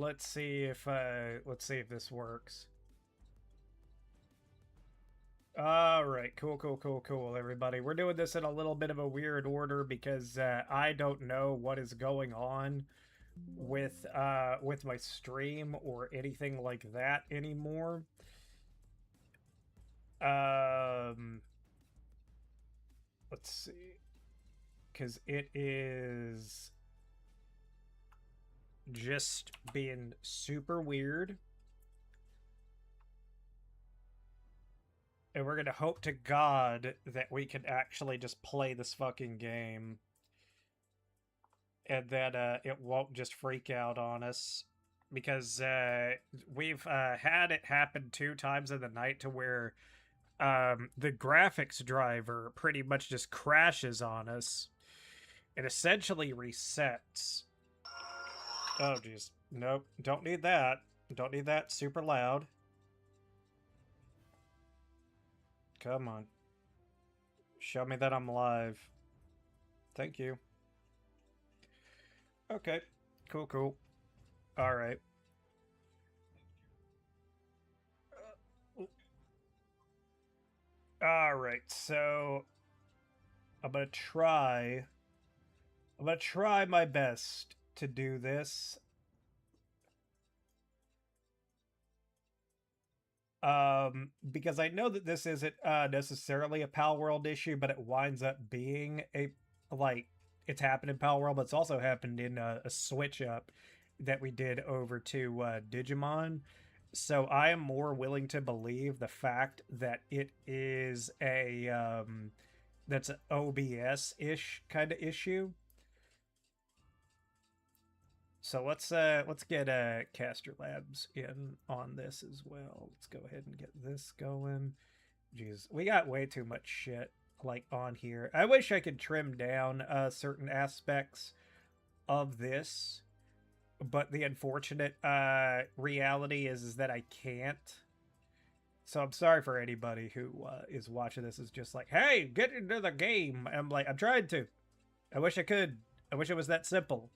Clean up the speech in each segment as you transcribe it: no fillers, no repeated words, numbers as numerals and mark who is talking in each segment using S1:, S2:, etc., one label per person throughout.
S1: let's see if this works. All right, cool, everybody. We're doing this in a little bit of a weird order because I don't know what is going on with my stream or anything like that anymore. Let's see, because it is just being super weird. And we're gonna hope to God that we can actually just play this fucking game. And that it won't just freak out on us. Because we've had it happen 2 times in the night to where the graphics driver pretty much just crashes on us. It essentially resets. Oh, jeez. Nope. Don't need that. Don't need that super loud. Come on. Show me that I'm live. Thank you. Okay. Cool. Alright. Alright, so I'm gonna try my best to do this. Because I know that this isn't necessarily a Palworld issue, but it winds up being it's happened in Palworld, but it's also happened in a switch up that we did over to Digimon. So I am more willing to believe the fact that it is that's an OBS-ish kind of issue. So let's get Caster Labs in on this as well. Let's go ahead and get this going. Jeez, we got way too much shit on here. I wish I could trim down certain aspects of this, but the unfortunate reality is that I can't. So I'm sorry for anybody who is watching this is just like, hey, get into the game. I'm trying to. I wish I could. I wish it was that simple.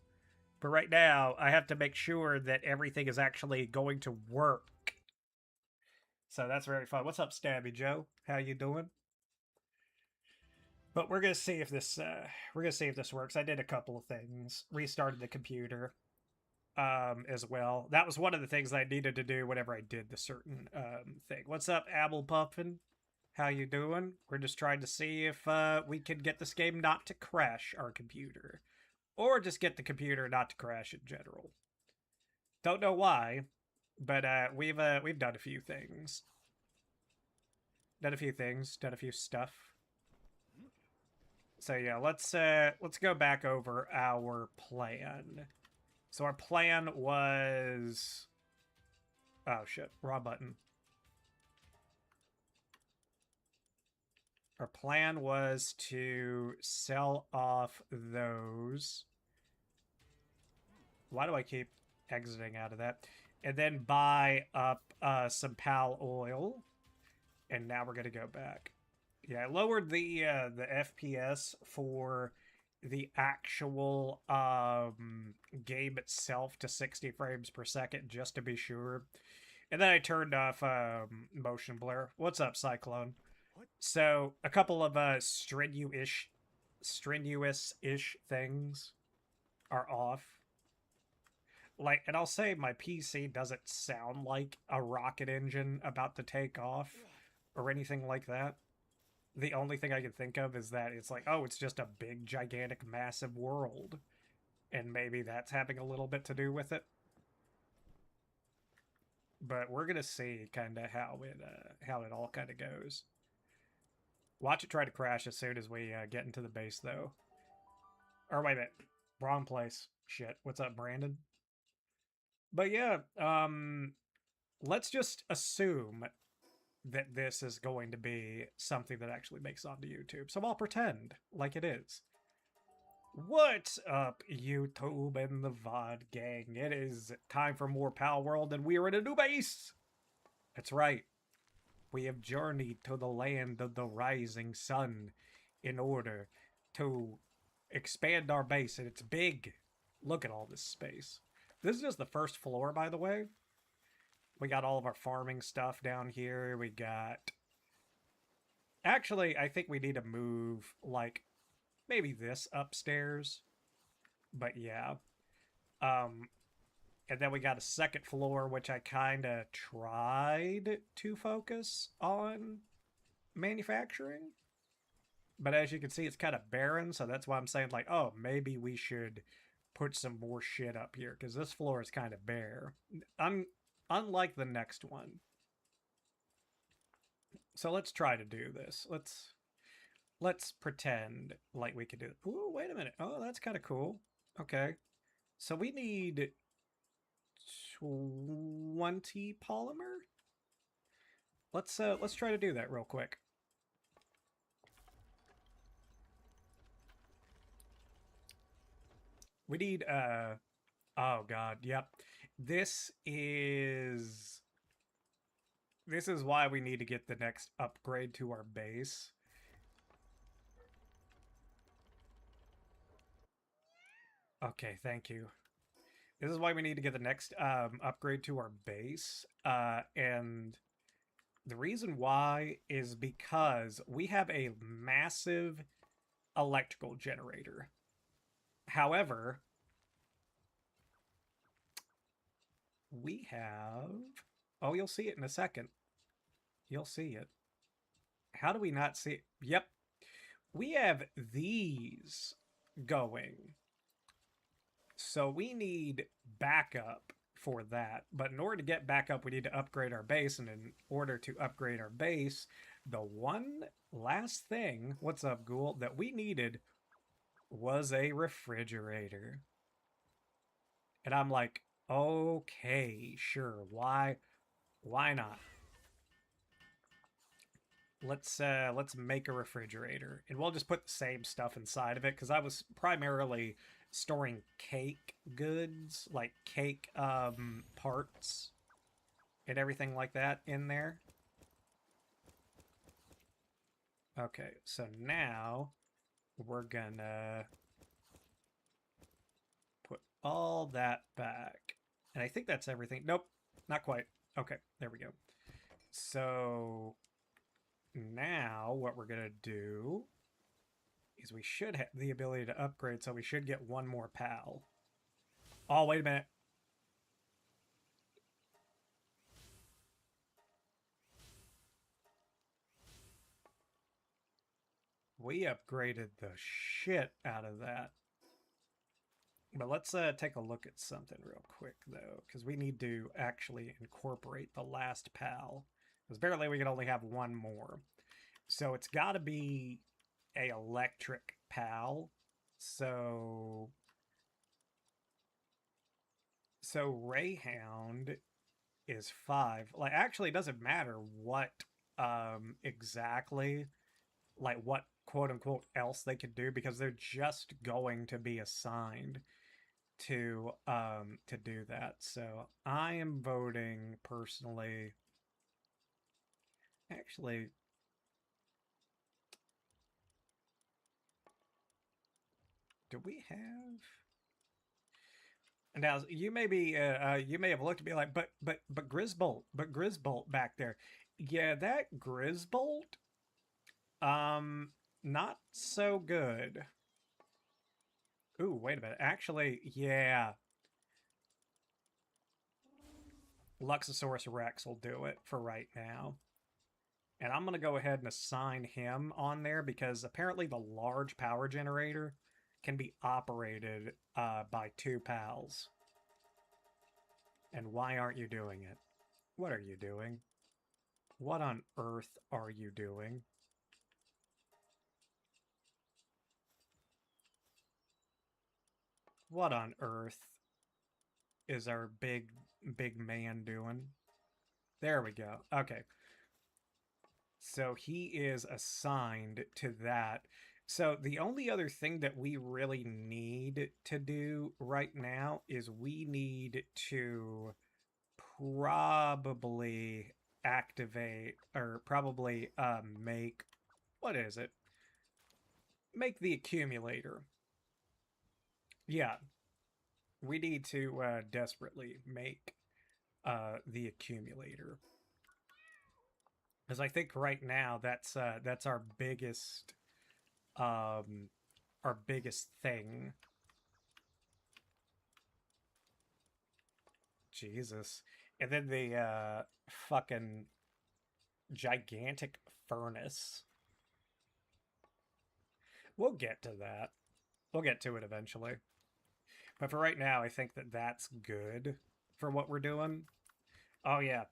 S1: But right now, I have to make sure that everything is actually going to work. So that's very fun. What's up, Stabby Joe? How you doing? But we're gonna see if this works. I did a couple of things. Restarted the computer as well. That was one of the things I needed to do whenever I did the certain thing. What's up, Apple Puffin? How you doing? We're just trying to see if we can get this game not to crash our computer. Or just get the computer not to crash in general. Don't know why, but we've done a few things. Done a few stuff. So yeah, let's go back over our plan. So our plan was, oh shit, wrong button. Our plan was to sell off those. Why do I keep exiting out of that? And then buy up some Pal oil. And now we're gonna go back. Yeah, I lowered the FPS for the actual game itself to 60 frames per second just to be sure. And then I turned off motion blur. What's up, Cyclone? So a couple of strenuous-ish things are off. And I'll say my PC doesn't sound like a rocket engine about to take off or anything like that. The only thing I can think of is that it's like, oh, it's just a big, gigantic, massive world. And maybe that's having a little bit to do with it. But we're gonna see kind of how it all kind of goes. Watch it try to crash as soon as we get into the base, though. Or wait a minute. Wrong place. Shit. What's up, Brandon? But yeah, let's just assume that this is going to be something that actually makes onto YouTube. So I'll pretend like it is. What's up, YouTube and the VOD gang? It is time for more Palworld, and we are in a new base! That's right. We have journeyed to the land of the rising sun in order to expand our base, and it's big. Look at all this space. This is just the first floor, by the way. We got all of our farming stuff down here. We got... Actually, I think we need to move, like, maybe this upstairs. But yeah. And then we got a second floor, which I kind of tried to focus on manufacturing. But as you can see, it's kind of barren, so that's why I'm saying, like, oh, maybe we should put some more shit up here, because this floor is kind of bare. Unlike the next one. So let's try to do this. Let's pretend like we could do it. Ooh, wait a minute. Oh, that's kind of cool. Okay. So we need 20 polymer. Let's try to do that real quick. We need oh god, yep. This is why we need to get the next upgrade to our base. Okay, thank you. This is why we need to get the next upgrade to our base. And the reason why is because we have a massive electrical generator. However, we have... Oh, you'll see it in a second. You'll see it. How do we not see it? Yep. We have these going. So we need backup for that. But in order to get backup, we need to upgrade our base. And in order to upgrade our base, the one last thing, what's up, Ghoul, that we needed was a refrigerator. And I'm like, okay, sure. Why not? Let's make a refrigerator, and we'll just put the same stuff inside of it, because I was primarily storing cake goods, like cake parts and everything like that in there. Okay, so now we're gonna put all that back, and I think that's everything. Nope, not quite. Okay, there we go. So now what we're gonna do is we should have the ability to upgrade, so we should get one more pal. Oh, wait a minute. We upgraded the shit out of that. But let's take a look at something real quick, though, because we need to actually incorporate the last pal. Because apparently we can only have one more. So it's got to be a electric pal. So Rayhound is 5. Like, actually, it doesn't matter what exactly, like, what quote-unquote else they could do, because they're just going to be assigned to do that. So I am voting personally. Actually, do we have... Now you may be you may have looked at me like, but Grisbolt back there. Yeah, that Grisbolt, not so good. Ooh, wait a minute. Actually, yeah. Luxosaurus Rex will do it for right now. And I'm going to go ahead and assign him on there, because apparently the large power generator can be operated by 2 pals. And why aren't you doing it? What are you doing? What on earth are you doing? What on earth is our big man doing? There we go. Okay. So he is assigned to that. So the only other thing that we really need to do right now is we need to probably activate, or probably make, what is it? Make the accumulator. Yeah. we need to desperately make the accumulator. Because I think right now that's our biggest thing. Jesus. And then the fucking gigantic furnace. We'll get to that. We'll get to it eventually. But for right now, I think that that's good for what we're doing. Oh, yeah.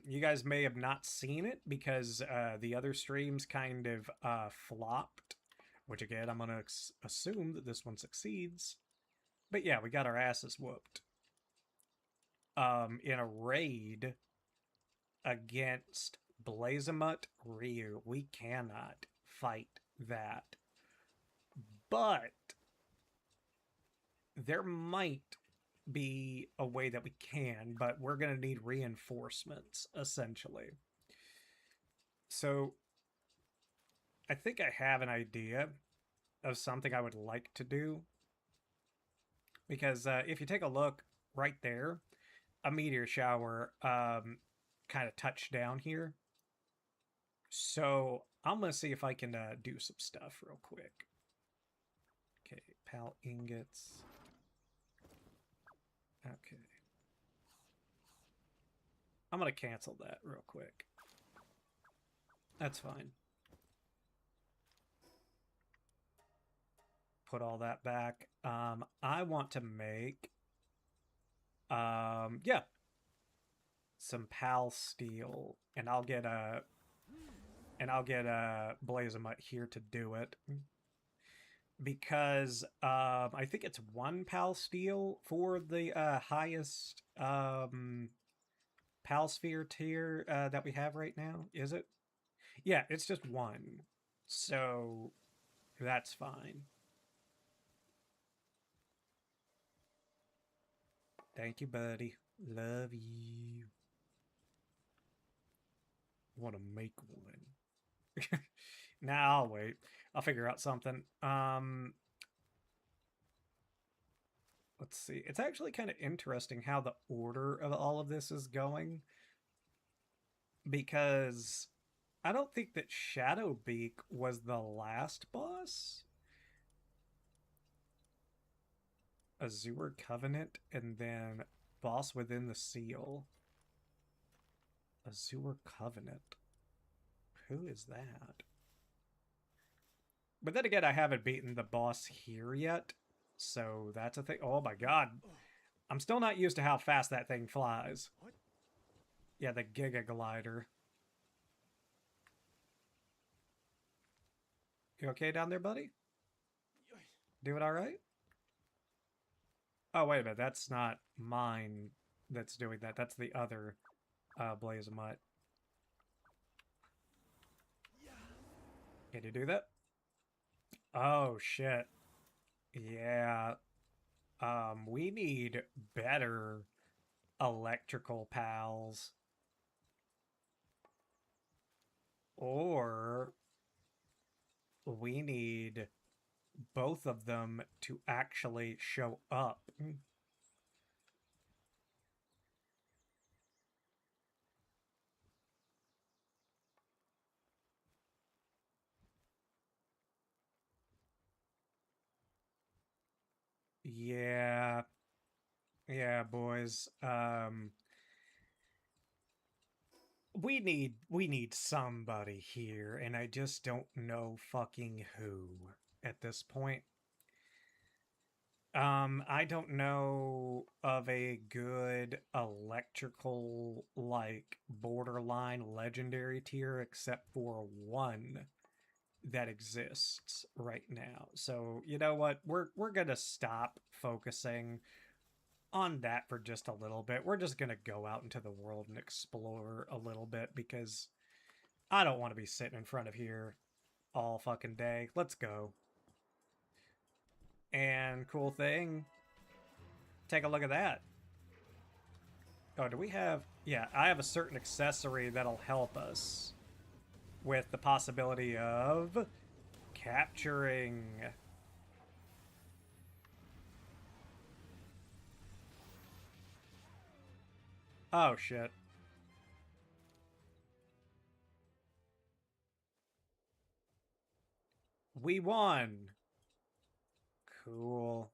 S1: You guys may have not seen it because the other streams kind of flopped. Which, again, I'm going to assume that this one succeeds. But yeah, we got our asses whooped. In a raid against Blazamut Ryu. We cannot fight that. But there might be a way that we can, but we're going to need reinforcements, essentially. So I think I have an idea of something I would like to do. Because if you take a look right there, a meteor shower kind of touched down here. So I'm going to see if I can do some stuff real quick. Okay, pal ingots. Okay. I'm going to cancel that real quick. That's fine. Put all that back. I want to make yeah, some pal steel, and I'll get Blazamut here to do it, because I think it's one pal steel for the highest pal sphere tier that we have right now. Is it? Yeah, it's just one, so that's fine. Thank you, buddy. Love you. Want to make one. Nah, I'll wait. I'll figure out something. Let's see. It's actually kind of interesting how the order of all of this is going. Because I don't think that Shadowbeak was the last boss. Azure Covenant, and then boss within the seal. Azure Covenant. Who is that? But then again, I haven't beaten the boss here yet, so that's a thing. Oh my god. I'm still not used to how fast that thing flies. Yeah, the Giga Glider. You okay down there, buddy? Doing all right? Oh, wait a minute. That's not mine that's doing that. That's the other Blazamut. Can you do that? Oh, shit. Yeah. We need better electrical pals. Or we need both of them to actually show up. Yeah. Yeah, boys. We need somebody here, and I just don't know fucking who at this point. I don't know of a good electrical, like, borderline legendary tier except for one that exists right now. So, you know what? We're gonna stop focusing on that for just a little bit. We're just gonna go out into the world and explore a little bit because I don't want to be sitting in front of here all fucking day. Let's go. And cool thing, take a look at that. Oh, do we have... Yeah, I have a certain accessory that'll help us with the possibility of capturing Oh, shit. We won. Cool.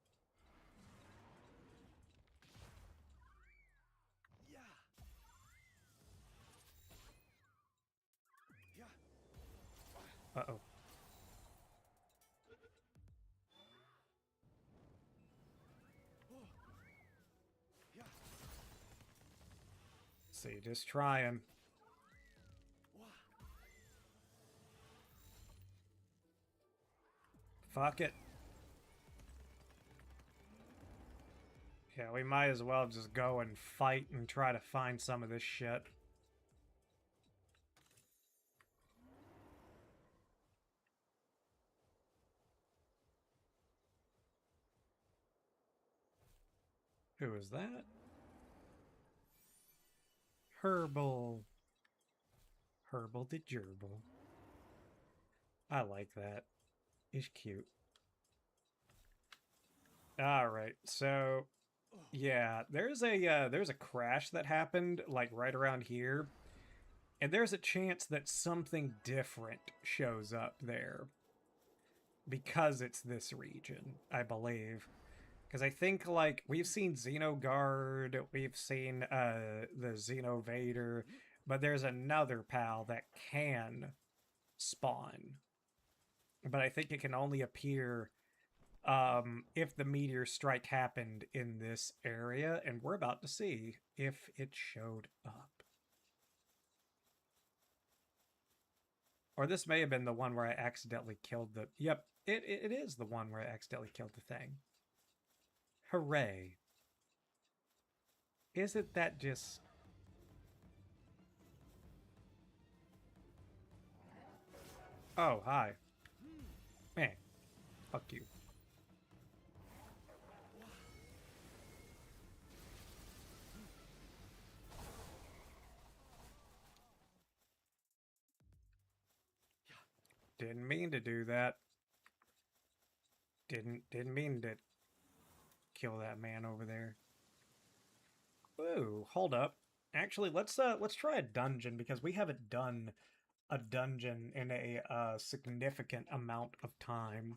S1: Uh-oh. See, just trying. Fuck it. Yeah, we might as well just go and fight and try to find some of this shit. Who is that? Herbal. Herbal the gerbil. I like that. He's cute. Alright, so yeah, there's a crash that happened like right around here. And there's a chance that something different shows up there. Because it's this region, I believe. Because I think, like, we've seen Xenoguard, we've seen the Xenovader, but there's another pal that can spawn. But I think it can only appear if the meteor strike happened in this area, and we're about to see if it showed up. Or this may have been the one where I accidentally killed the... Yep, it is the one where I accidentally killed the thing. Hooray. Isn't that just... Oh, hi. Man, fuck you. Didn't mean to do that. Didn't mean to kill that man over there. Ooh, hold up. Actually, let's try a dungeon because we haven't done a dungeon in a significant amount of time.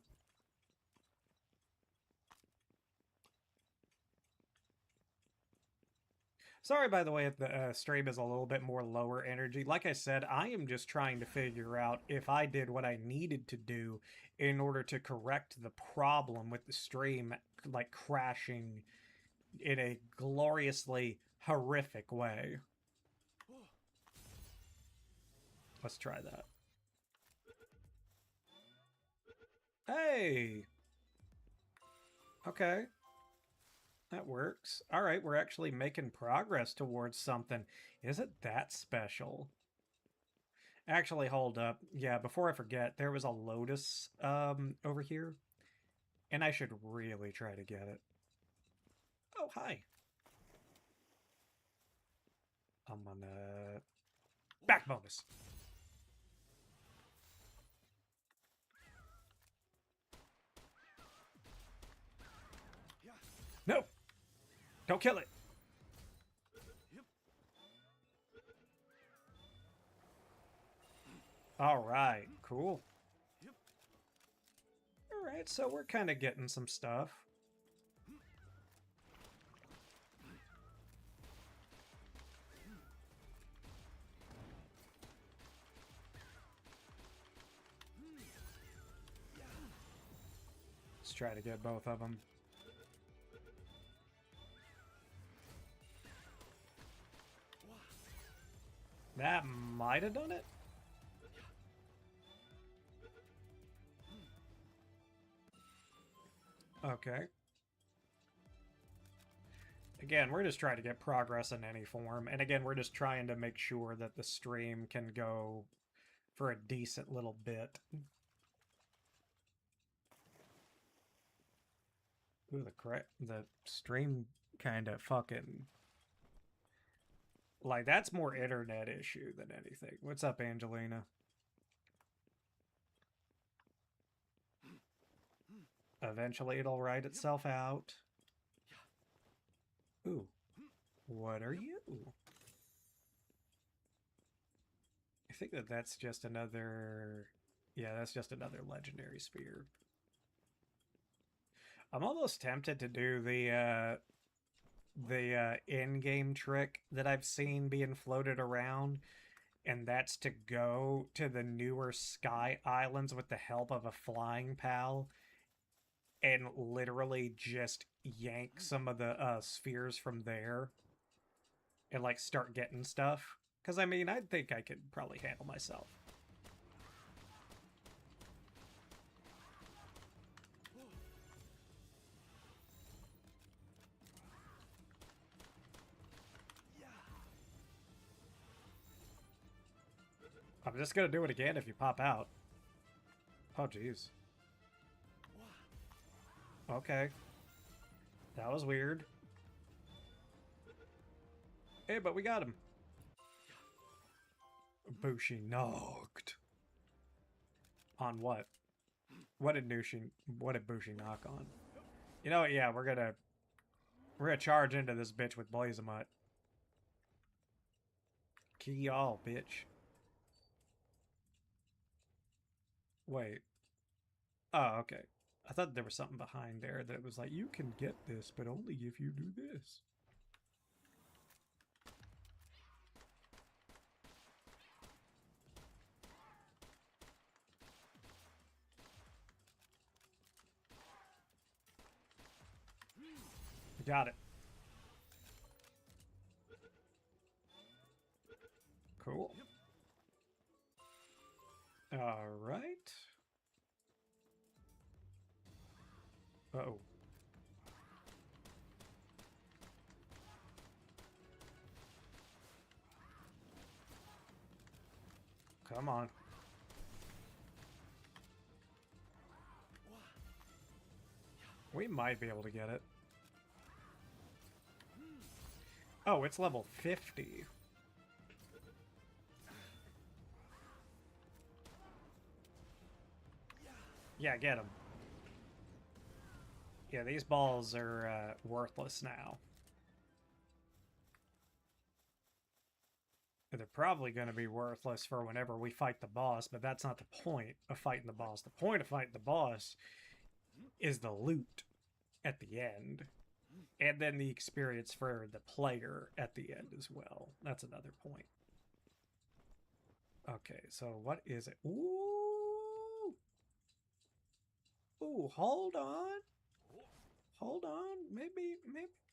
S1: Sorry, by the way, if the stream is a little bit more lower energy. Like I said, I am just trying to figure out if I did what I needed to do in order to correct the problem with the stream, like crashing in a gloriously horrific way. Let's try that. Hey! Okay. That works. All right, we're actually making progress towards something. Isn't that special? Actually, hold up. Yeah, before I forget, there was a lotus over here, and I should really try to get it. Oh, hi. I'm gonna back bonus. No! Don't kill it! Alright, cool. Alright, so we're kind of getting some stuff. Let's try to get both of them. That might have done it. Okay. Again, we're just trying to get progress in any form. And again, we're just trying to make sure that the stream can go for a decent little bit. Ooh, the stream kind of fucking... Like, that's more internet issue than anything. What's up, Angelina? Eventually it'll write itself out. Ooh. What are you? I think that's just another... Yeah, that's just another legendary sphere. I'm almost tempted to do the in-game trick that I've seen being floated around, and that's to go to the newer Sky Islands with the help of a flying pal and literally just yank some of the spheres from there and like start getting stuff. Because I mean, I think I could probably handle myself. I'm just gonna do it again if you pop out. Oh, jeez. Okay. That was weird. Hey, but we got him. Bushi Noct. On what? What did Bushi knock on? You know what, yeah, we're gonna charge into this bitch with Blazamut. Key all, bitch. Wait. Oh, okay. I thought there was something behind there that was like, you can get this, but only if you do this. Got it. Cool. All right. Uh-oh. Come on. We might be able to get it. Oh, it's level 50. Yeah, get him. Yeah, these balls are worthless now. They're probably going to be worthless for whenever we fight the boss, but that's not the point of fighting the boss. The point of fighting the boss is the loot at the end, and then the experience for the player at the end as well. That's another point. Okay, so what is it? Ooh! Ooh, hold on. Hold on. Maybe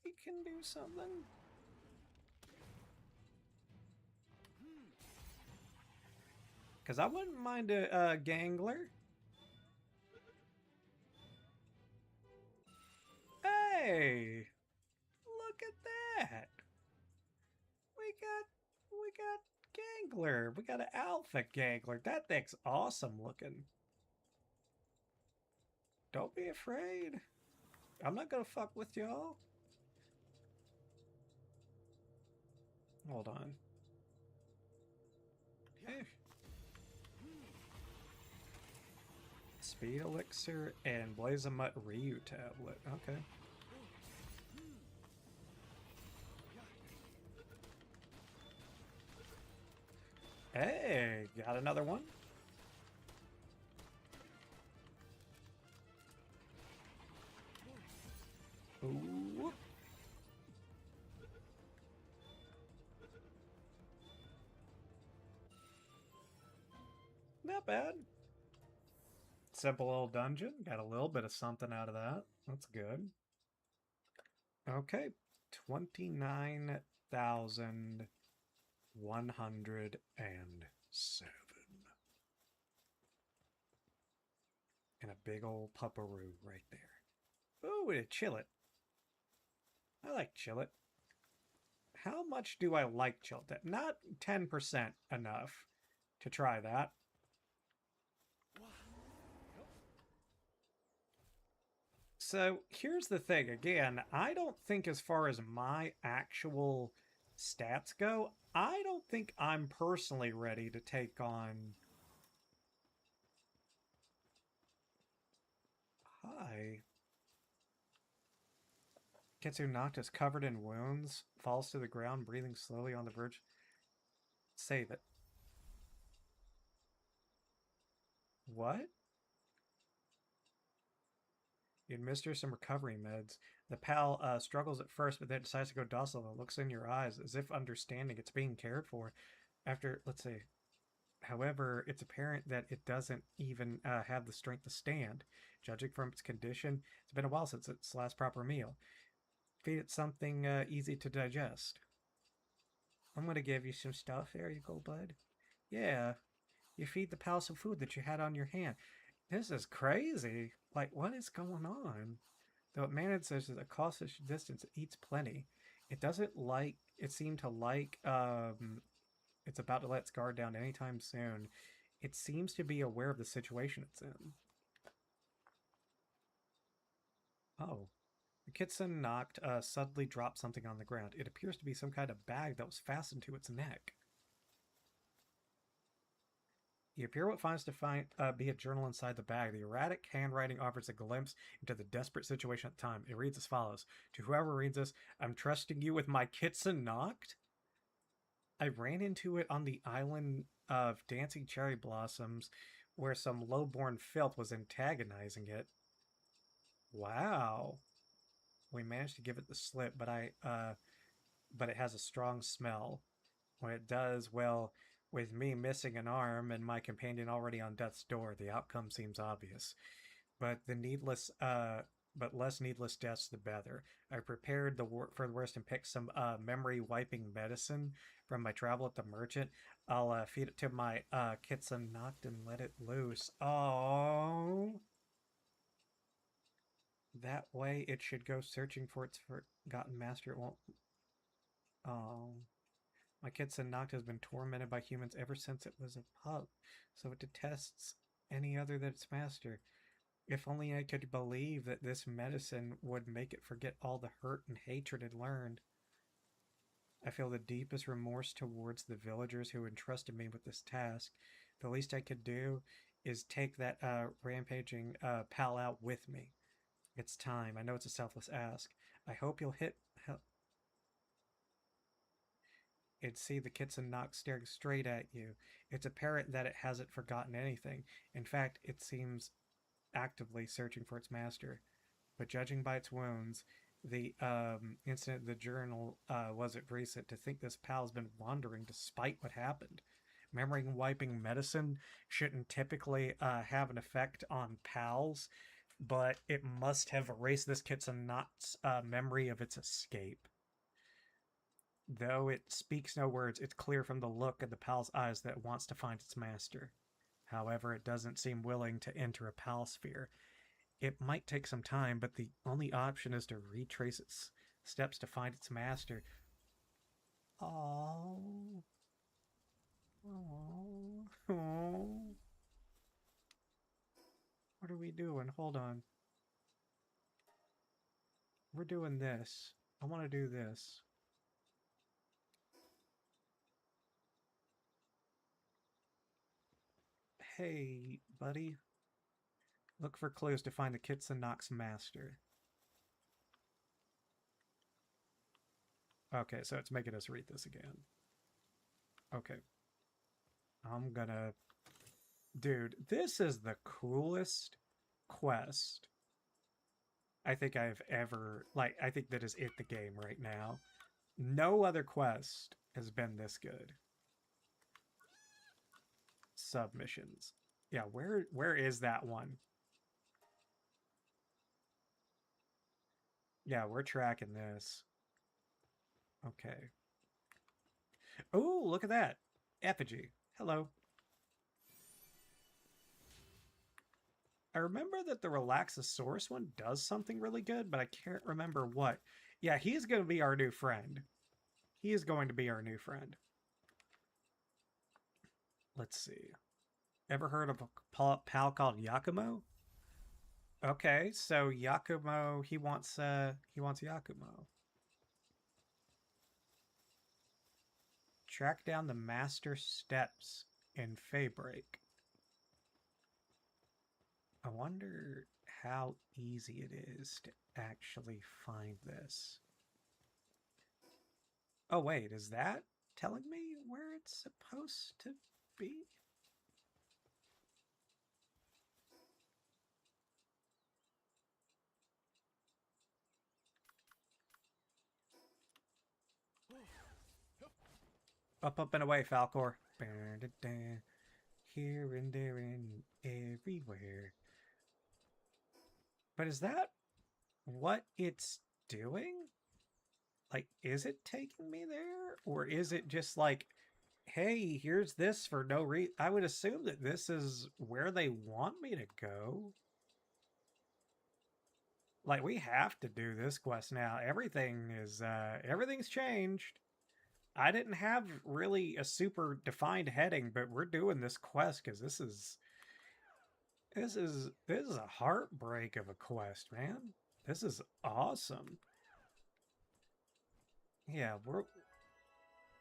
S1: we can do something. Because I wouldn't mind a gangler. Hey! Look at that! We got gangler. We got an alpha gangler. That thing's awesome looking. Don't be afraid. I'm not gonna fuck with y'all. Hold on. Hey. Speed elixir and Blazamut Ryu tablet. Okay. Hey, got another one. Ooh. Not bad. Simple little dungeon. Got a little bit of something out of that. That's good. Okay. 29,107. And a big old pupperoo right there. Ooh, and a chillet. I like chillet. How much do I like chillet? Not 10% enough to try that. So here's the thing. Again, I don't think as far as my actual stats go, I don't think I'm personally ready to take on... Hi. Kitsun Noct is covered in wounds, falls to the ground, breathing slowly on the verge. Save it. What? You administer some recovery meds. The pal struggles at first, but then decides to go docile and looks in your eyes as if understanding it's being cared for. After, let's see. However, it's apparent that it doesn't even have the strength to stand. Judging from its condition, it's been a while since its last proper meal. Feed it something easy to digest. I'm going to give you some stuff. There you go, bud. Yeah, you feed the pal some food that you had on your hand. This is crazy. Like, what is going on? Though it manages at a cautious distance, it eats plenty. It doesn't like, it seemed to like, it's about to let its guard down anytime soon. It seems to be aware of the situation it's in. Oh. The Kitsun Noct suddenly dropped something on the ground. It appears to be some kind of bag that was fastened to its neck. You appear what finds to be a journal inside the bag. The erratic handwriting offers a glimpse into the desperate situation at the time. It reads as follows. To whoever reads this, I'm trusting you with my Kitsun Noct? I ran into it on the island of Dancing Cherry Blossoms where some low-born filth was antagonizing it. Wow. We managed to give it the slip, but but it has a strong smell. When it does, well, with me missing an arm and my companion already on death's door, the outcome seems obvious. But but less needless deaths the better. I prepared for the worst and picked some memory wiping medicine from my travel at the merchant. I'll feed it to my Kitsun Noct and let it loose. Oh, that way it should go searching for its forgotten master. It won't. Oh. My Kitsun Noct has been tormented by humans ever since it was a pup, so it detests any other than its master. If only I could believe that this medicine would make it forget all the hurt and hatred it learned. I feel the deepest remorse towards the villagers who entrusted me with this task. The least I could do is take that rampaging pal out with me. It's time. I know it's a selfless ask. I hope you'll It'd see the Kitsun Noct staring straight at you. It's apparent that it hasn't forgotten anything. In fact, it seems actively searching for its master. But judging by its wounds, the incident in the journal wasn't recent. To think this pal's been wandering despite what happened. Memory wiping medicine shouldn't typically have an effect on pals, but it must have erased this Kitsun Noct's memory of its escape. Though it speaks no words, it's clear from the look in the pal's eyes that it wants to find its master. However, it doesn't seem willing to enter a pal sphere. It might take some time, but the only option is to retrace its steps to find its master. Oh. Oh. Oh. What are we doing? Hold on. We're doing this. I want to do this. Hey, buddy. Look for clues to find the Kitsun Noct's master. Okay, so it's making us read this again. Okay. I'm gonna... Dude, this is the coolest quest I think I've ever... Like, I think that is it the game right now. No other quest has been this good. Submissions. Yeah, where is that one? Yeah, we're tracking this. Okay. Oh, look at that. Effigy. Hello. I remember that the Relaxosaurus one does something really good, but I can't remember what. Yeah, he's going to be our new friend. He is going to be our new friend. Let's see. Ever heard of a pal called Yakumo? Okay, so Yakumo, he wants Yakumo. Track down the master steps in Feybreak. I wonder how easy it is to actually find this. Oh, wait, is that telling me where it's supposed to be? Up, up, and away, Falcor. Here and there and everywhere. But is that what it's doing? Like, is it taking me there? Or is it just like, hey, here's this for no reason? I would assume that this is where they want me to go. Like, we have to do this quest now. Everything's changed. I didn't have really a super defined heading, but we're doing this quest because this is a heartbreak of a quest, man. This is awesome. Yeah, we're.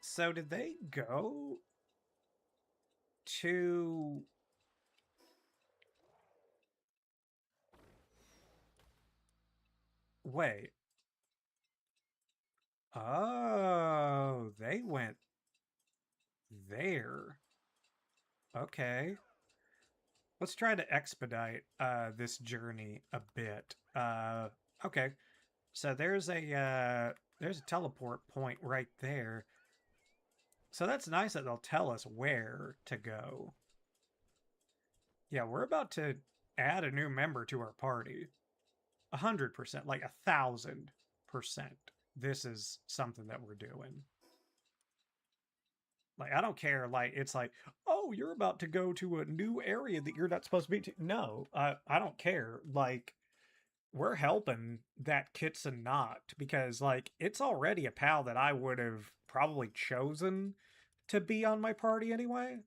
S1: So did they go to? Wait. Oh, they went there. Okay. Let's try to expedite this journey a bit. Okay. So there's a teleport point right there. So that's nice that they'll tell us where to go. Yeah, we're about to add a new member to our party. 100%, like 1,000%. This is something that we're doing. Like, I don't care. Like, it's like, oh, you're about to go to a new area that you're not supposed to be to. No, I don't care. Like, we're helping that Kitsun Noct because, like, it's already a pal that I would have probably chosen to be on my party anyway.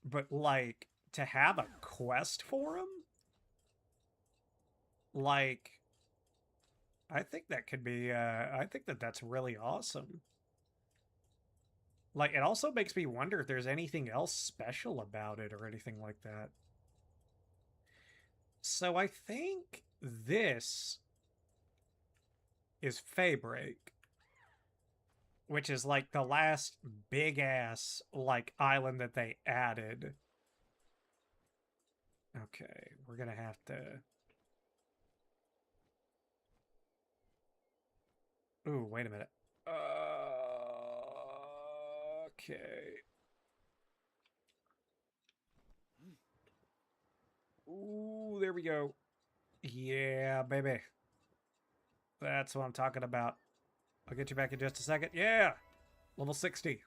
S1: But, like, to have a quest for him? Like, I think that could be, I think that that's really awesome. Like, it also makes me wonder if there's anything else special about it or anything like that. So I think this is Feybreak, which is like the last big ass like island that they added. Okay, we're gonna have to. Ooh, wait a minute. Okay. Ooh, there we go. Yeah, baby. That's what I'm talking about. I'll get you back in just a second. Yeah! Level 60.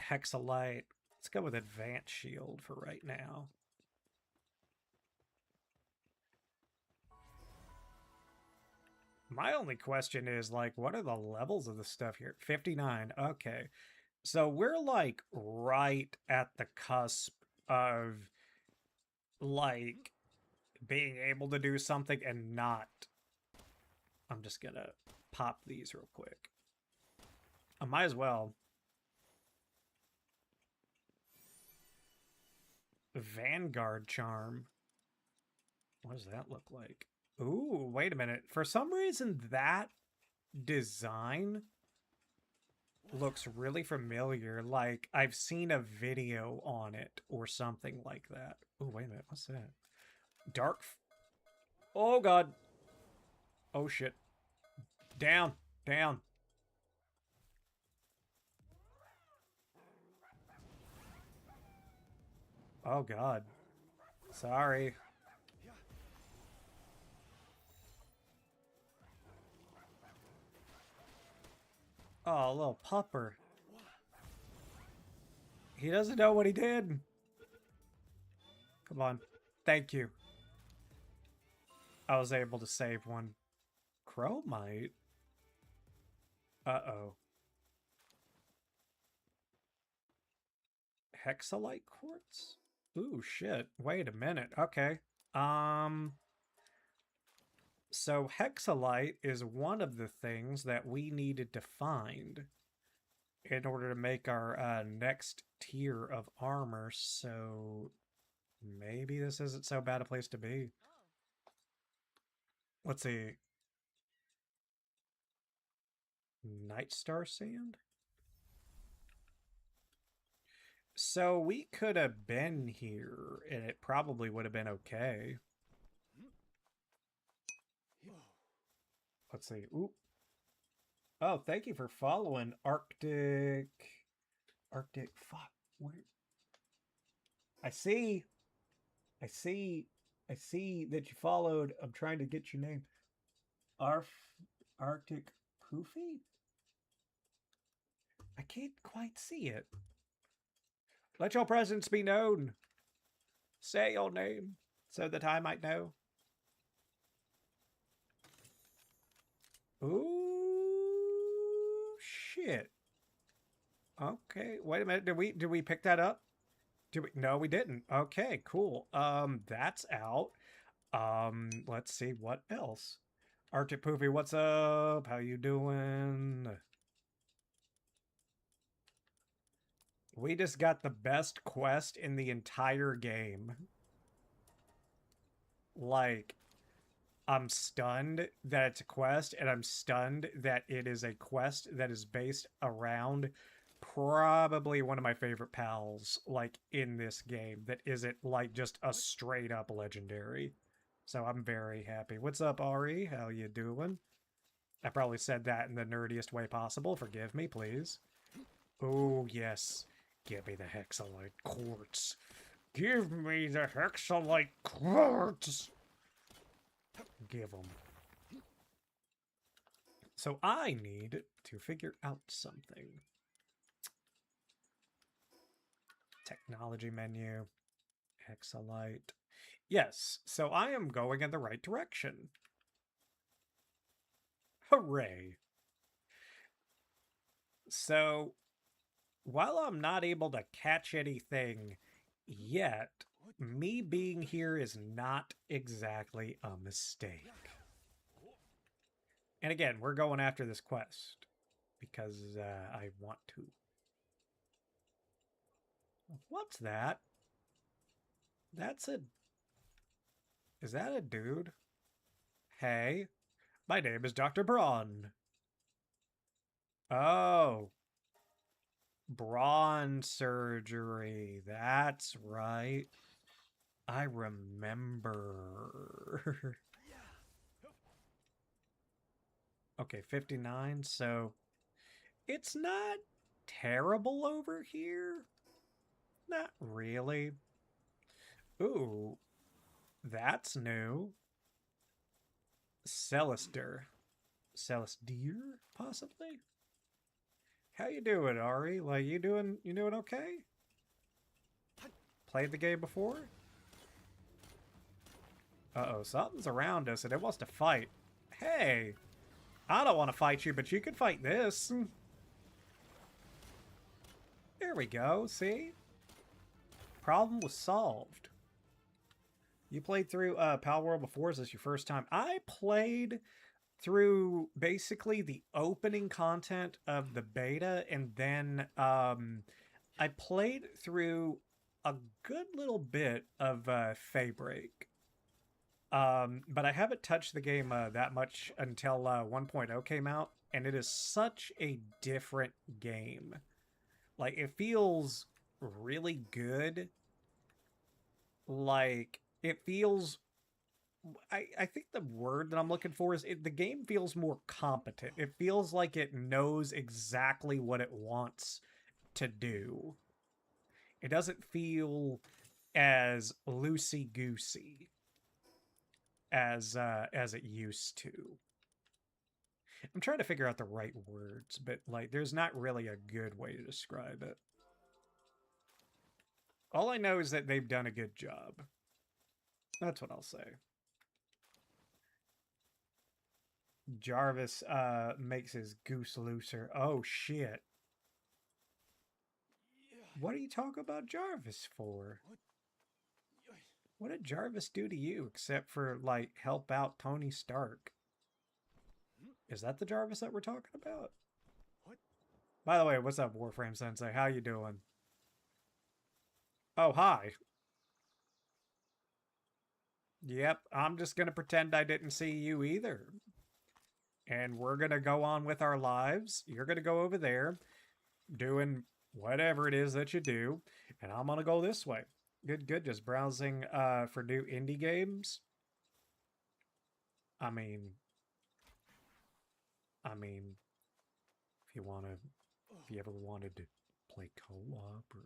S1: Hexalite. Let's go with Advanced Shield for right now. My only question is, like, what are the levels of the stuff here? 59. Okay. So we're, like, right at the cusp of, like, being able to do something and not. I'm just gonna pop these real quick. I might as well. Vanguard Charm. What does that look like? Ooh, wait a minute. For some reason, that design looks really familiar. Like, I've seen a video on it or something like that. Oh, wait a minute. What's that? Dark. Oh, God. Oh, shit. Down. Down. Oh, God. Sorry. Oh, a little pupper. He doesn't know what he did. Come on. Thank you. I was able to save one. Chromite? Uh-oh. Hexalite quartz? Ooh, shit. Wait a minute. Okay. So hexalite is one of the things that we needed to find. in order to make our next tier of armor, so maybe this isn't so bad a place to be. Let's see. Night Star Sand? So we could have been here, and it probably would have been okay. Let's see. Ooh. Oh, thank you for following Arctic. Fuck. Where? I see. I see. I see that you followed. I'm trying to get your name. Arctic Poofy? I can't quite see it. Let your presence be known. Say your name so that I might know. Ooh, shit. Okay, wait a minute. Did we pick that up? No, we didn't. Okay, cool. That's out. Let's see what else. Arctic Poofy, what's up? How you doing? We just got the best quest in the entire game. Like, I'm stunned that it's a quest, and I'm stunned that it is a quest that is based around probably one of my favorite pals, like, in this game, that isn't, like, just a straight-up legendary. So I'm very happy. What's up, Ari? How you doing? I probably said that in the nerdiest way possible. Forgive me, please. Oh, yes. Give me the Hexalite Quartz. Give me the Hexalite Quartz! Give them. So I need to figure out something. Technology menu. Hexalite. Yes, so I am going in the right direction. Hooray. So, while I'm not able to catch anything yet, me being here is not exactly a mistake. And again, we're going after this quest because I want to. What's that? That's a... Is that a dude? Hey, my name is Dr. Braun. Oh. Brawn surgery. That's right. I remember. Okay, 59. So it's not terrible over here. Not really. Ooh, that's new. Celestir. Celestir, possibly? How you doing, Ari? Like, you doing okay? Played the game before? Uh-oh, something's around us and it wants to fight. Hey! I don't want to fight you, but you could fight this. There we go, see? Problem was solved. You played through Palworld before? Is this your first time? I played through basically the opening content of the beta, and then I played through a good little bit of Feybreak. But I haven't touched the game that much until 1.0 came out, and it is such a different game. Like, it feels really good. Like, it feels... I think the word that I'm looking for is the game feels more competent. It feels like it knows exactly what it wants to do. It doesn't feel as loosey-goosey as it used to. I'm trying to figure out the right words, but like there's not really a good way to describe it. All I know is that they've done a good job. That's what I'll say. Jarvis makes his goose looser. Oh shit. What are you talking about Jarvis for? What did Jarvis do to you except for like help out Tony Stark? Is that the Jarvis that we're talking about? By the way, what's up, Warframe Sensei? How you doing? Oh, hi. Yep, I'm just gonna pretend I didn't see you either. And we're gonna go on with our lives. You're gonna go over there, doing whatever it is that you do, and I'm gonna go this way. Good, good. Just browsing for new indie games. I mean, I mean, if you wanna, if you ever wanted to play co-op or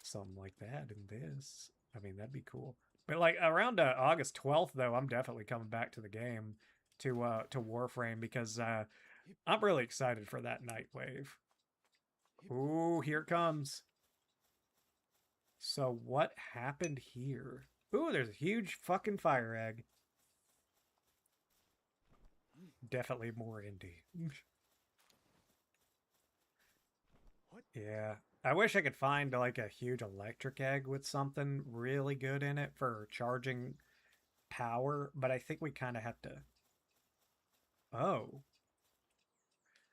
S1: something like that in this, I mean, that'd be cool. But like around August 12th, though, I'm definitely coming back to the game to Warframe because I'm really excited for that Night Wave. Ooh, here it comes. So what happened here? Ooh, there's a huge fucking fire egg. Definitely more indie. Yeah. I wish I could find like a huge electric egg with something really good in it for charging power, but I think we kind of have to. Oh.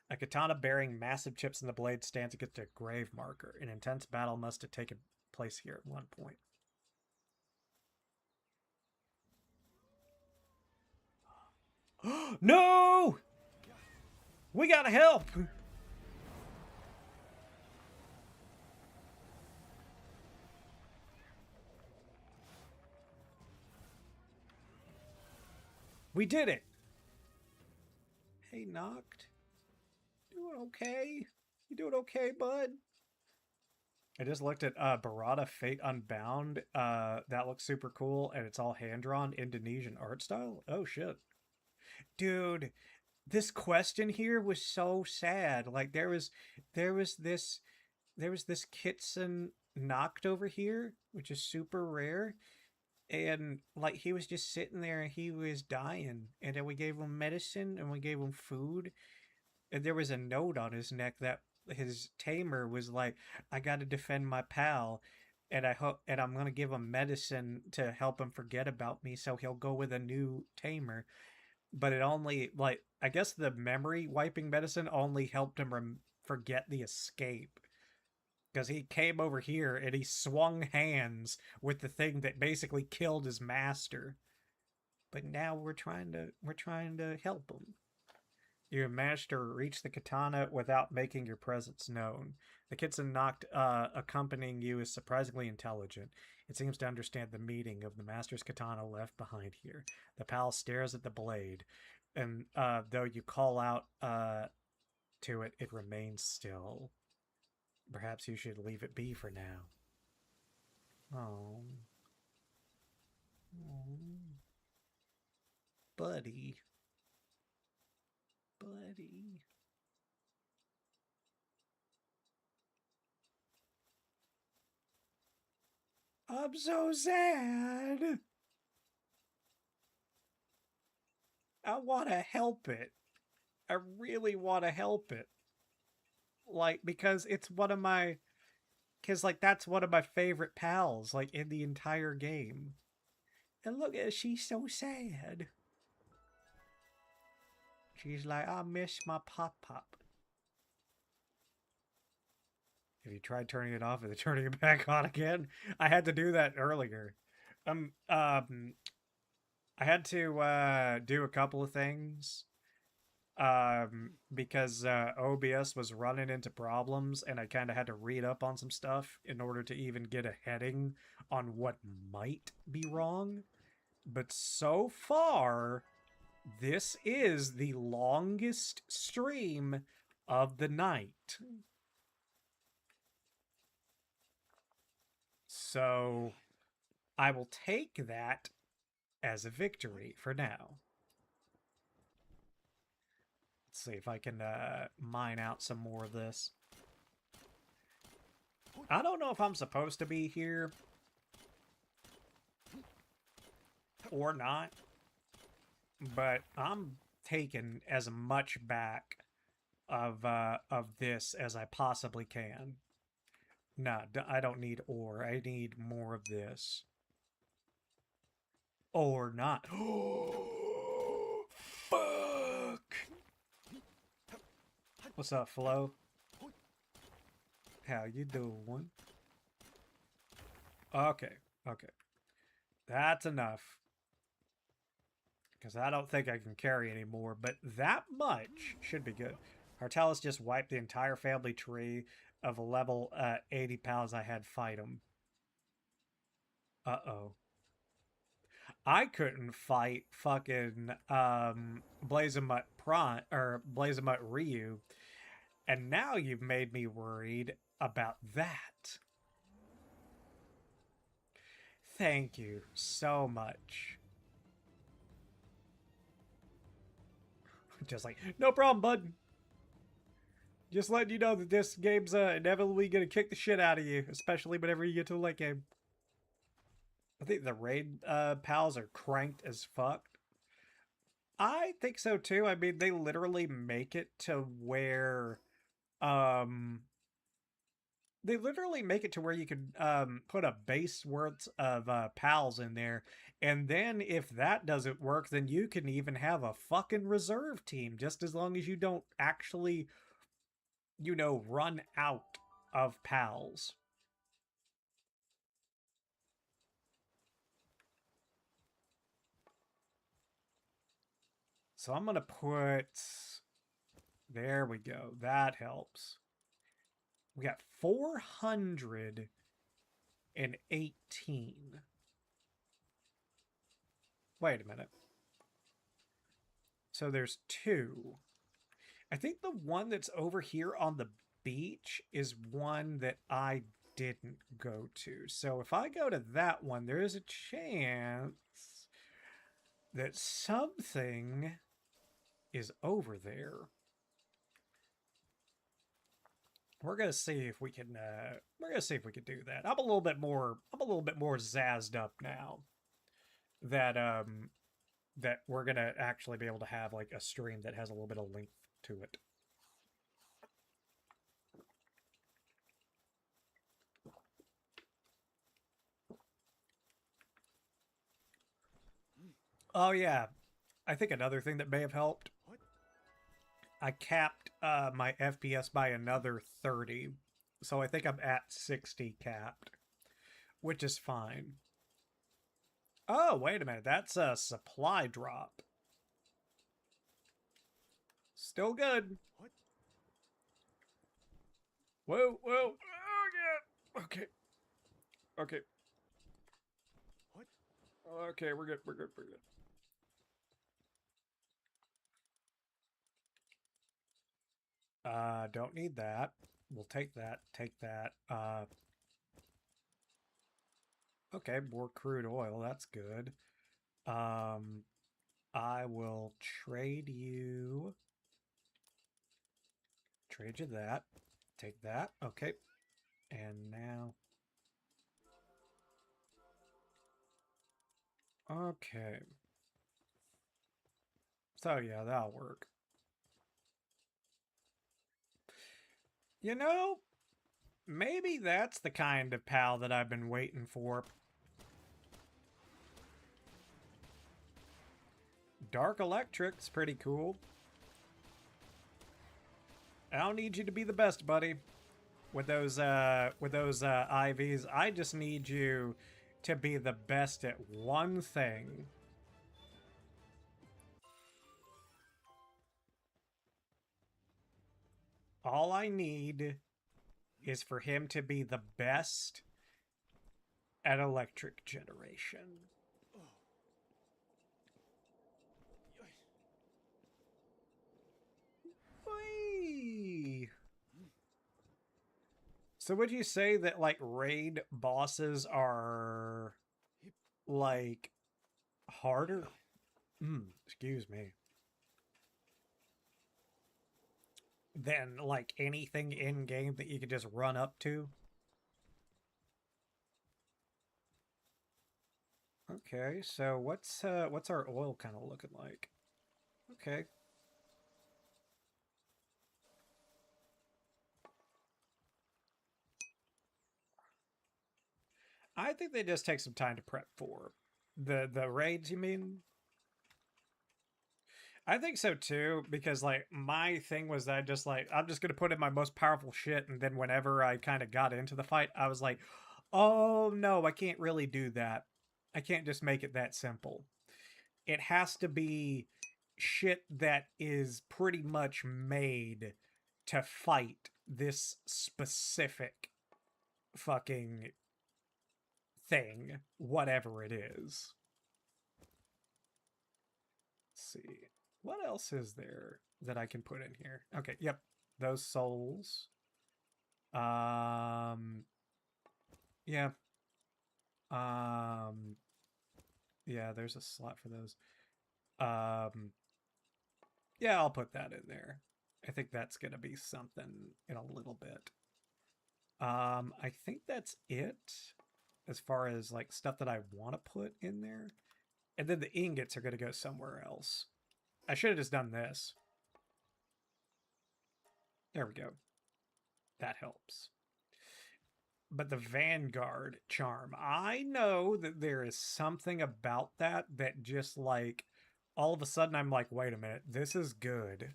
S1: A katana bearing massive chips in the blade stands against a grave marker. An intense battle must have taken place here at one point. No! We gotta help! We did it! Hey, Noct. Doing okay? You doing okay, bud? I just looked at Barada Fate Unbound. That looks super cool, and it's all hand-drawn Indonesian art style. Oh, shit. Dude, this question here was so sad. Like, there was this Kitsun Noct over here, which is super rare, and like he was just sitting there and he was dying, and then we gave him medicine and we gave him food, and there was a note on his neck that his tamer was like, I got to defend my pal, and I hope, and I'm going to give him medicine to help him forget about me so he'll go with a new tamer. But it only, like, I guess the memory wiping medicine only helped him forget the escape, because he came over here and he swung hands with the thing that basically killed his master. But now we're trying to help him. You managed to reach the katana without making your presence known. The Kitsun Noct accompanying you is surprisingly intelligent. It seems to understand the meaning of the master's katana left behind here. The pal stares at the blade, and though you call out to it, it remains still. Perhaps you should leave it be for now. Oh, oh, buddy, buddy. I'm so sad. I want to help it. I really want to help it. Like, because it's one of my. Because, like, that's one of my favorite pals, like, in the entire game. And look at, she's so sad. She's like, I miss my pop-pop. Have you tried turning it off and then turning it back on again? I had to do that earlier. I had to do a couple of things because OBS was running into problems, and I kind of had to read up on some stuff in order to even get a heading on what might be wrong. But so far, this is the longest stream of the night. So I will take that as a victory for now. Let's see if I can mine out some more of this. I don't know if I'm supposed to be here or not, but I'm taking as much back of this as I possibly can. No, I don't need ore. I need more of this. Or not. Fuck! What's up, Flo? How you doing? Okay, okay. That's enough. Because I don't think I can carry anymore, but that much should be good. Hartalis just wiped the entire family tree of a level 80 pals I had fight him. Uh-oh. I couldn't fight fucking Blazamut Blazamut Ryu, and now you've made me worried about that. Thank you so much. Just like, no problem, bud. Just letting you know that this game's inevitably gonna kick the shit out of you, especially whenever you get to a late game. I think the raid pals are cranked as fuck. I think so too. I mean, they literally make it to where um you can put a base worth of pals in there, and then if that doesn't work, then you can even have a fucking reserve team, just as long as you don't actually, you know, run out of pals. So I'm gonna put, there we go, that helps. We got 418. Wait a minute. So there's two. I think the one that's over here on the beach is one that I didn't go to. So if I go to that one, there is a chance that something is over there. We're gonna see if we can. We're gonna see if we can do that. I'm a little bit more zazzed up now that that we're gonna actually be able to have like a stream that has a little bit of length to it. Oh yeah, I think another thing that may have helped. I capped my FPS by another 30, so I think I'm at 60 capped, which is fine. Oh, wait a minute, that's a supply drop. Still good. What? Whoa, whoa. Oh, yeah. Okay. Okay. What? Okay, we're good. We're good. We're good. Don't need that. We'll take that. Take that. Okay, more crude oil. That's good. I will trade you. Trade you that. Take that. Okay. And now. Okay. So yeah, that'll work. You know, maybe that's the kind of pal that I've been waiting for. Dark Electric's pretty cool. I don't need you to be the best, buddy. With those IVs, I just need you to be the best at one thing. All I need is for him to be the best at electric generation. Whee! So would you say that like raid bosses are like harder? Excuse me. Than like anything in game that you could just run up to? Okay, so what's our oil kind of looking like? Okay. I think they just take some time to prep for the raids, you mean? I think so too, because like my thing was that I just like I'm just gonna put in my most powerful shit, and then whenever I kind of got into the fight, I was like, oh no, I can't really do that. I can't just make it that simple. It has to be shit that is pretty much made to fight this specific fucking thing, whatever it is. Let's see. What else is there that I can put in here? Okay, yep. Those souls. Yeah. Um yeah, there's a slot for those. Um yeah, I'll put that in there. I think that's gonna be something in a little bit. I think that's it as far as like stuff that I want to put in there. And then the ingots are gonna go somewhere else. I should have just done this. There we go. That helps. But the Vanguard charm, I know that there is something about that that just like all of a sudden I'm like, wait a minute, this is good.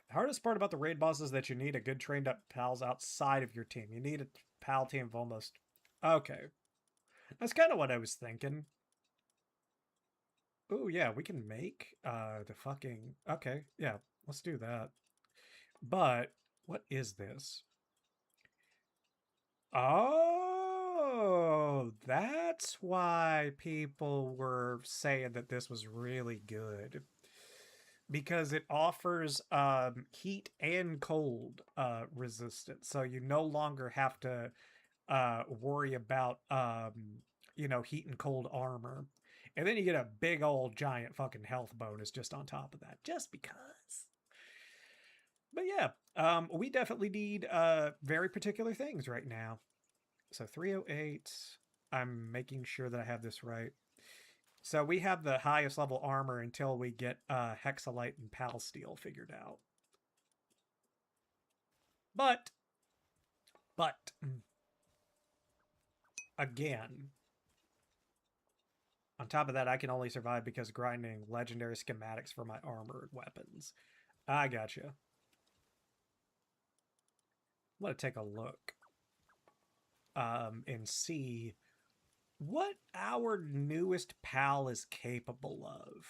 S1: The hardest part about the raid boss is that you need a good trained up pals outside of your team. You need a pal team of almost. Okay. That's kind of what I was thinking. Oh yeah, we can make the fucking. Okay, yeah, let's do that. But what is this? Oh, that's why people were saying that this was really good. Because it offers heat and cold resistance. So you no longer have to worry about, heat and cold armor. And then you get a big old giant fucking health bonus just on top of that, just because. But yeah, we definitely need very particular things right now. So 308. I'm making sure that I have this right. So we have the highest level armor until we get Hexalite and Pal Steel figured out. But, again, on top of that, I can only survive because grinding legendary schematics for my armored weapons. I gotcha. I'm going to take a look and see what our newest pal is capable of.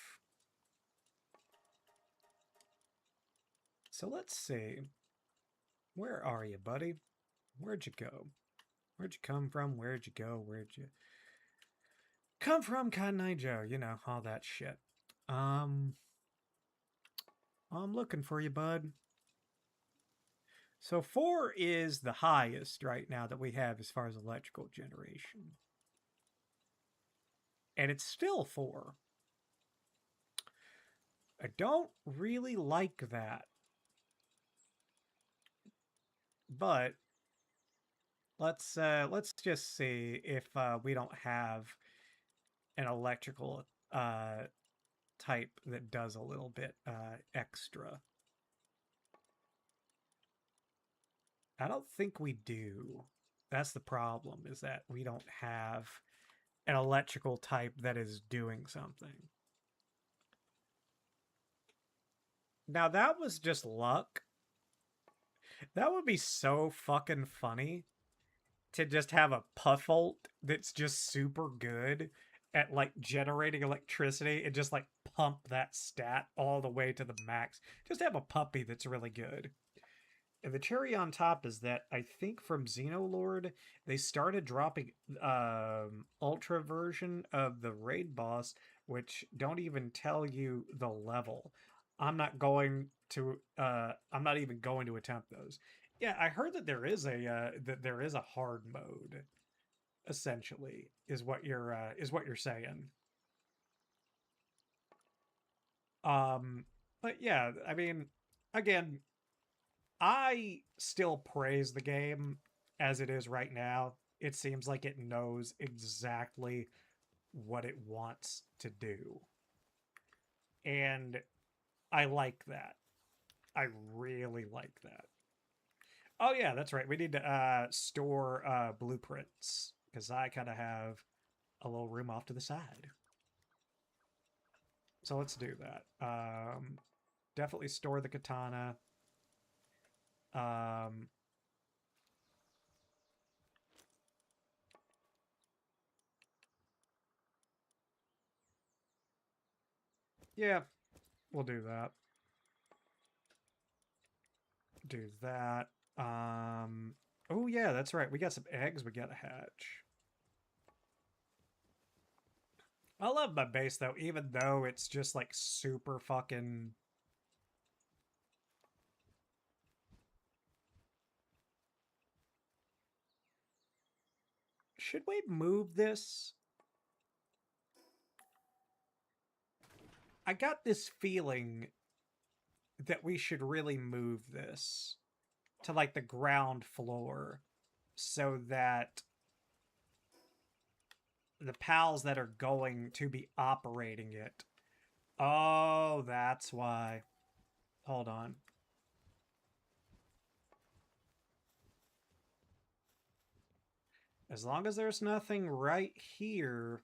S1: So let's see. Where are you, buddy? Where'd you go? Where'd you come from? Where'd you go? Where'd you come from, Cotton Eye Joe? You know, all that shit. I'm looking for you, bud. So 4 is the highest right now that we have as far as electrical generation. And it's still 4. I don't really like that. But let's just see if we don't have an electrical type that does a little bit extra. I don't think we do. That's the problem, is that we don't have an electrical type that is doing something. Now that was just luck. That would be so fucking funny to just have a Puffolt that's just super good at like generating electricity and just like pump that stat all the way to the max. Just have a puppy that's really good. And the cherry on top is that I think from Xenolord, they started dropping ultra version of the raid boss, which don't even tell you the level. I'm not going to I'm not even going to attempt those. Yeah, I heard that there is a hard mode, essentially, is what you're saying. But yeah, I mean, again, I still praise the game as it is right now. It seems like it knows exactly what it wants to do. And I like that. I really like that. Oh yeah, that's right. We need to store blueprints because I kind of have a little room off to the side. So let's do that. Definitely store the katana. Yeah, we'll do that. Do that. Oh yeah, that's right. We got some eggs we gotta hatch. I love my base though, even though it's just like super fucking. Should we move this? I got this feeling that we should really move this to like the ground floor so that the pals that are going to be operating it. Oh, that's why. Hold on. As long as there's nothing right here,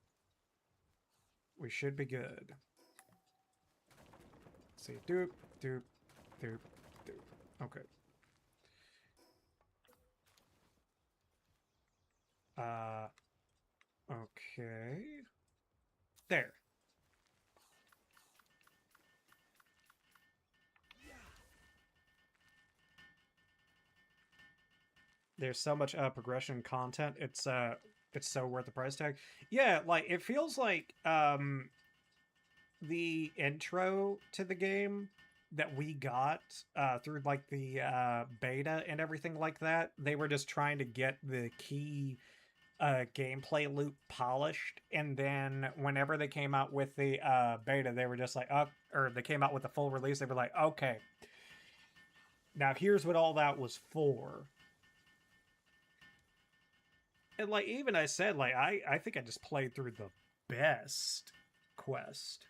S1: we should be good. Let's see. Doop, doop, doop, doop. Okay. Okay. There. There's so much progression content. It's so worth the price tag. Yeah, like it feels like the intro to the game that we got through like the beta and everything like that. They were just trying to get the key gameplay loop polished, and then whenever they came out with the beta, they were just like, oh, or they came out with the full release, they were like, okay, now here's what all that was for. And like even I said, like I think I just played through the best quest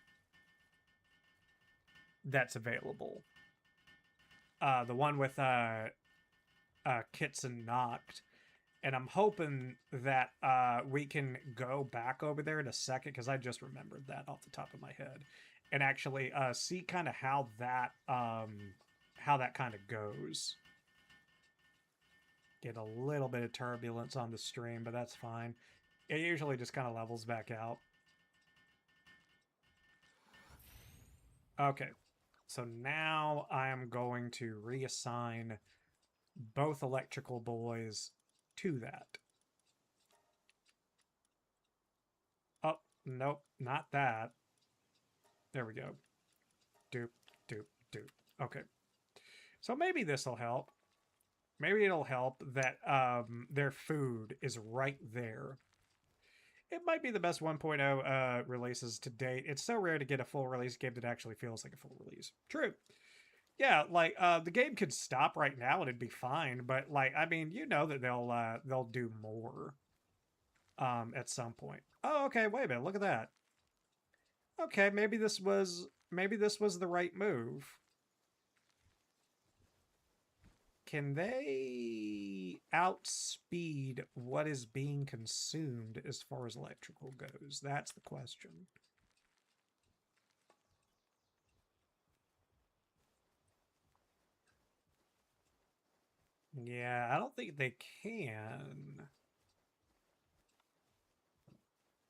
S1: that's available. The one with Kitsun Noct. And I'm hoping that we can go back over there in a second because I just remembered that off the top of my head, and actually see kind of how that kind of goes. Get a little bit of turbulence on the stream, but that's fine. It usually just kind of levels back out. Okay, so now I am going to reassign both electrical boys to that. Oh, nope, not that. There we go. Doop, doop, doop. Okay. So maybe this will help. Maybe it'll help that their food is right there. It might be the best 1.0 releases to date. It's so rare to get a full release game that actually feels like a full release. True. Yeah, like the game could stop right now and it'd be fine, but like I mean, you know that they'll do more at some point. Oh, okay, wait a minute, look at that. Okay, maybe this was the right move. Can they outspeed what is being consumed as far as electrical goes? That's the question. Yeah, I don't think they can.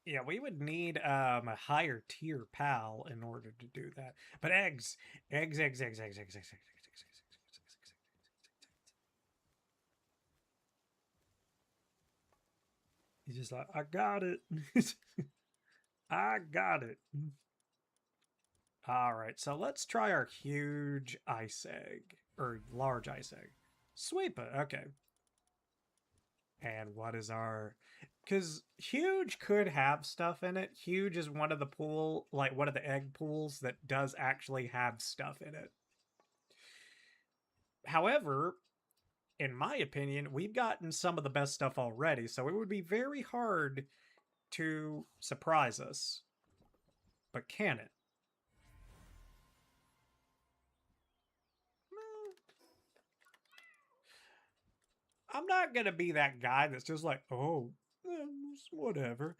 S1: Yeah, we would need a higher tier pal in order to do that. But eggs, eggs, eggs, eggs, eggs, eggs, eggs, eggs, eggs, eggs, eggs, eggs, eggs. He's just like, I got it. I got it. All right, so let's try our huge ice egg or large ice egg. Sweep it. Okay. And what is our? Because huge could have stuff in it. Huge is one of the one of the egg pools that does actually have stuff in it. However, in my opinion, we've gotten some of the best stuff already, so it would be very hard to surprise us. But can it? I'm not gonna be that guy that's just like, oh, whatever.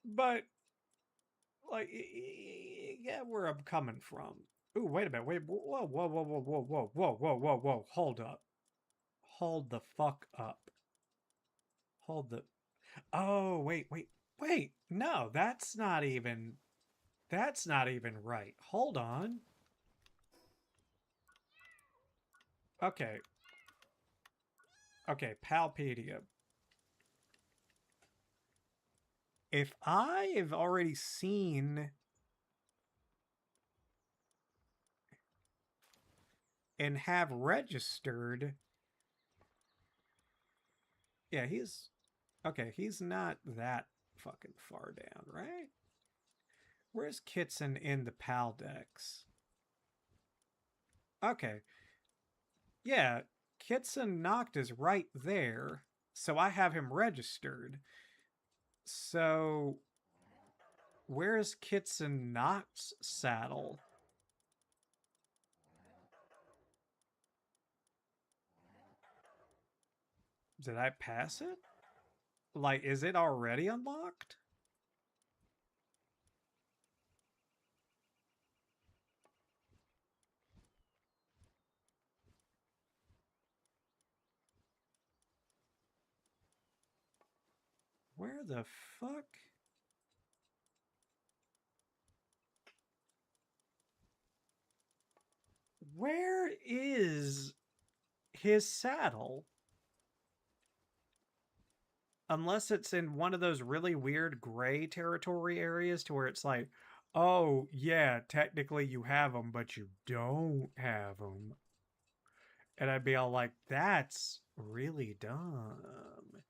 S1: But like, get where I'm coming from. Ooh, wait a minute. Wait, whoa, whoa, whoa, whoa, whoa, whoa, whoa, whoa, whoa, whoa. Hold up. Hold the fuck up. Hold the... Oh, wait. No, that's not even right. Hold on. Okay. Okay, Palpedia. If I have already seen and have registered... Yeah, he's... Okay, he's not that fucking far down, right? Where's Kitsun in the PAL decks? Okay. Yeah, Kitsun Noct is right there. So I have him registered. So where's Kitsun Noct's saddle? Did I pass it? Like, is it already unlocked? Where the fuck? Where is his saddle? Unless it's in one of those really weird gray territory areas to where it's like, oh, yeah, technically you have them, but you don't have them. And I'd be all like, that's really dumb.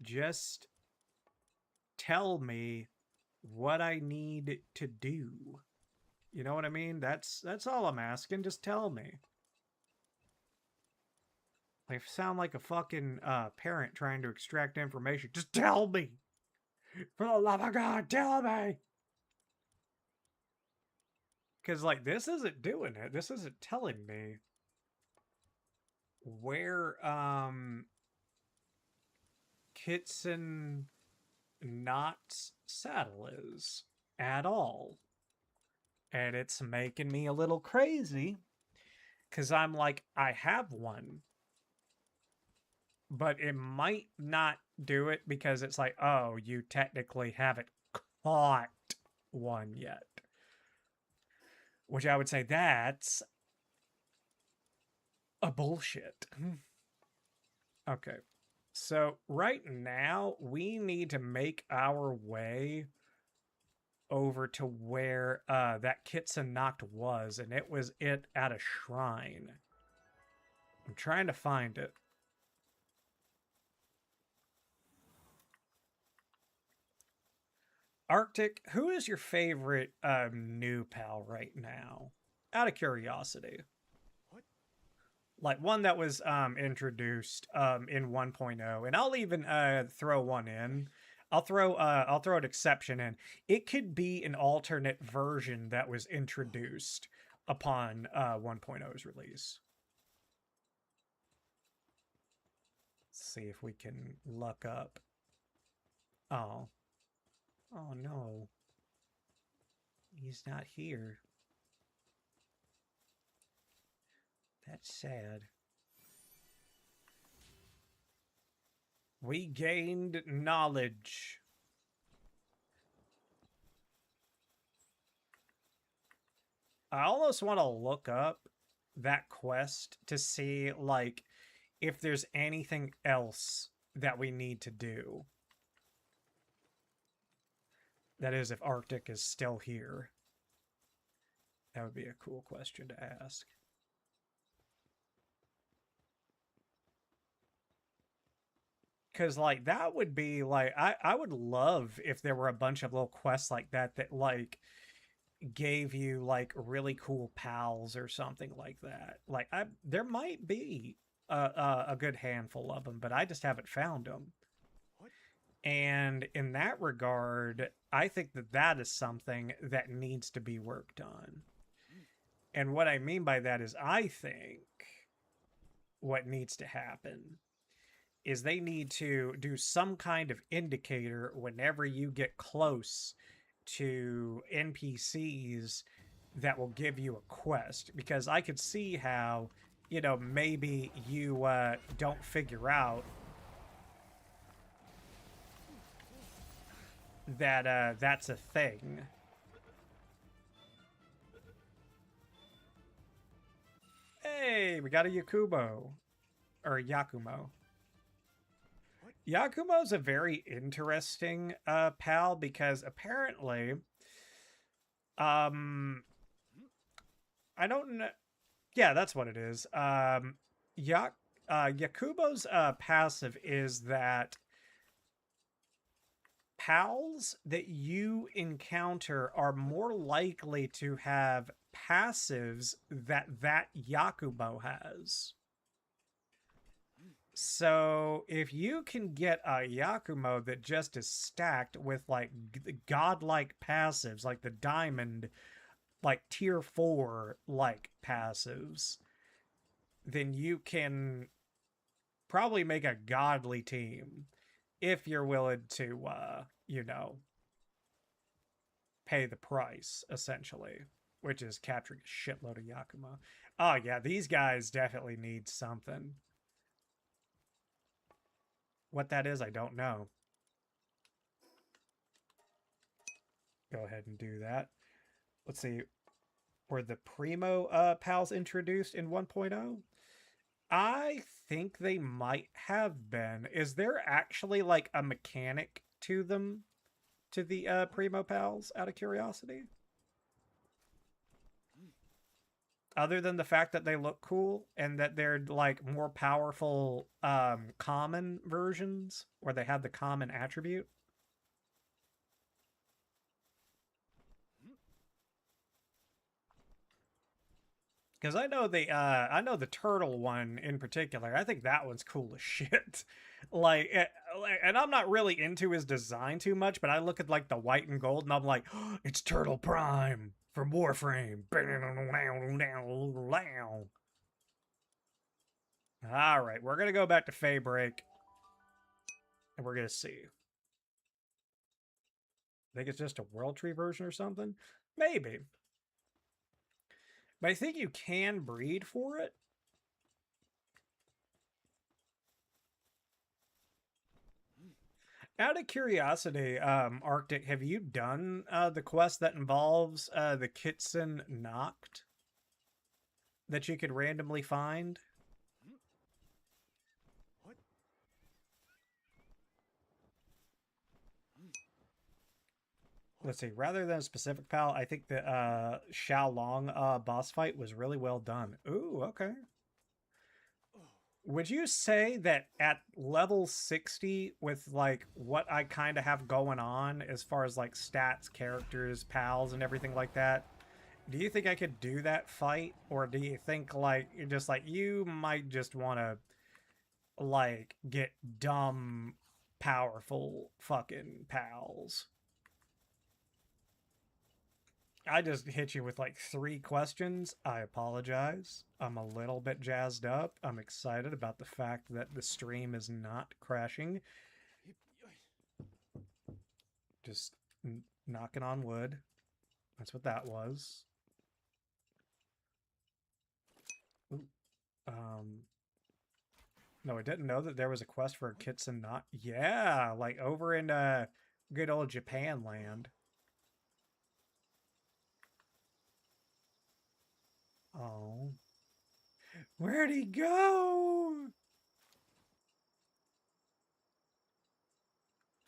S1: Just tell me what I need to do. You know what I mean? That's all I'm asking. Just tell me. I sound like a fucking parent trying to extract information. Just tell me! For the love of God, tell me! Because, like, this isn't doing it. This isn't telling me where, Kitsun Noct's saddle is at all. And it's making me a little crazy. Because I'm like, I have one. But it might not do it because it's like, oh, you technically haven't caught one yet. Which I would say that's a bullshit. Okay. So right now, we need to make our way over to where that Kitsun Noct was, and it was at a shrine. I'm trying to find it. Arctic, who is your favorite new pal right now? Out of curiosity.
S2: What?
S1: Like one that was introduced in 1.0, and I'll even throw one in. I'll throw an exception in. It could be an alternate version that was introduced upon 1.0's release. Let's see if we can look up. Oh. Oh no. He's not here. That's sad. We gained knowledge. I almost want to look up that quest to see, like, if there's anything else that we need to do. That is, if Arctic is still here. That would be a cool question to ask. Because, like, that would be, like, I would love if there were a bunch of little quests like that that, like, gave you, like, really cool pals or something like that. Like, there might be a good handful of them, but I just haven't found them.
S2: What?
S1: And in that regard, I think that that is something that needs to be worked on. And what I mean by that is I think what needs to happen is they need to do some kind of indicator whenever you get close to NPCs that will give you a quest, because I could see how, you know, maybe you don't figure out that that's a thing. Hey, we got a Yakumo. Or Yakumo. Yakumo's a very interesting pal, because apparently, um, I don't know. Yeah, that's what it is. Yakumo's passive is that pals that you encounter are more likely to have passives that Yakumo has. So if you can get a Yakumo that just is stacked with like godlike passives, like the diamond, like tier 4 like passives, then you can probably make a godly team if you're willing to you know, pay the price, essentially, which is capturing a shitload of Yakumo. Oh yeah, these guys definitely need something. What that is, I don't know. Go ahead and do that. Let's see. Were the Primo pals introduced in 1.0? I think they might have been. Is there actually like a mechanic to them, to the Primo pals, out of curiosity? Other than the fact that they look cool and that they're like more powerful common versions, where they have the common attribute? Because I know the turtle one in particular. I think that one's cool as shit. And I'm not really into his design too much, but I look at like the white and gold, and I'm like, oh, it's Turtle Prime from Warframe. All right, we're gonna go back to Feybreak, and we're gonna see. I think it's just a World Tree version or something, maybe. But I think you can breed for it. Out of curiosity, Arctic, have you done the quest that involves the Kitsun Noct that you could randomly find? Let's see. Rather than a specific pal, I think the Xiaolong boss fight was really well done. Ooh, okay. Would you say that at level 60, with like what I kind of have going on as far as like stats, characters, pals, and everything like that, do you think I could do that fight? Or do you think like you're just like you might just want to like get dumb, powerful fucking pals? I just hit you with like 3 questions. I apologize. I'm a little bit jazzed up. I'm excited about the fact that the stream is not crashing. Just knocking on wood. That's what that was. Ooh. No, I didn't know that there was a quest for a Kitsun Not. Yeah, like over in good old Japan land. Oh. Where'd he go?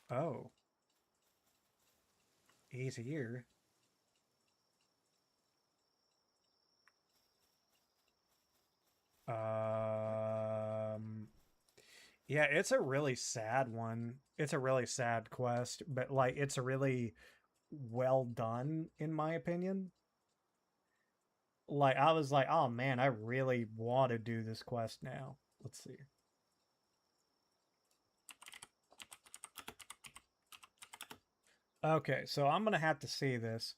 S1: Oh. He's here. Yeah, it's a really sad one. It's a really sad quest, but like it's a really well done in my opinion. Like I was like, "Oh man, I really want to do this quest now." Let's see. Okay, so I'm going to have to see this.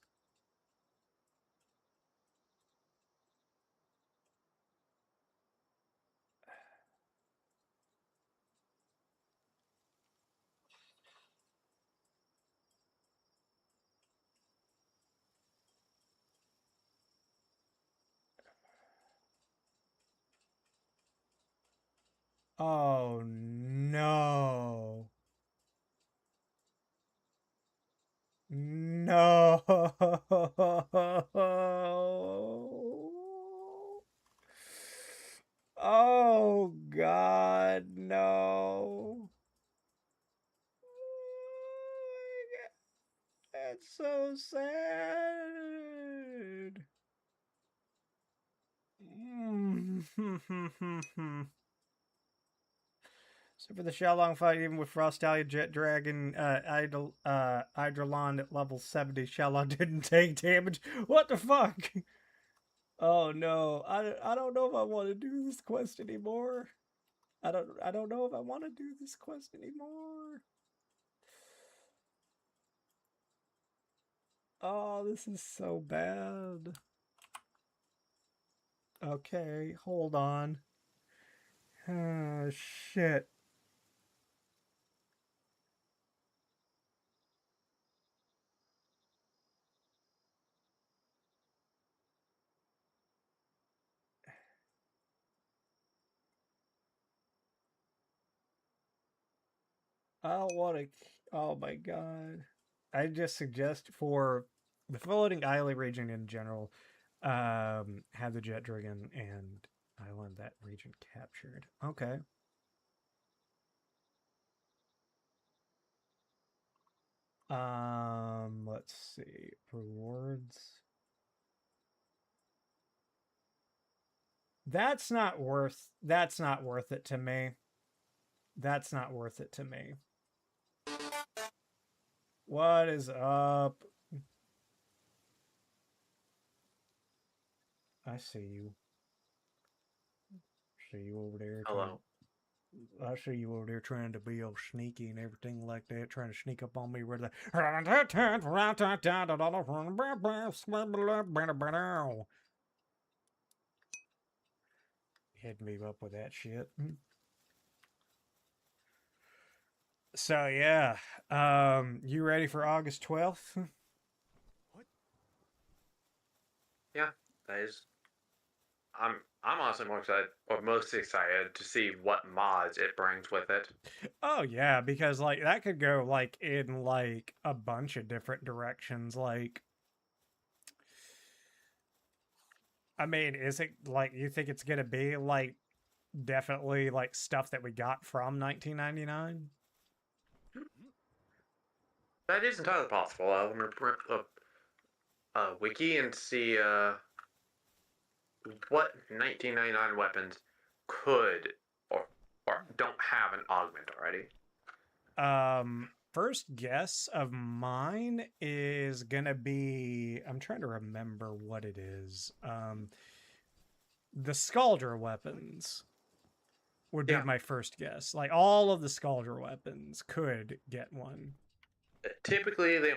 S1: Oh no. No. Oh God, no. That's so sad. So for the Xiaolong fight, even with Frostalia, Jet Dragon, Hydrolon at level 70, Xiaolong didn't take damage. What the fuck? Oh no, I don't know if I want to do this quest anymore. I don't know if I want to do this quest anymore. Oh, this is so bad. Okay, hold on. Oh, shit. I don't want to. Oh my god. I just suggest for the floating island region in general, have the Jet Dragon and island that region captured. Okay. Let's see. Rewards. That's not worth it to me. That's not worth it to me. What is up? I see you. See you over there.
S2: Hello.
S1: I see you over there trying to be all sneaky and everything like that, trying to sneak up on me with the hit me up with that shit. So yeah, you ready for August 12th?
S2: Yeah, that is. I'm honestly more excited, or most excited, to see what mods it brings with it.
S1: Oh yeah, because like that could go like in like a bunch of different directions. Like, I mean, is it like you think it's gonna be like definitely like stuff that we got from 1999?
S2: That is entirely possible. I'm gonna bring up a wiki and see what 1999 weapons could or don't have an augment already.
S1: First guess of mine is gonna be, I'm trying to remember what it is. The Scaldra weapons would be
S2: Yeah,
S1: my first guess. Like all of the Scaldra weapons could get one.
S2: typically they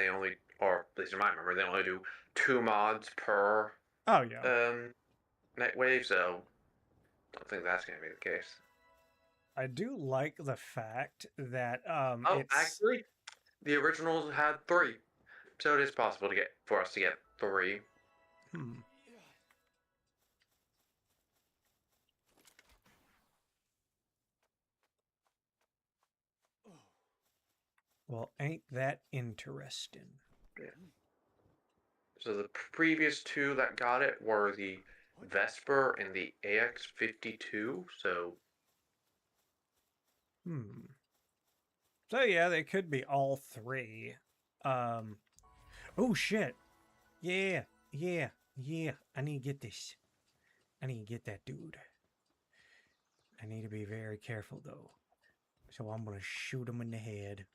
S2: only, or at least in my memory, they only do 2 mods per
S1: Oh yeah.
S2: night wave. So don't think that's gonna be the case.
S1: I do like the fact that
S2: Oh,
S1: it's
S2: actually, the originals had 3, so it is possible to get for us to get 3.
S1: hmm. Well, ain't that interesting?
S2: Yeah. So the previous 2 that got it were the Vesper and the AX-52. So
S1: Hmm. So yeah, they could be all 3. Um oh shit. Yeah, yeah, yeah. I need to get this. I need to get that dude. I need to be very careful though. So I'm gonna shoot him in the head.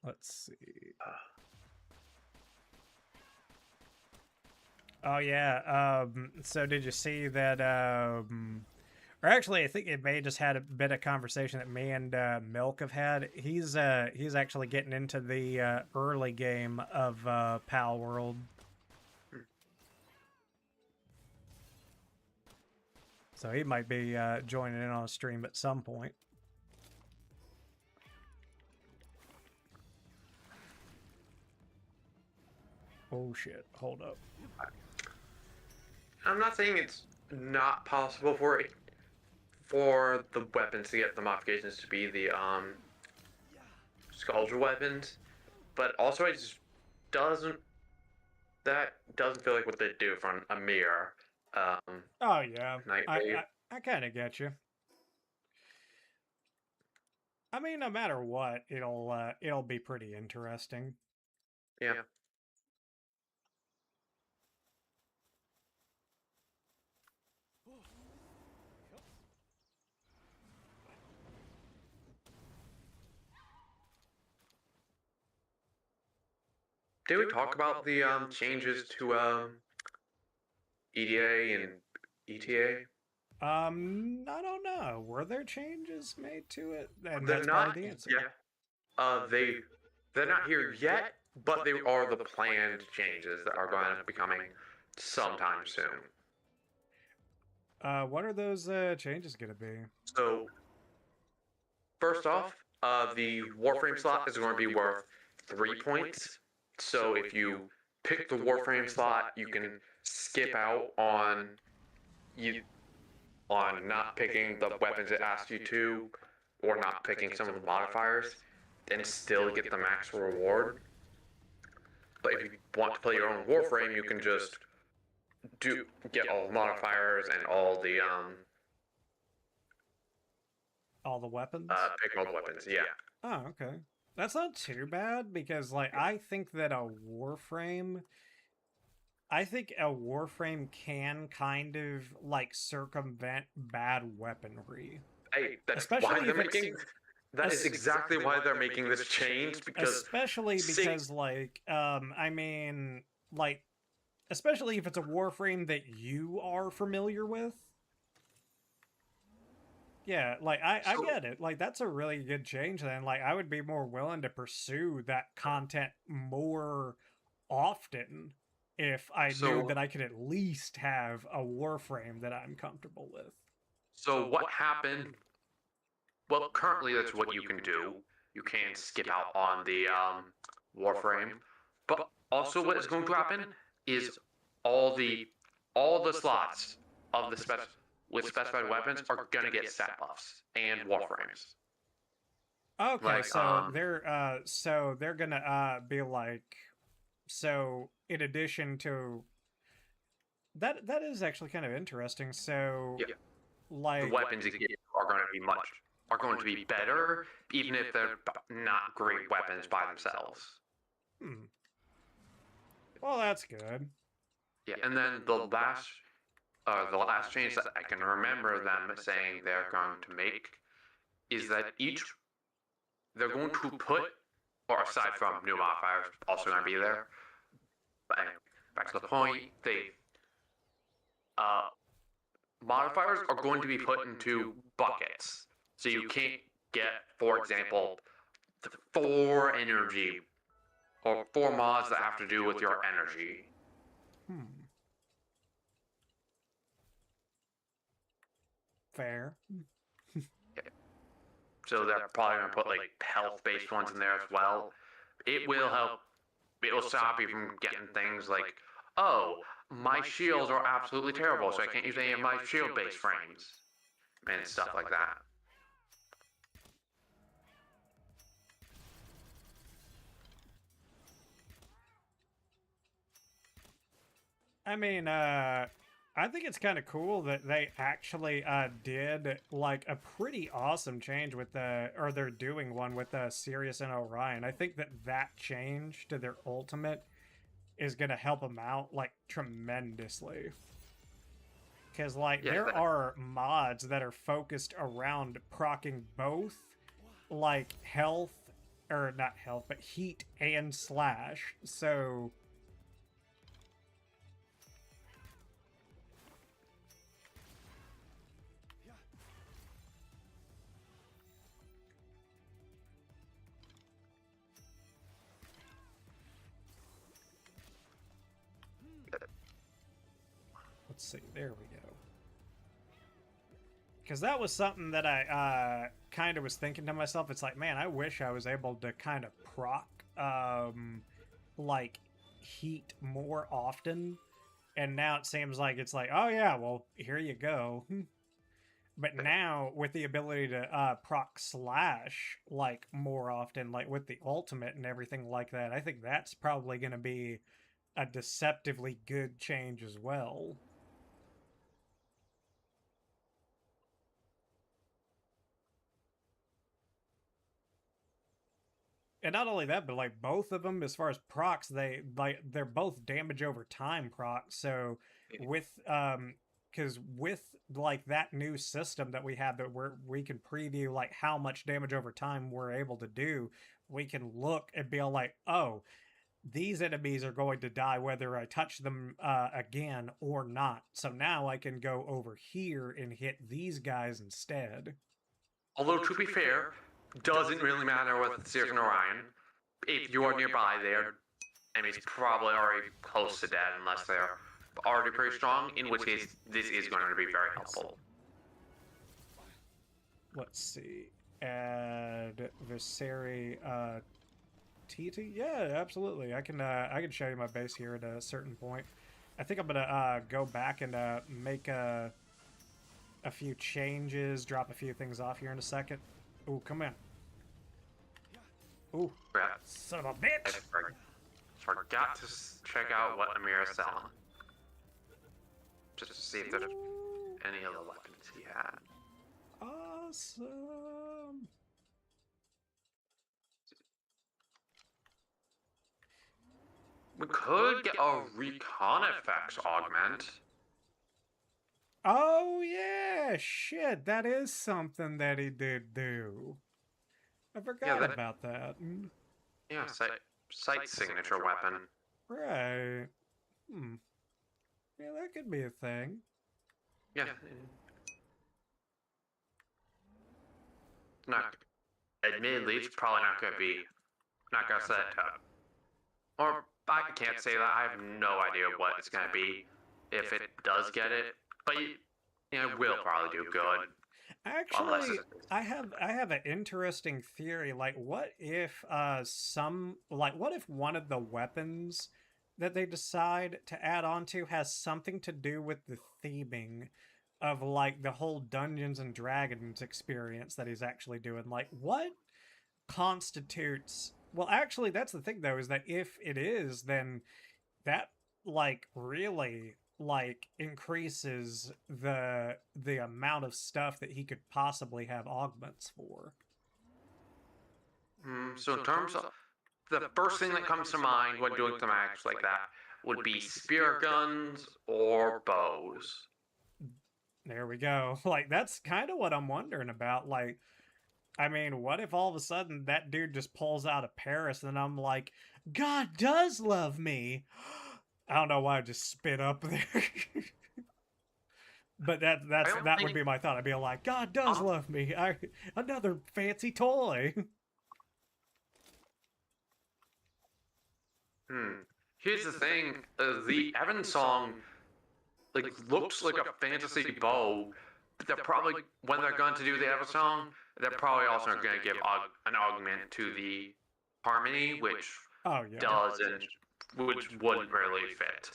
S1: Let's see. Oh yeah. So did you see that? Or actually, I think it may just had a bit of conversation that me and Milk have had. He's actually getting into the early game of Palworld. So he might be joining in on a stream at some point. Oh shit! Hold up.
S2: I'm not saying it's not possible for the weapons to get the modifications to be the sculpture weapons, but also it just doesn't doesn't feel like what they do from a mirror.
S1: Oh yeah,
S2: Night
S1: I
S2: Wave.
S1: I, I kind of get you. I mean, no matter what, it'll be pretty interesting.
S2: Yeah. Did we talk about the changes to EDA and ETA?
S1: I don't know. Were there changes made to it? And
S2: They're
S1: that's probably
S2: not
S1: the answer.
S2: yet. They're not here yet, but they are the planned changes that are going to be coming sometime soon.
S1: What are those changes gonna be?
S2: So first off, the Warframe slot is going to be worth 3 points. So if you pick the Warframe slot, you can skip out you on not picking the weapons it asks you to, or not picking some of the modifiers, and still get the max reward. But if you want to play your own Warframe, you can just get all the modifiers and
S1: All the weapons?
S2: pick all the weapons. Yeah.
S1: Oh, okay. That's not too bad because, like, I think a Warframe can kind of like circumvent bad weaponry.
S2: Hey, that's why
S1: Especially
S2: they're
S1: if it's
S2: making. That is exactly why they're making this change because
S1: especially because like I mean like especially if it's a Warframe that you are familiar with. Yeah, like I get it. Like that's a really good change then. Like I would be more willing to pursue that content more often if I knew
S2: So
S1: that I could at least have a Warframe that I'm comfortable with.
S2: so what happened? Well, currently that's what you can do. You can skip out on the Warframe, but also what is going to happen is all the all the slots of the with specified weapons are gonna get stat buffs and Warframes.
S1: Okay,
S2: Like
S1: so they're gonna be like so in addition to that is actually kind of interesting. So
S2: yeah, the
S1: like
S2: weapons you get are going to be better, even if they're not great weapons by themselves.
S1: hmm. Well, that's good.
S2: Yeah, and then the last change that I can remember them saying they're going to make is that they're going to put, or aside from new modifiers also going to be there, but anyway, back to the point, uh, modifiers are going to be put into buckets. So you can't get, for example, the 4 energy or 4 mods that have to do with your energy.
S1: Hmm. Fair.
S2: So they're probably going to put like health-based ones in there as well. It will help. It will stop you from getting things like, oh, my shields are absolutely terrible, so I can't use any of my shield-based frames and stuff like that.
S1: I mean, I think it's kind of cool that they actually did like a pretty awesome change with or they're doing one with Sirius and Orion. I think that change to their ultimate is going to help them out like tremendously. Because like
S2: Yeah,
S1: there are mods that are focused around proccing both like health or not health but heat and slash. So let's see, there we go. Because that was something that I kind of was thinking to myself. It's like, man, I wish I was able to kind of proc like heat more often, and now it seems like it's like, oh yeah, well, here you go. But now with the ability to proc slash like more often, like with the ultimate and everything like that, I think that's probably going to be a deceptively good change as well. And not only that, but like both of them, as far as procs, they're both damage over time procs. So with because with like that new system that we have that we can preview like how much damage over time we're able to do, we can look and be like, oh, these enemies are going to die whether I touch them again or not. So now I can go over here and hit these guys instead.
S2: Although, to be fair, doesn't really matter with Sears and Orion. If you are nearby, they're enemies probably already close to dead unless they're already pretty strong, in which case this is going to be very helpful.
S1: Let's see. Add Viseri TT? Yeah, absolutely. I can show you my base here at a certain point. I think I'm gonna go back and make a few changes, drop a few things off here in a second. Ooh, come in. Ooh, son of a bitch!
S2: I forgot to check out what Amir is selling. Just to see if there's any other weapons he had.
S1: Awesome!
S2: We could get a recon effects augment.
S1: Oh yeah, shit, that is something that he did do. I forgot about that.
S2: Yeah, sight signature weapon.
S1: Right. Yeah, that could be a thing.
S2: Yeah. Not. Admittedly, it's probably not going to be. Not going to set it up. Or I can't say that. I have no idea what it's going to be if it does get it. But it will probably do good.
S1: Actually, I have an interesting theory. Like, what if what if one of the weapons that they decide to add on to has something to do with the theming of like the whole Dungeons and Dragons experience that he's actually doing? Like, what constitutes? Well, actually, that's the thing though, is that if it is, then that like really like increases the amount of stuff that he could possibly have augments for.
S2: So in terms of the first thing that comes to mind when doing thematics like that would be spear guns or bows.
S1: There we go. Like that's kind of what I'm wondering about. Like, I mean, what if all of a sudden that dude just pulls out a Paris and I'm like, God does love me. I don't know why I just spit up there. But that would be my thought. I'd be like, God does love me. Another fancy toy.
S2: Here's the thing: the Evan song like looks like a fantasy bow. But they're probably when they're going to do the Evan song, they're probably also going to give an augment to the harmony, which doesn't, which wouldn't really fit.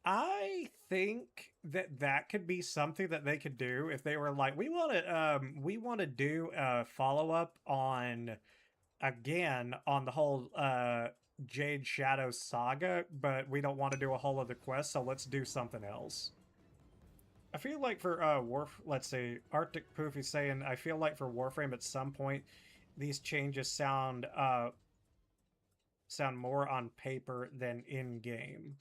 S1: I think that could be something that they could do if they were like, we want to do a follow-up on the whole Jade Shadow saga, but we don't want to do a whole other quest, so let's do something else. I feel like for let's see, Arctic Poofy saying, I feel like for Warframe at some point these changes sound more on paper than in game.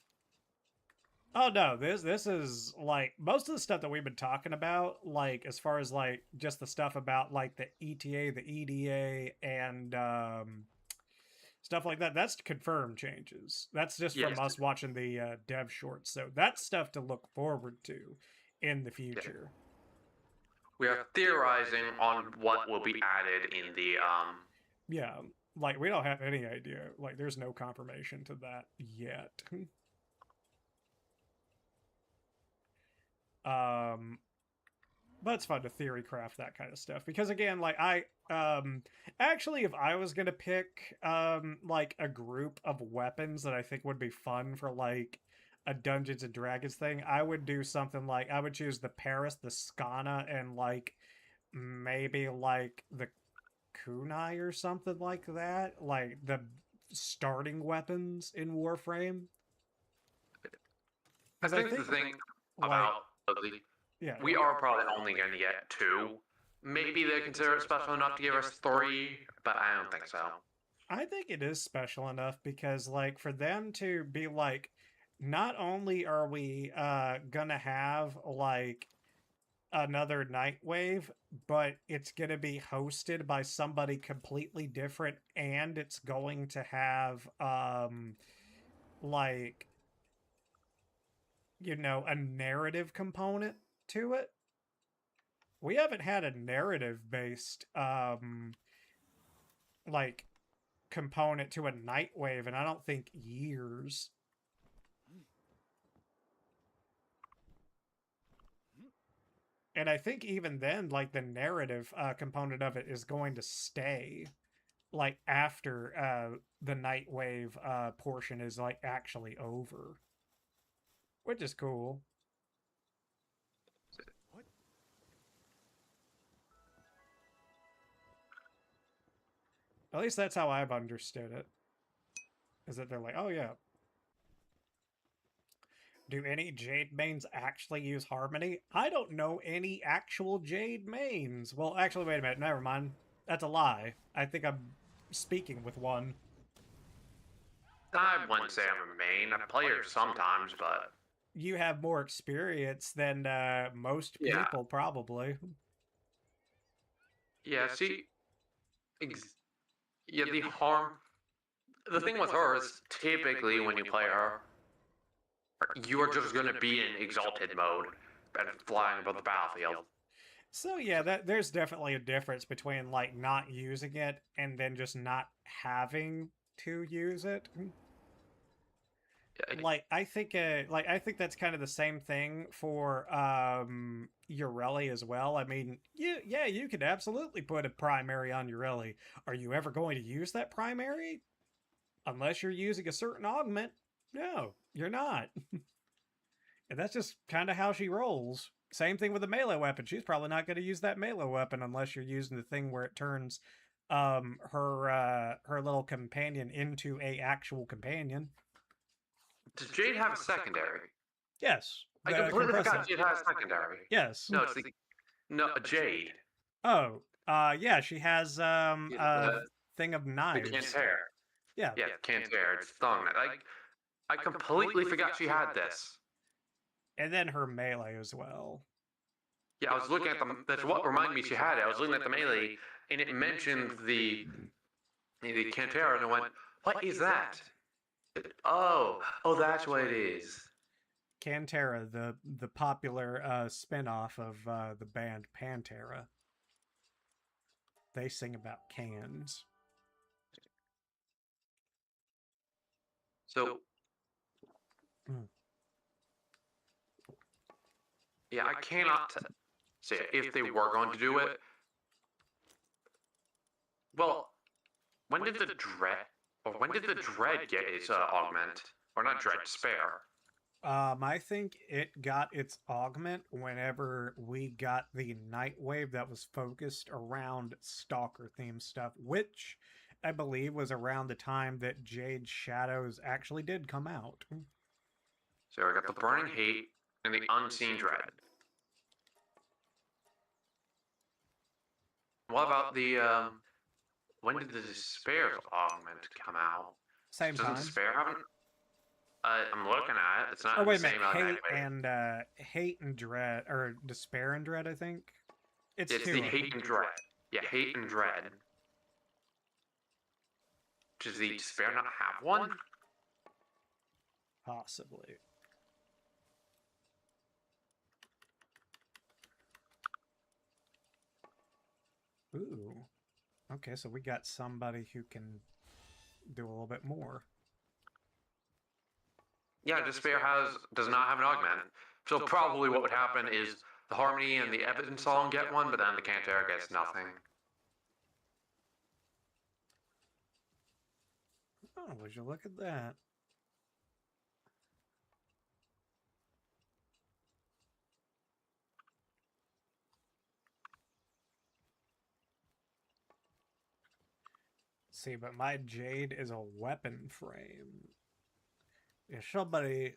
S1: Oh no, this is like most of the stuff that we've been talking about, like as far as like just the stuff about like the ETA, the EDA, and stuff like that. That's confirmed changes. That's just from us watching the dev shorts. So that's stuff to look forward to in the future.
S2: We are theorizing on what will be added in the
S1: Yeah, like we don't have any idea. Like there's no confirmation to that yet. But it's fun to theory craft that kind of stuff because again, like actually if I was gonna pick like a group of weapons that I think would be fun for like a Dungeons and Dragons thing, I would do something like I would choose the Paris, the Skana, and like maybe like the kunai or something like that, like the starting weapons in Warframe.
S2: I
S1: Because I
S2: think the
S1: think
S2: thing
S1: like
S2: about the
S1: yeah,
S2: we are probably only going to get two. Maybe they consider it special enough to give us three, but I don't think so.
S1: I think it is special enough because like for them to be like not only are we gonna have like another Nightwave, but it's gonna be hosted by somebody completely different and it's going to have like a narrative component to it. We haven't had a narrative based like component to a Nightwave and I don't think years. And I think even then, like the narrative component of it is going to stay, like after the Nightwave portion is like actually over, which is cool. At least that's how I've understood it. Is that they're like, oh yeah, do any Jade mains actually use Harmony? I don't know any actual Jade mains. Well, actually, wait a minute. Never mind. That's a lie. I think I'm speaking with one.
S2: I wouldn't say I'm a main. I play her sometimes, but
S1: You have more experience than most
S2: yeah,
S1: people, probably.
S2: yeah. See, ex- yeah, the harm. The thing with her is typically when you play her, you are just going to be in exalted mode and flying above the battlefield.
S1: So yeah, that there's definitely a difference between like not using it and then just not having to use it. Like I think that's kind of the same thing for Urelli as well. I mean, yeah, you could absolutely put a primary on Urelli. Are you ever going to use that primary? Unless you're using a certain augment. No, you're not. And that's just kind of how she rolls. Same thing with a melee weapon. She's probably not going to use that melee weapon unless you're using the thing where it turns her little companion into a actual companion.
S2: Does Jade have a secondary?
S1: Yes,
S2: I
S1: the
S2: completely
S1: compressor.
S2: forgot Jade has a secondary.
S1: Yes.
S2: No, it's the no Jade.
S1: Oh, yeah, she has a
S2: The
S1: thing of
S2: the
S1: knives.
S2: Canter.
S1: Yeah.
S2: Yeah, Canter. It's thong. I completely forgot she had this.
S1: And then her melee as well.
S2: Yeah, I was looking at the. That's what reminded me she had it. I was looking at the melee, and it mentioned the Cantera, and I went, "What is that?" Oh, that's what it is.
S1: Cantera, the popular spin-off of the band Pantera. They sing about cans.
S2: So,
S1: Mm.
S2: yeah, I cannot say if they were going to do it. Well, when did the dread get its augment, or not dread, spare?
S1: I think it got its augment whenever we got the Nightwave that was focused around Stalker themed stuff, which I believe was around the time that Jade Shadows actually did come out.
S2: So I got the burning hate and the unseen dread. What about the when did the despair augment come out?
S1: Same
S2: Doesn't
S1: time.
S2: despair have an? I'm looking at it. It's not
S1: Oh
S2: in
S1: wait
S2: the
S1: a minute,
S2: same
S1: hate and dread, or despair and dread. I think
S2: It's
S1: two
S2: the
S1: of
S2: hate
S1: them.
S2: and dread. Yeah, hate and dread. Does the despair not have one?
S1: Possibly. Ooh. Okay, so we got somebody who can do a little bit more.
S2: Yeah, despair does not have an augment. So probably what would happen is The Harmony and the Evidence song get one, but then the Canter gets nothing.
S1: Oh, would you look at that? See, but my Jade is a weapon frame. If somebody,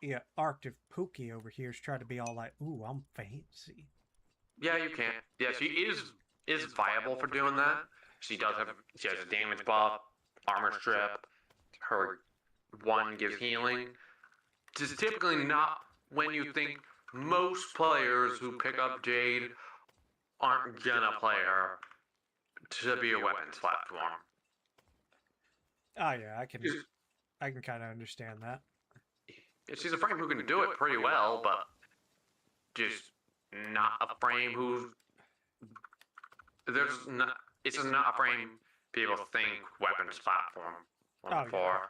S1: yeah, Arctic Pookie over here is trying to be all like, ooh, I'm fancy.
S2: Yeah, you can. Yeah, she is viable for doing that. She has a damage buff, armor strip. Her one gives healing. Just typically not when you think most players who pick up Jade aren't gonna play her to be a weapons platform.
S1: Oh yeah, I can kind of understand that.
S2: She's a frame who can do it pretty well, but just not a frame who's there's not. It's just not a frame people think weapons platform for.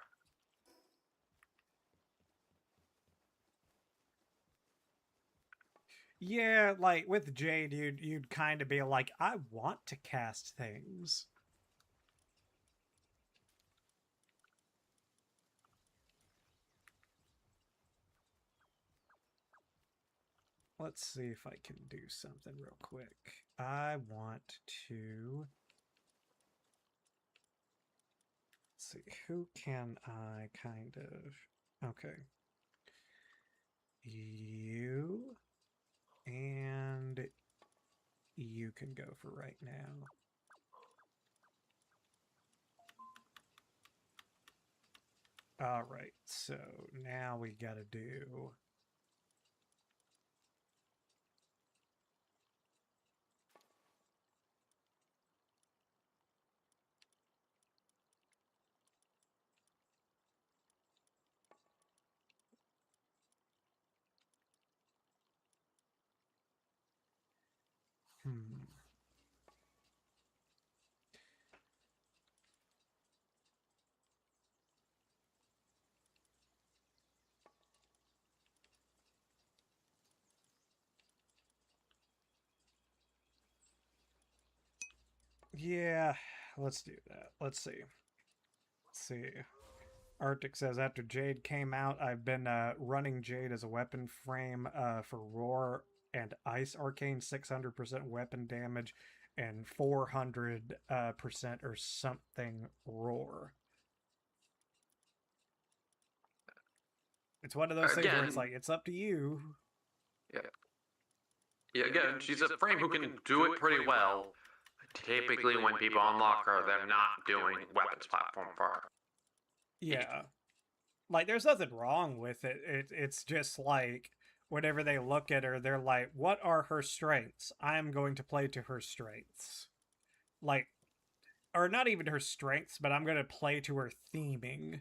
S1: Yeah, like with Jade, you'd kind of be like, I want to cast things. Let's see if I can do something real quick. I want to... Let's see, who can I kind of... Okay. You... And... You can go for right now. Alright, so now we gotta do... Yeah, let's do that. Let's see. Let's see. Arctic says, after Jade came out, I've been running Jade as a weapon frame for Roar and Ice Arcane, 600% weapon damage and 400% or something Roar. It's one of those things where it's like, it's up to you.
S2: Yeah. Yeah, again, she's a frame who can do it pretty well. Typically, when people unlock her, they're not doing weapons platform for her.
S1: Yeah. Like, there's nothing wrong with it. It's just like, whenever they look at her, they're like, what are her strengths? I'm going to play to her strengths. Like, or not even her strengths, but I'm going to play to her theming,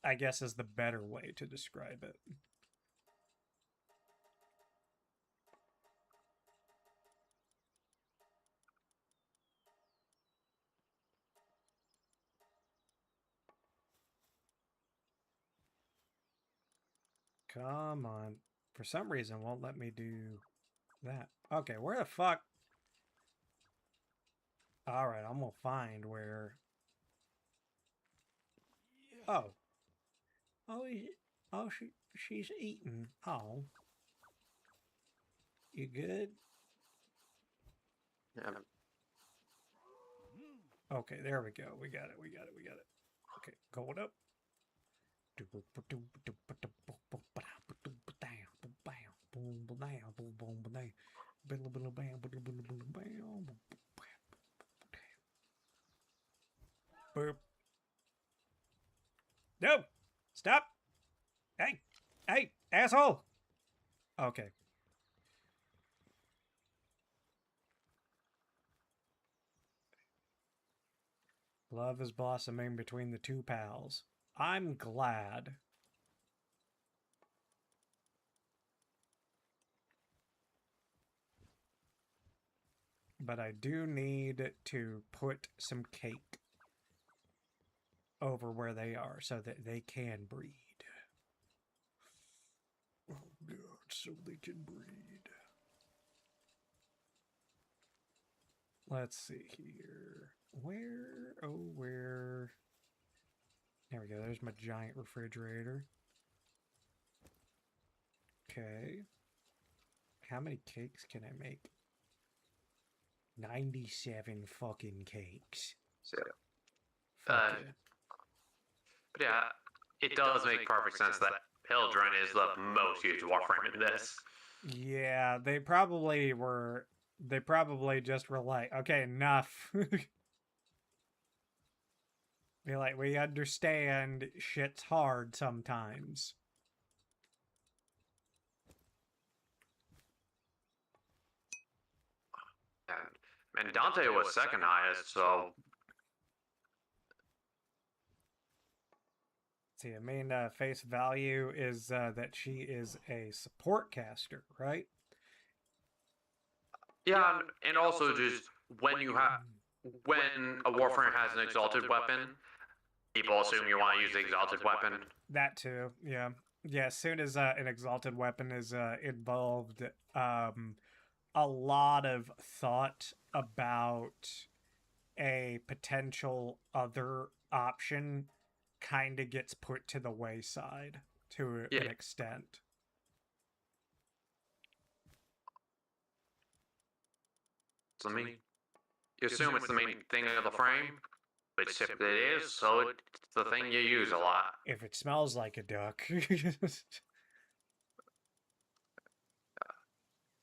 S1: I guess is the better way to describe it. Come on. For some reason, won't let me do that. Okay, where the fuck? Alright, I'm gonna find where... Oh. Oh, oh, she's eating. Oh. You good?
S2: Yeah.
S1: Okay, there we go. We got it. Okay, going up. Boop. No! Stop! Hey! Hey! Asshole! Okay. Love is blossoming between the two pals. I'm glad. But I do need to put some cake over where they are so that they can breed. Oh, God. so they can breed. Let's see here. Where? Oh, where? There we go. There's my giant refrigerator. Okay. How many cakes can I make? 97 fucking cakes.
S2: So,
S1: Fuck yeah.
S2: but yeah, it does make perfect sense that Pildren is the most used Warframe in this.
S1: Yeah, they probably were. They probably just were like, okay, enough. Be like, we understand shit's hard sometimes.
S2: And Dante was second highest, so
S1: See, I mean, face value is that she is a support caster, right?
S2: yeah, and also just when you have when a Warframe has an exalted weapon, people assume you want to use the exalted weapon.
S1: That too, yeah. Yeah, as soon as an exalted weapon is involved, a lot of thought about a potential other option kind of gets put to the wayside to an extent.
S2: So, I mean, you assume it's the main thing of the frame, which typically it is, so it's the thing you use a lot.
S1: If it smells like a duck.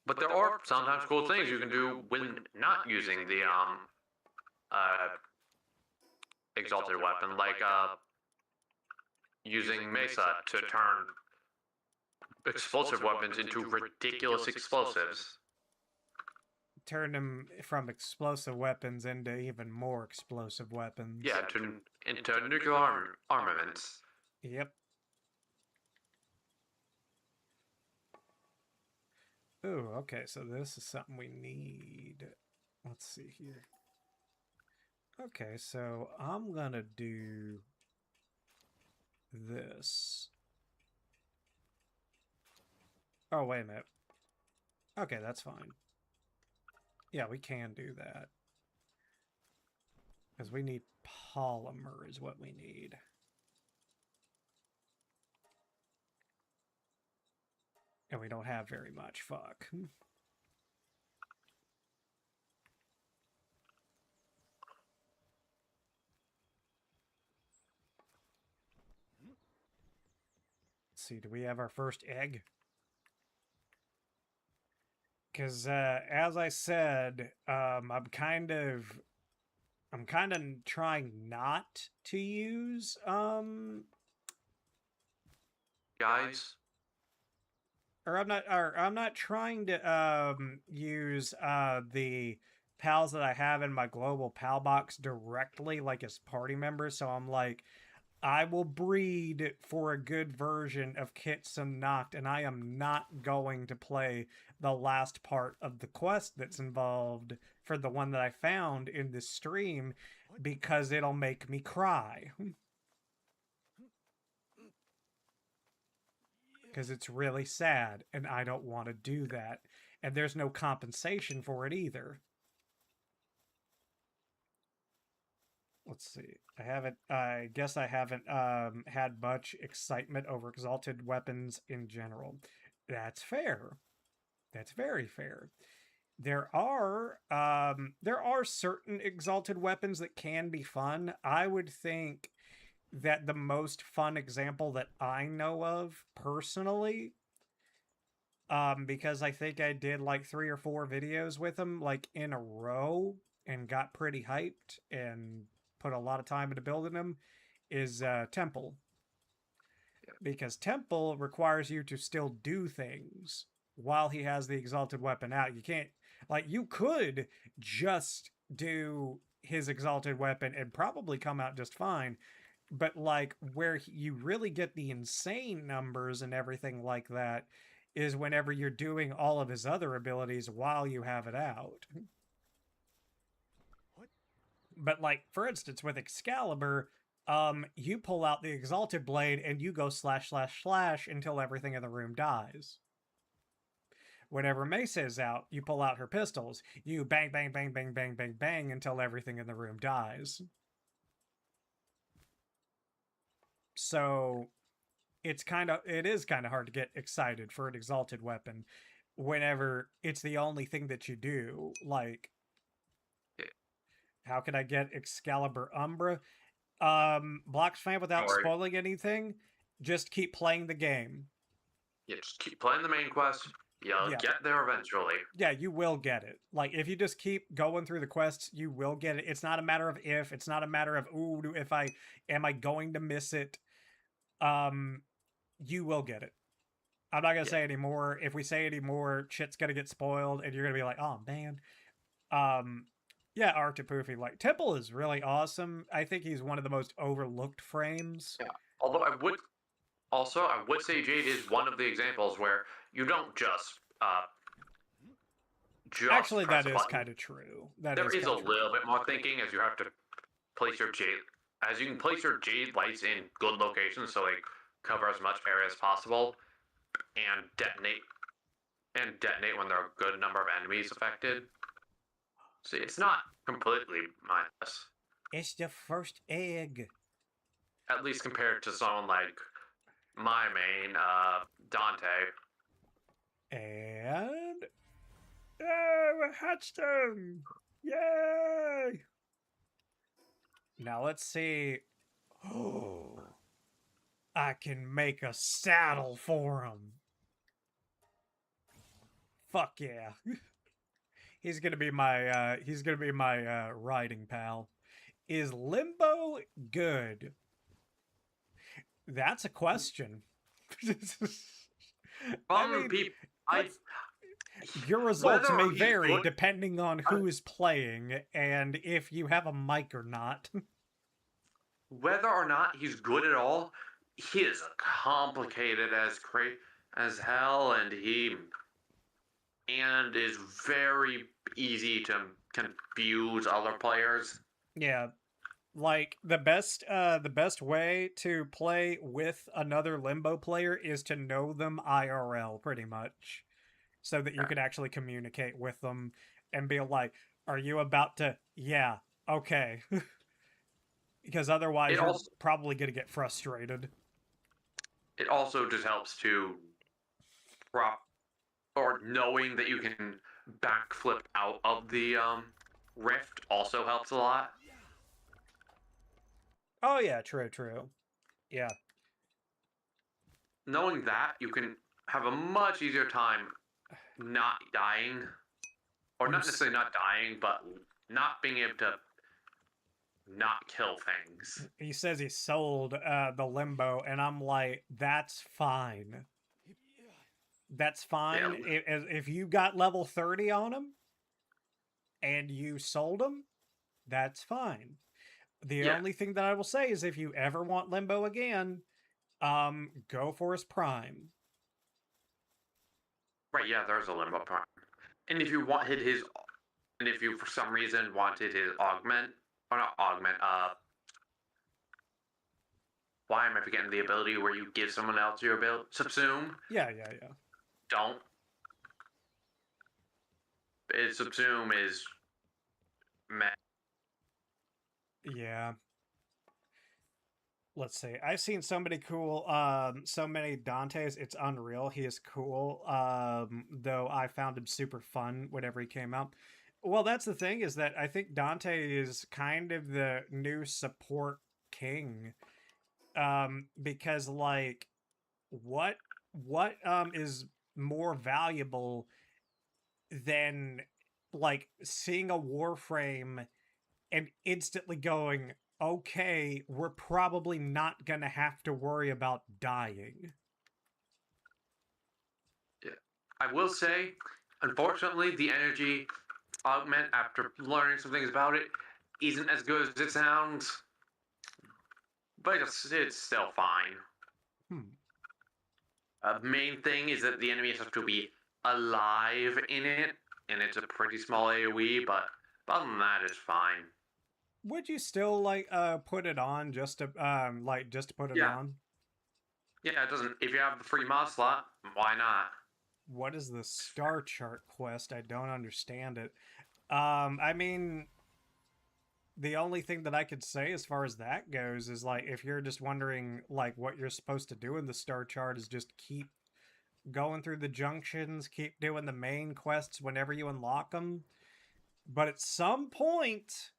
S2: But there are sometimes cool things you can do when not using the exalted weapon, like using Mesa to turn explosive weapons into ridiculous explosives.
S1: Turn them from explosive weapons into even more explosive weapons.
S2: Yeah, into nuclear armaments.
S1: Yep. Ooh, okay, so this is something we need. Let's see here. Okay, so I'm gonna do this. Oh, wait a minute. Okay, that's fine. Yeah, we can do that. Because we need polymer is what we need. And we don't have very much. Fuck. Let's see, do we have our first egg? Because as I said, I'm kind of trying not to use
S2: Guys,
S1: I'm not trying to use the pals that I have in my global pal box directly like as party members. So I'm like, I will breed for a good version of Kitsun Noct, and I am not going to play the last part of the quest that's involved for the one that I found in this stream because it'll make me cry. Because it's really sad, and I don't want to do that. And there's no compensation for it either. Let's see. I guess I haven't had much excitement over exalted weapons in general. That's fair. That's very fair. There are certain exalted weapons that can be fun. I would think that the most fun example that I know of personally, because I think I did like 3 or 4 videos with them like in a row and got pretty hyped and put a lot of time into building them, is Temple. Because Temple requires you to still do things while he has the exalted weapon out. You can't, like, you could just do his exalted weapon and probably come out just fine. But, like, where you really get the insane numbers and everything like that is whenever you're doing all of his other abilities while you have it out. But, like, for instance, with Excalibur, you pull out the Exalted Blade and you go slash slash slash until everything in the room dies. Whenever Mesa is out, you pull out her pistols. You bang, bang, bang, bang, bang, bang, bang until everything in the room dies. So it is kind of hard to get excited for an exalted weapon whenever it's the only thing that you do. Like, how can I get Excalibur Umbra? Blocks fan without
S2: Or
S1: spoiling anything. Just keep playing the game.
S2: yeah, just keep playing the main quest. You'll get there eventually.
S1: Yeah, you will get it. Like, if you just keep going through the quests, you will get it. It's not a matter of if. It's not a matter of, ooh, am I going to miss it? You will get it. I'm not gonna say any more. If we say any more, shit's gonna get spoiled, and you're gonna be like, "Oh man." Yeah, Arctopoofy. Like Temple is really awesome. I think he's one of the most overlooked frames.
S2: Yeah. Although I would say Jade is one of the examples where you don't just
S1: Actually,
S2: press
S1: that
S2: a
S1: is
S2: button.
S1: kind of true.
S2: There is a little bit more thinking as you have to place your Jade. As you can place your Jade lights in good locations so they cover as much area as possible, and detonate when there are a good number of enemies affected. See, it's not completely mindless.
S1: It's the first egg.
S2: At least compared to someone like my main, Dante.
S1: And we hatched him! Yay! Now let's see. Oh, I can make a saddle for him. Fuck yeah. He's gonna be my riding pal. Is Limbo good? That's a question. Your results may vary depending on who is playing and if you have a mic or not.
S2: Whether or not he's good at all, he is complicated as hell, and is very easy to confuse other players.
S1: Yeah. Like the best way to play with another Limbo player is to know them IRL pretty much, so that you can actually communicate with them and be like, "Are you about to?" Yeah, okay. Because otherwise, you're probably gonna get frustrated.
S2: It also just helps to knowing that you can backflip out of the rift also helps a lot.
S1: Oh yeah, true. Yeah.
S2: Knowing that, you can have a much easier time not dying. Or not necessarily not dying, but not being able to not kill things.
S1: He says he sold the Limbo, and I'm like, that's fine. That's fine. Yeah. If you got level 30 on him and you sold him, that's fine. The only thing that I will say is if you ever want Limbo again, go for his Prime.
S2: Right, yeah, there's a Limbo Prime. And if you for some reason wanted his augment, or not augment, why am I forgetting the ability where you give someone else your ability? Subsume?
S1: Yeah.
S2: Don't. Subsume is meh.
S1: Yeah. Let's see. I've seen so many Dantes. It's unreal. He is cool. Though I found him super fun whenever he came out. Well, that's the thing, is that I think Dante is kind of the new support king. Because like what is more valuable than like seeing a Warframe and instantly going, okay, we're probably not gonna have to worry about dying.
S2: Yeah. I will say, unfortunately, the energy augment, after learning some things about it, isn't as good as it sounds. But it's still fine. Main thing is that the enemies have to be alive in it, and it's a pretty small AoE, but other than that, it's fine.
S1: Would you still put it on just to put it on?
S2: Yeah, it doesn't. If you have the free mod slot, why not?
S1: What is the star chart quest? I don't understand it. I mean, the only thing that I could say as far as that goes is like if you're just wondering like what you're supposed to do in the star chart is just keep going through the junctions, keep doing the main quests whenever you unlock them. But at some point,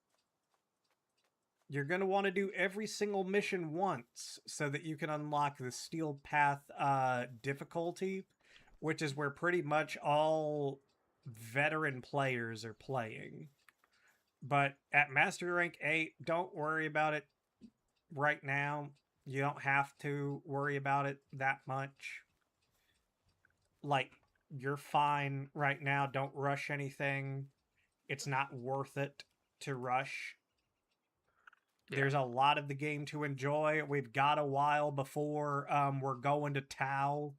S1: you're going to want to do every single mission once so that you can unlock the Steel Path difficulty, which is where pretty much all veteran players are playing. But at Master Rank 8, don't worry about it right now. You don't have to worry about it that much. Like, you're fine right now. Don't rush anything. It's not worth it to rush.
S2: Yeah.
S1: There's a lot of the game to enjoy. We've got a while before we're going to Tau.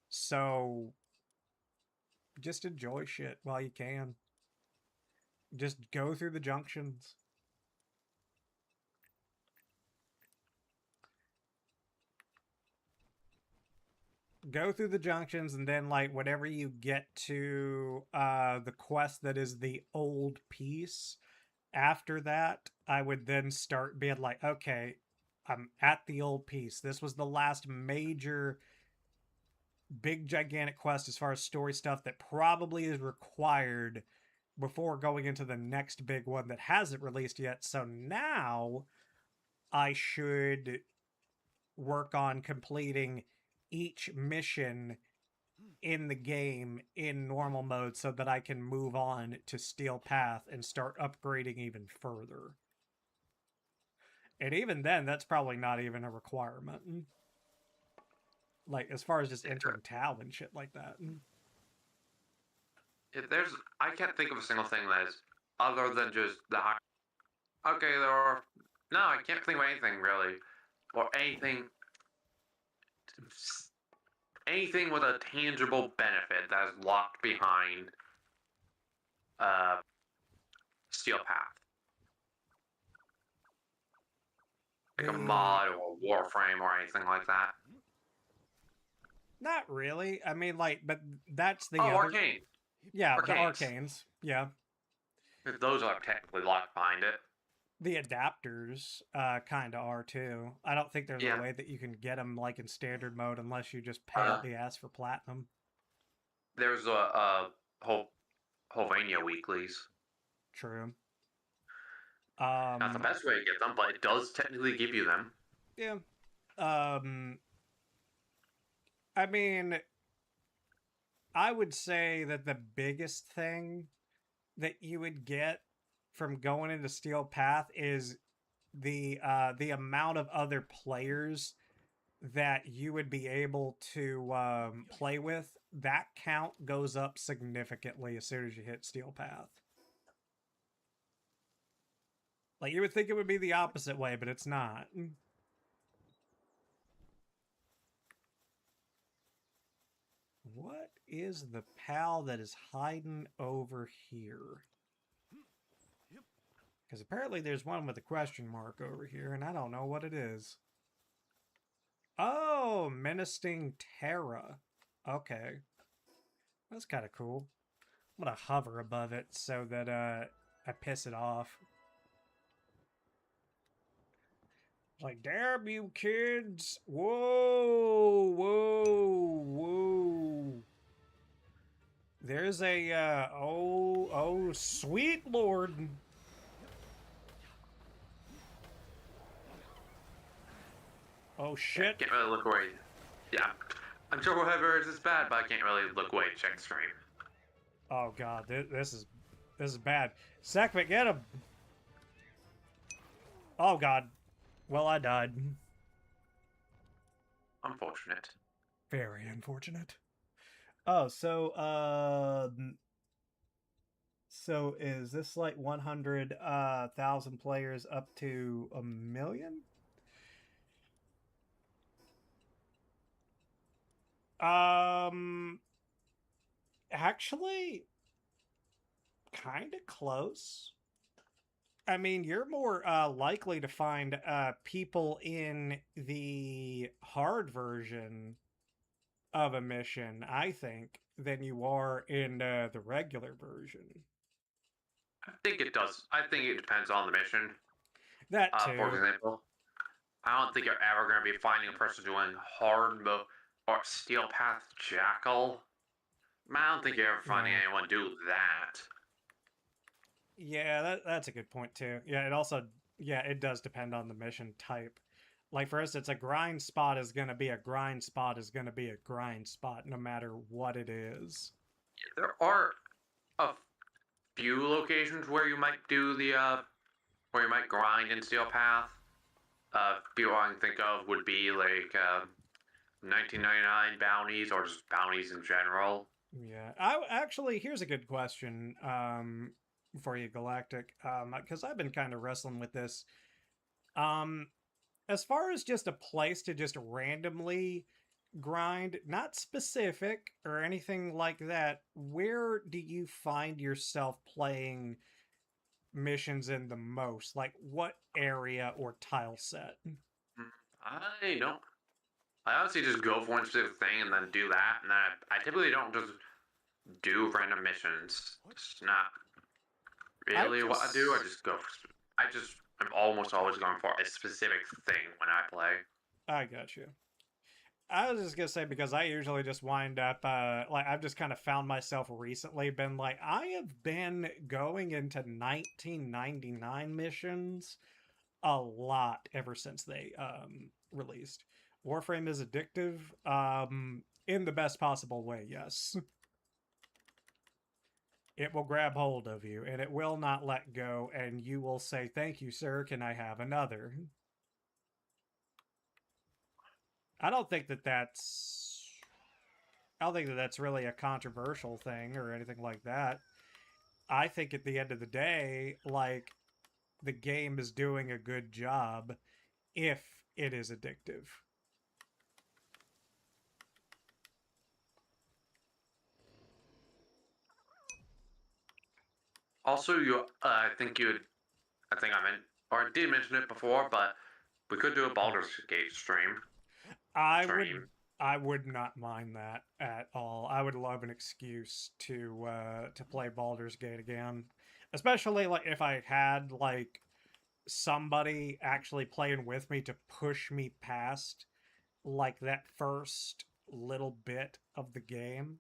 S1: So just enjoy shit while you can. Just go through the junctions. Go through the junctions, and then like whenever you get to the quest that is the old piece, after that I would then start being like, okay, I'm at the old piece. This was the last major big gigantic quest as far as story stuff that probably is required before going into the next big one that hasn't released yet. So now I should work on completing each mission in the game in normal mode so that I can move on to Steel Path and start upgrading even further. And even then, that's probably not even a requirement. Like, as far as just entering Tau and shit like that.
S2: If there's, I can't think of a single thing that is other than just the high. Okay, there are. No, I can't think of anything really, or anything with a tangible benefit that is locked behind Steel Path, like a mod or a Warframe or anything like that.
S1: Not really. I mean, like, but that's the
S2: Oh,
S1: other...
S2: Arcane.
S1: Yeah,
S2: Arcanes.
S1: the Arcanes. Yeah.
S2: Those are technically locked behind it.
S1: The adapters kind of are too. I don't think there's a way that you can get them like in standard mode unless you just pay out the ass for platinum.
S2: There's a Wholvania weeklies.
S1: True.
S2: Not the best way to get them, but it does technically give you them.
S1: Yeah. I mean, I would say that the biggest thing that you would get from going into Steel Path is the amount of other players that you would be able to play with. That count goes up significantly as soon as you hit Steel Path. Like, you would think it would be the opposite way, but it's not. What is the pal that is hiding over here? Because apparently there's one with a question mark over here, and I don't know what it is. Oh, Menacing Terra. Okay. That's kind of cool. I'm going to hover above it so that I piss it off. Like, damn you kids. Whoa, whoa, whoa. There's a, oh, sweet lord. Oh, shit.
S2: Can't really look away. Yeah. I'm sure whoever is bad, but I can't really look away to check the stream.
S1: Oh, God. This is bad. Sekhmet, get him. Oh, God. Well, I died.
S2: Unfortunate.
S1: Very unfortunate. Oh, so is this like 100,000 players up to 1 million? Actually, kind of close. I mean, you're more likely to find people in the hard version of a mission, I think, than you are in the regular version.
S2: I think it does. I think it depends on the mission.
S1: That
S2: For
S1: too.
S2: example, I don't think you're ever going to be finding a person doing hard mode or steel path jackal. I don't think you're ever finding
S1: Yeah.
S2: anyone do that.
S1: Yeah, that's a good point too. Yeah, it also it does depend on the mission type. Like for instance, a grind spot is gonna be a grind spot is gonna be a grind spot no matter what it is.
S2: There are a few locations where you might do the where you might grind in steel path. Few I can think of would be like 1999 bounties or just bounties in general.
S1: Yeah. I actually here's a good question for you, Galactic. Because I've been kind of wrestling with this. Um as far as just a place to just randomly grind, not specific or anything like that, where do you find yourself playing missions in the most? Like what area or tile set?
S2: I don't. I honestly just go for one specific thing and then do that, and then I typically don't just do random missions. It's not really what I do. I just go. I just I'm almost always going for a specific thing when I play.
S1: I got you. I was just gonna say because I usually just wind up like I've just kind of found myself recently been like I have been going into 1999 missions a lot ever since they released. Warframe is addictive in the best possible way, yes. It will grab hold of you and it will not let go and you will say, "Thank you, sir. Can I have another?" I don't think that that's I don't think that that's really a controversial thing or anything like that. I think at the end of the day, like the game is doing a good job if it is addictive.
S2: Also, I think I meant, or I did mention it before, but we could do a Baldur's Gate stream.
S1: I would
S2: Stream.
S1: I would not mind that at all. I would love an excuse to play Baldur's Gate again. Especially like if I had like somebody actually playing with me to push me past like that first little bit of the game.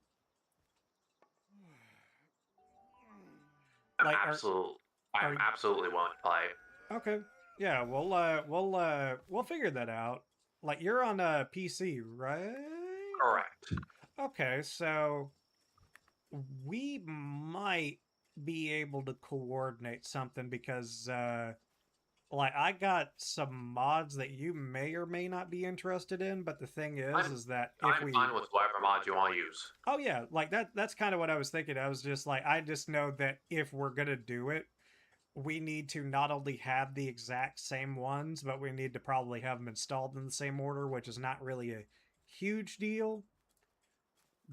S2: I'm
S1: Like
S2: absolute. I'm
S1: are
S2: absolutely willing to play.
S1: okay. Yeah, we'll figure that out. Like you're on a PC, right?
S2: Correct.
S1: Okay, so we might be able to coordinate something because like I got some mods that you may or may not be interested in, but the thing is that if
S2: I'm
S1: we
S2: fine with whatever mod you want to use.
S1: oh yeah, like that's kind of what I was thinking. I was just like I just know that if we're going to do it, we need to not only have the exact same ones, but we need to probably have them installed in the same order, which is not really a huge deal.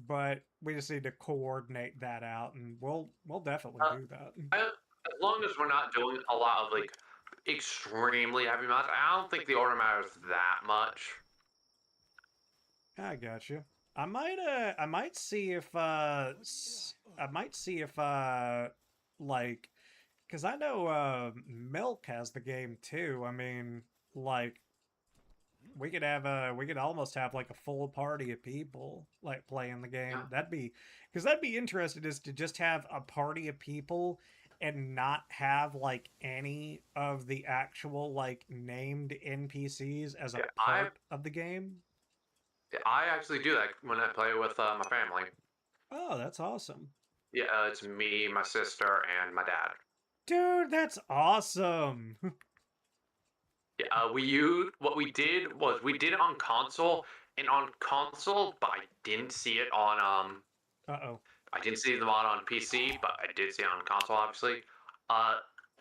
S1: But we just need to coordinate that out, and we'll definitely do that.
S2: As long as we're not doing a lot of like extremely heavy mods, I don't think the order matters that much.
S1: I got you. I might see if I might see if like because I know Milk has the game too. I mean, like we could almost have like a full party of people like playing the game.
S2: Yeah.
S1: That'd be because that'd be interesting is to just have a party of people and not have like any of the actual like named NPCs as a
S2: Yeah,
S1: part of the game.
S2: I actually do that when I play with my family.
S1: Oh, that's awesome.
S2: Yeah, it's me, my sister, and my dad.
S1: Dude, that's awesome.
S2: Yeah, we used what we did was we did it on console, and on console, but I didn't see it on
S1: Uh-oh.
S2: I didn't see the mod on PC, but I did see it on console, obviously. Uh,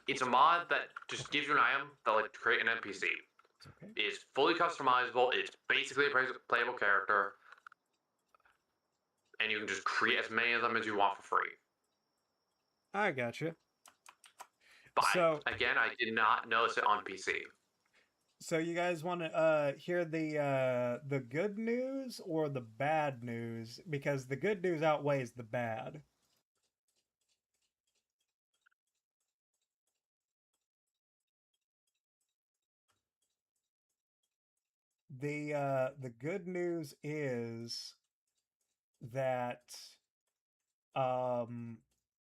S2: it's a mod that just gives you an item that like to create an NPC.
S1: It's okay.
S2: It's fully customizable. It's basically a playable character, and you can just create as many of them as you want for free.
S1: I got you.
S2: But
S1: So,
S2: again, I did not notice it on PC.
S1: So you guys want to hear the good news or the bad news? Because the good news outweighs the bad. The good news is that um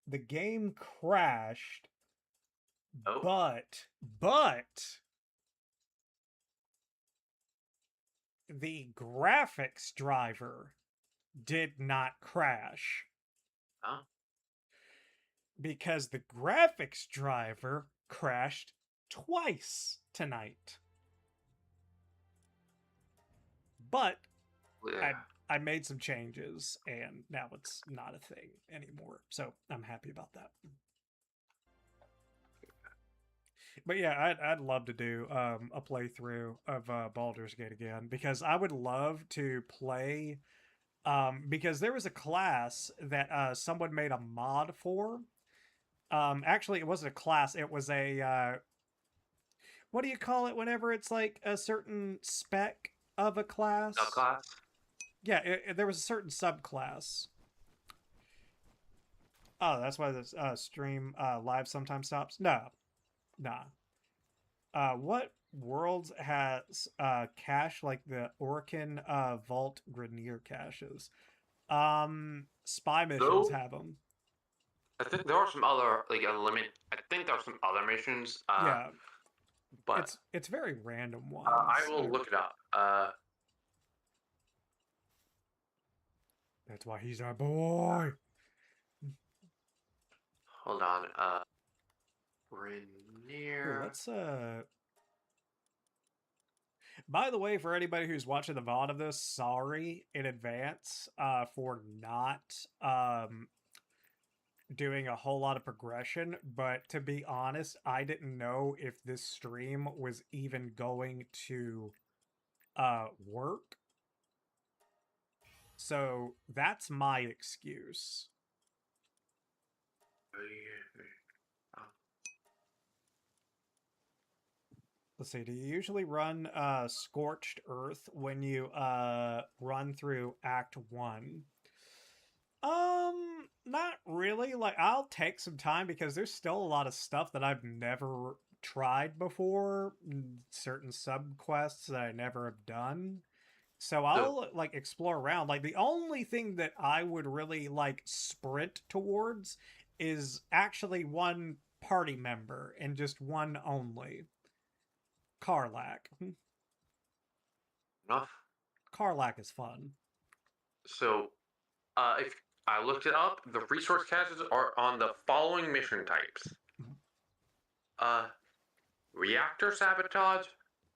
S1: the game crashed,
S2: Oh,
S1: but the graphics driver did not crash
S2: huh?
S1: because the graphics driver crashed twice tonight. But I
S2: Yeah.
S1: I made some changes and now it's not a thing anymore. So I'm happy about that. But yeah, I'd love to do a playthrough of Baldur's Gate again because I would love to play because there was a class that someone made a mod for. Actually, it wasn't a class; it was a what do you call it? Whenever it's like a certain spec of a class.
S2: Subclass?
S1: Yeah, there was a certain subclass. Oh, that's why this stream live sometimes stops. No, nah. What worlds has cache like the Orkin Vault Grenier caches? Spy missions
S2: Though
S1: have them.
S2: I think there are some other like a limit. I think there are some other missions.
S1: Yeah,
S2: But
S1: it's very random
S2: I
S1: ones.
S2: will look it up.
S1: That's why he's our boy.
S2: Hold on.
S1: Ooh,
S2: Rainier.
S1: let's by the way, for anybody who's watching the VOD of this, sorry in advance for not doing a whole lot of progression, but to be honest, I didn't know if this stream was even going to work. So that's my excuse. Let's see, do you usually run Scorched Earth when you run through Act 1? Not really. Like, I'll take some time because there's still a lot of stuff that I've never tried before, certain subquests that I never have done. So
S2: So,
S1: I'll like explore around. Like the only thing that I would really like sprint towards is actually one party member and just one only. Karlak.
S2: enough.
S1: Karlak is fun.
S2: So, if I looked it up, the resource caches are on the following mission types: uh, reactor sabotage,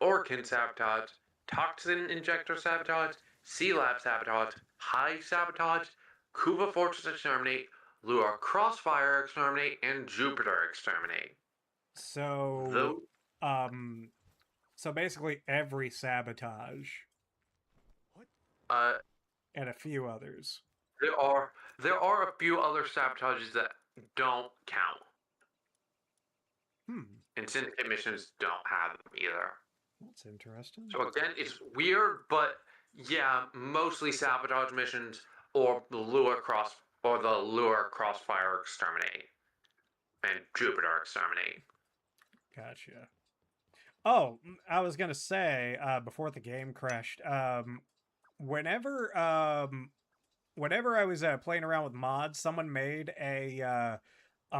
S2: orkin sabotage, toxin injector sabotage, sea lab sabotage, hive sabotage, Kuva fortress exterminate, Lua crossfire exterminate, and Jupiter exterminate.
S1: So
S2: Though,
S1: um so basically every sabotage
S2: uh,
S1: and a few others.
S2: there are a few other sabotages that don't count,
S1: Hmm,
S2: and syndicate missions don't have them either.
S1: that's interesting.
S2: So again, it's weird, but yeah, mostly sabotage missions or the lure crossfire exterminate and Jupiter exterminate.
S1: Gotcha. Oh, I was gonna say before the game crashed. Whenever whenever I was playing around with mods, someone made a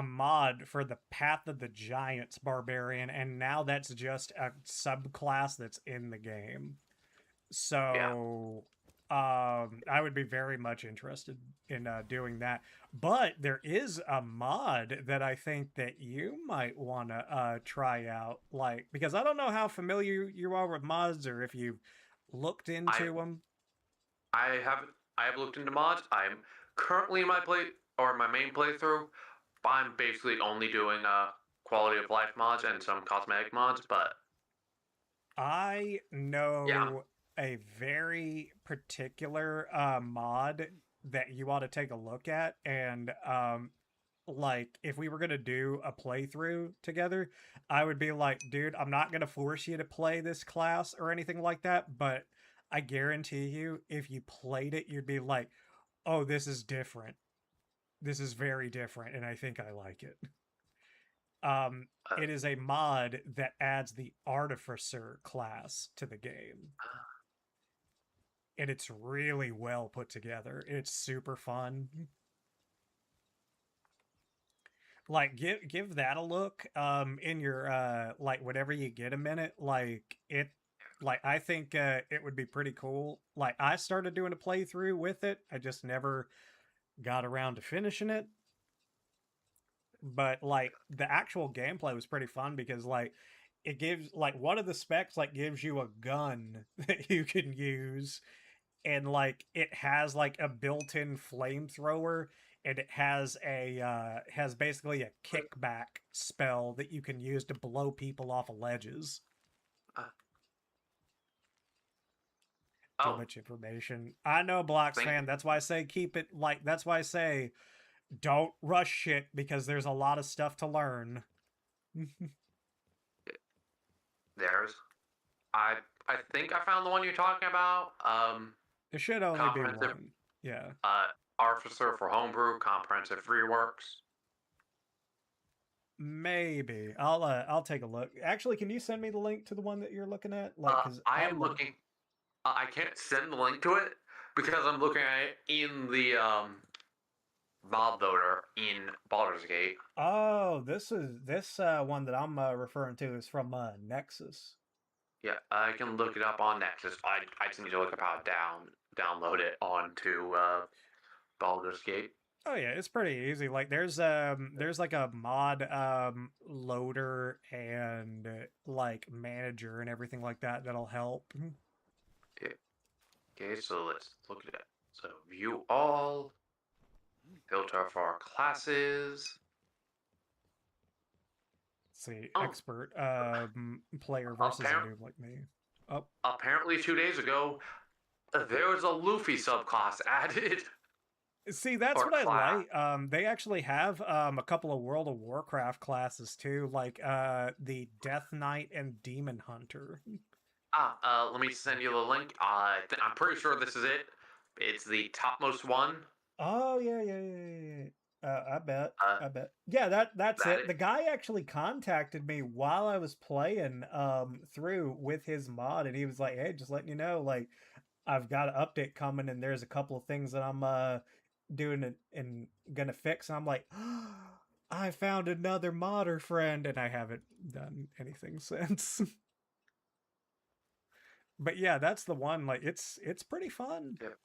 S1: mod for the Path of the Giants barbarian, and now that's just a subclass that's in the game.
S2: Yeah,
S1: So I would be very much interested in doing that. But there is a mod that I think that you might want to try out, like because I don't know how familiar you are with mods or if you've looked
S2: I
S1: into them.
S2: I have looked into mods. I'm currently in my main playthrough. I'm basically only doing quality of life mods and some cosmetic mods, but
S1: I
S2: yeah,
S1: know a very particular mod that you ought to take a look at, and like if we were gonna do a playthrough together, I would be like, dude, I'm not gonna force you to play this class or anything like that, but I guarantee you, if you played it, you'd be like, oh, this is different. This is very different, and I think I like it.
S2: Uh,
S1: It is a mod that adds the Artificer class to the game. And it's really well put together. It's super fun. Like give that a look in your like whenever you get a minute, like I think it would be pretty cool. Like I started doing a playthrough with it. I just never got around to finishing it. But like the actual gameplay was pretty fun because like it gives like one of the specs like gives you a gun that you can use, and like it has like a built-in flamethrower, and it has basically a kickback spell that you can use to blow people off of ledges.
S2: uh,
S1: Too
S2: oh,
S1: much information. I know, Blocks
S2: thank
S1: fan. That's why I say keep it like. That's why I say don't rush shit because there's a lot of stuff to learn.
S2: there's. I I think I found the one you're talking about.
S1: There should only be
S2: Comprehensive
S1: one. Yeah.
S2: Officer for Homebrew, comprehensive reworks.
S1: Maybe I'll take a look. Actually, can you send me the link to the one that you're looking at? Like, because
S2: I am looking. I can't send the link to it because I'm looking at it in the mod loader in Baldur's Gate.
S1: Oh, this one that I'm referring to is from Nexus.
S2: Yeah, I can look it up on Nexus. I just need to look up how to download it onto Baldur's Gate.
S1: Oh yeah, it's pretty easy. Like there's like a mod loader and like manager and everything like that that'll help.
S2: Okay, so let's look at it. So view all, filter for our classes.
S1: See,
S2: Oh,
S1: expert player versus a noob like me. Oh,
S2: apparently 2 days ago, there was a Luffy subclass added.
S1: see, that's
S2: Or
S1: what I
S2: class.
S1: like. They actually have a couple of World of Warcraft classes too, like the Death Knight and Demon Hunter.
S2: Let me send you the link. I'm pretty sure this is it. It's the topmost one.
S1: Oh yeah. I bet.
S2: Uh,
S1: I bet. Yeah, that's
S2: that
S1: it.
S2: it.
S1: The guy actually contacted me while I was playing through with his mod, and he was like, "Hey, just letting you know, like I've got an update coming, and there's a couple of things that I'm doing and gonna fix." And I'm like, oh, I found another modder friend, and I haven't done anything since. But yeah, that's the one. Like it's pretty fun.
S2: Yep.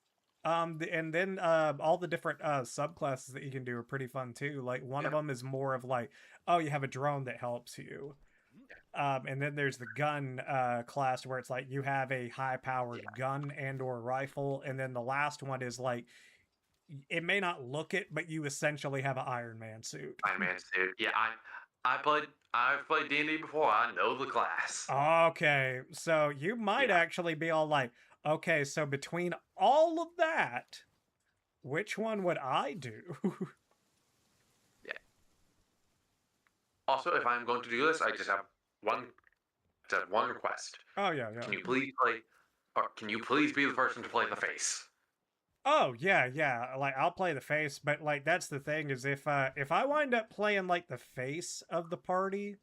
S1: And then all the different subclasses that you can do are pretty fun too. Like one of
S2: Yep.
S1: them is more of like, oh, you have a drone that helps you. And then there's the gun class where it's like you have a high powered
S2: Yeah.
S1: gun and or rifle, and then the last one is like it may not look it, but you essentially have an Iron Man suit.
S2: Iron Man suit. Yeah. I've played D&D before. I know the class.
S1: Okay, so you might
S2: Yeah.
S1: actually be all like, okay, so between all of that, which one would I do?
S2: Yeah. Also, if I'm going to do this, I just have one request.
S1: Oh yeah.
S2: Can you please play, or can you please be the person to play the face?
S1: Oh yeah. Like I'll play the face, but like that's the thing is if I wind up playing like the face of the party,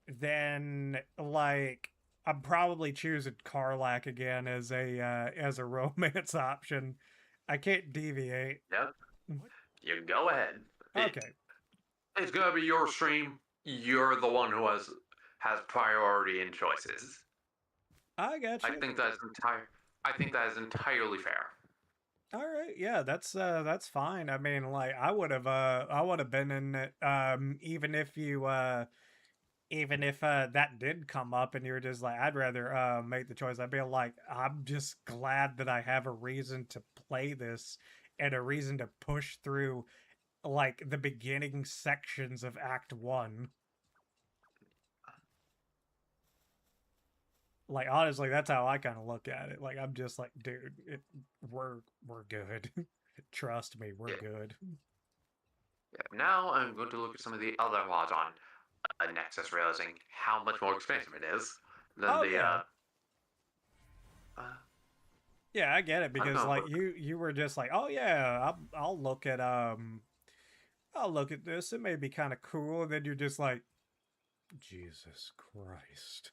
S1: then like I'm probably choosing Karlak again as a romance option. I can't deviate.
S2: Yep. You go ahead.
S1: Okay.
S2: It's gonna be your stream. You're the one who has priority in choices.
S1: I got
S2: I
S1: you.
S2: think that is entire. I think that is entirely fair.
S1: All right, yeah, that's fine. I mean, like I would have been in it even if you even if that did come up and you were just like I'd rather make the choice. I'd be like I'm just glad that I have a reason to play this and a reason to push through like the beginning sections of Act 1. Like honestly, that's how I kind of look at it. Like I'm just like, dude, we're good. Trust me, we're
S2: Yeah.
S1: good.
S2: Yeah, now I'm going to look at some of the other mods on Nexus, realizing how much more expensive it is than
S1: Oh
S2: the
S1: yeah.
S2: uh,
S1: Yeah, I get it
S2: I'm
S1: because
S2: gonna
S1: like
S2: look.
S1: you were just like, "Oh yeah, I'll look at I'll look at this. It may be kind of cool." And then you're just like, "Jesus Christ."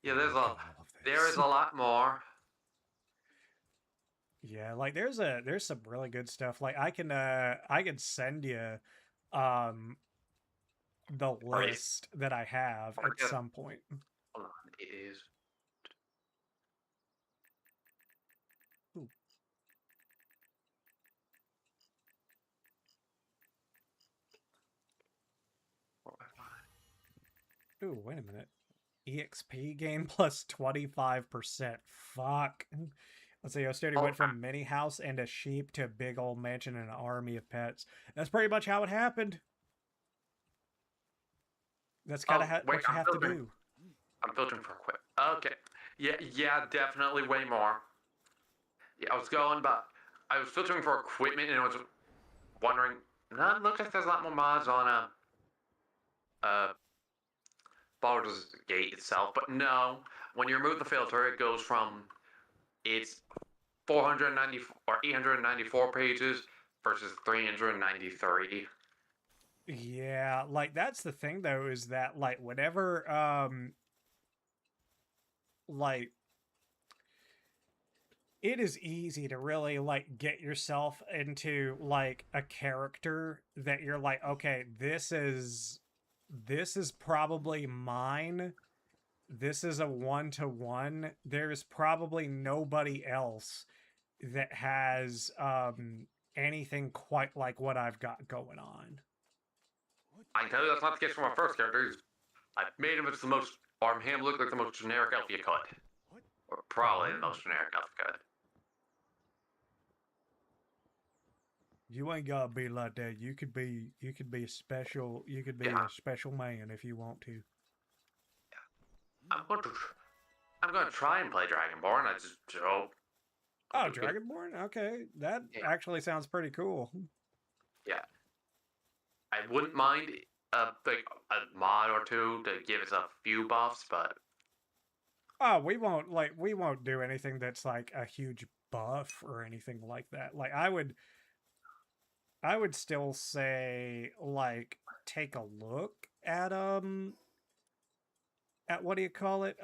S2: Yeah,
S1: Look at all of
S2: there is
S1: this.
S2: a lot more.
S1: Yeah, like there's some really good stuff. Like I can send you um the
S2: Right?
S1: list that I have
S2: I
S1: at
S2: guess,
S1: some point.
S2: hold on, it is.
S1: Ooh, ooh, wait a minute. EXP gain plus 25%. Fuck. Let's see, Ostody
S2: Oh,
S1: went from mini house and a sheep to a big old mansion and an army of pets. That's pretty much how it happened. That's kind of
S2: wait,
S1: what you have to do.
S2: I'm filtering for quick. Okay. Yeah, yeah, definitely way more. Yeah, I was filtering for equipment and I was wondering. No, it looks like there's a lot more mods on Baldur's Gate itself, but no. When you remove the filter, it goes from it's 490 or 894 pages versus 393.
S1: Yeah, like that's the thing though, is that like whenever like it is easy to really like get yourself into like a character that you're like, okay, this is probably mine. This is a one to one. There's probably nobody else that has anything quite like what I've got going on.
S2: I can tell you that's not the case for my first character. I made him as the most, or made him look like the most generic elf you could. Or probably the
S1: Oh,
S2: most generic elf you could.
S1: you ain't gotta be like that. You could be special. You could be
S2: Yeah,
S1: a special man if you want to.
S2: I'm going to, I'm going to try and play Dragonborn. I just don't. I
S1: Oh,
S2: do get,
S1: Dragonborn. Okay, that
S2: yeah,
S1: actually sounds pretty cool.
S2: yeah. I wouldn't mind like a mod or two to give us a few buffs, but
S1: Oh, we won't do anything that's like a huge buff or anything like that. Like I would still say like take a look at what do you call it?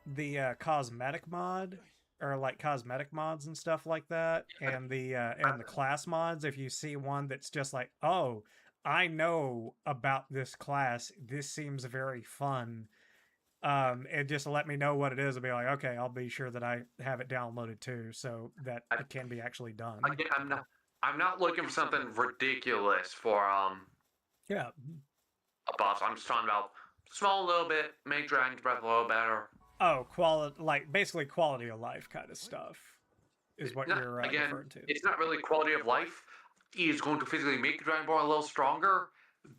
S1: The cosmetic mod or like cosmetic mods and stuff like that, and the class mods. If you see one that's just like, oh, I know about this class, this seems very fun, and just let me know what it is and be like, okay, I'll be sure that I have it downloaded too, so that
S2: I,
S1: it can be actually done.
S2: again, I'm not looking for something ridiculous for
S1: Yeah.
S2: a buff. I'm just talking about small little bit, make Dragon's Breath a little better.
S1: Oh, quality, like basically quality of life kind of stuff is what
S2: Not,
S1: you're
S2: again,
S1: referring to.
S2: it's not really quality of life. He is going to physically make Dragonborn a little stronger,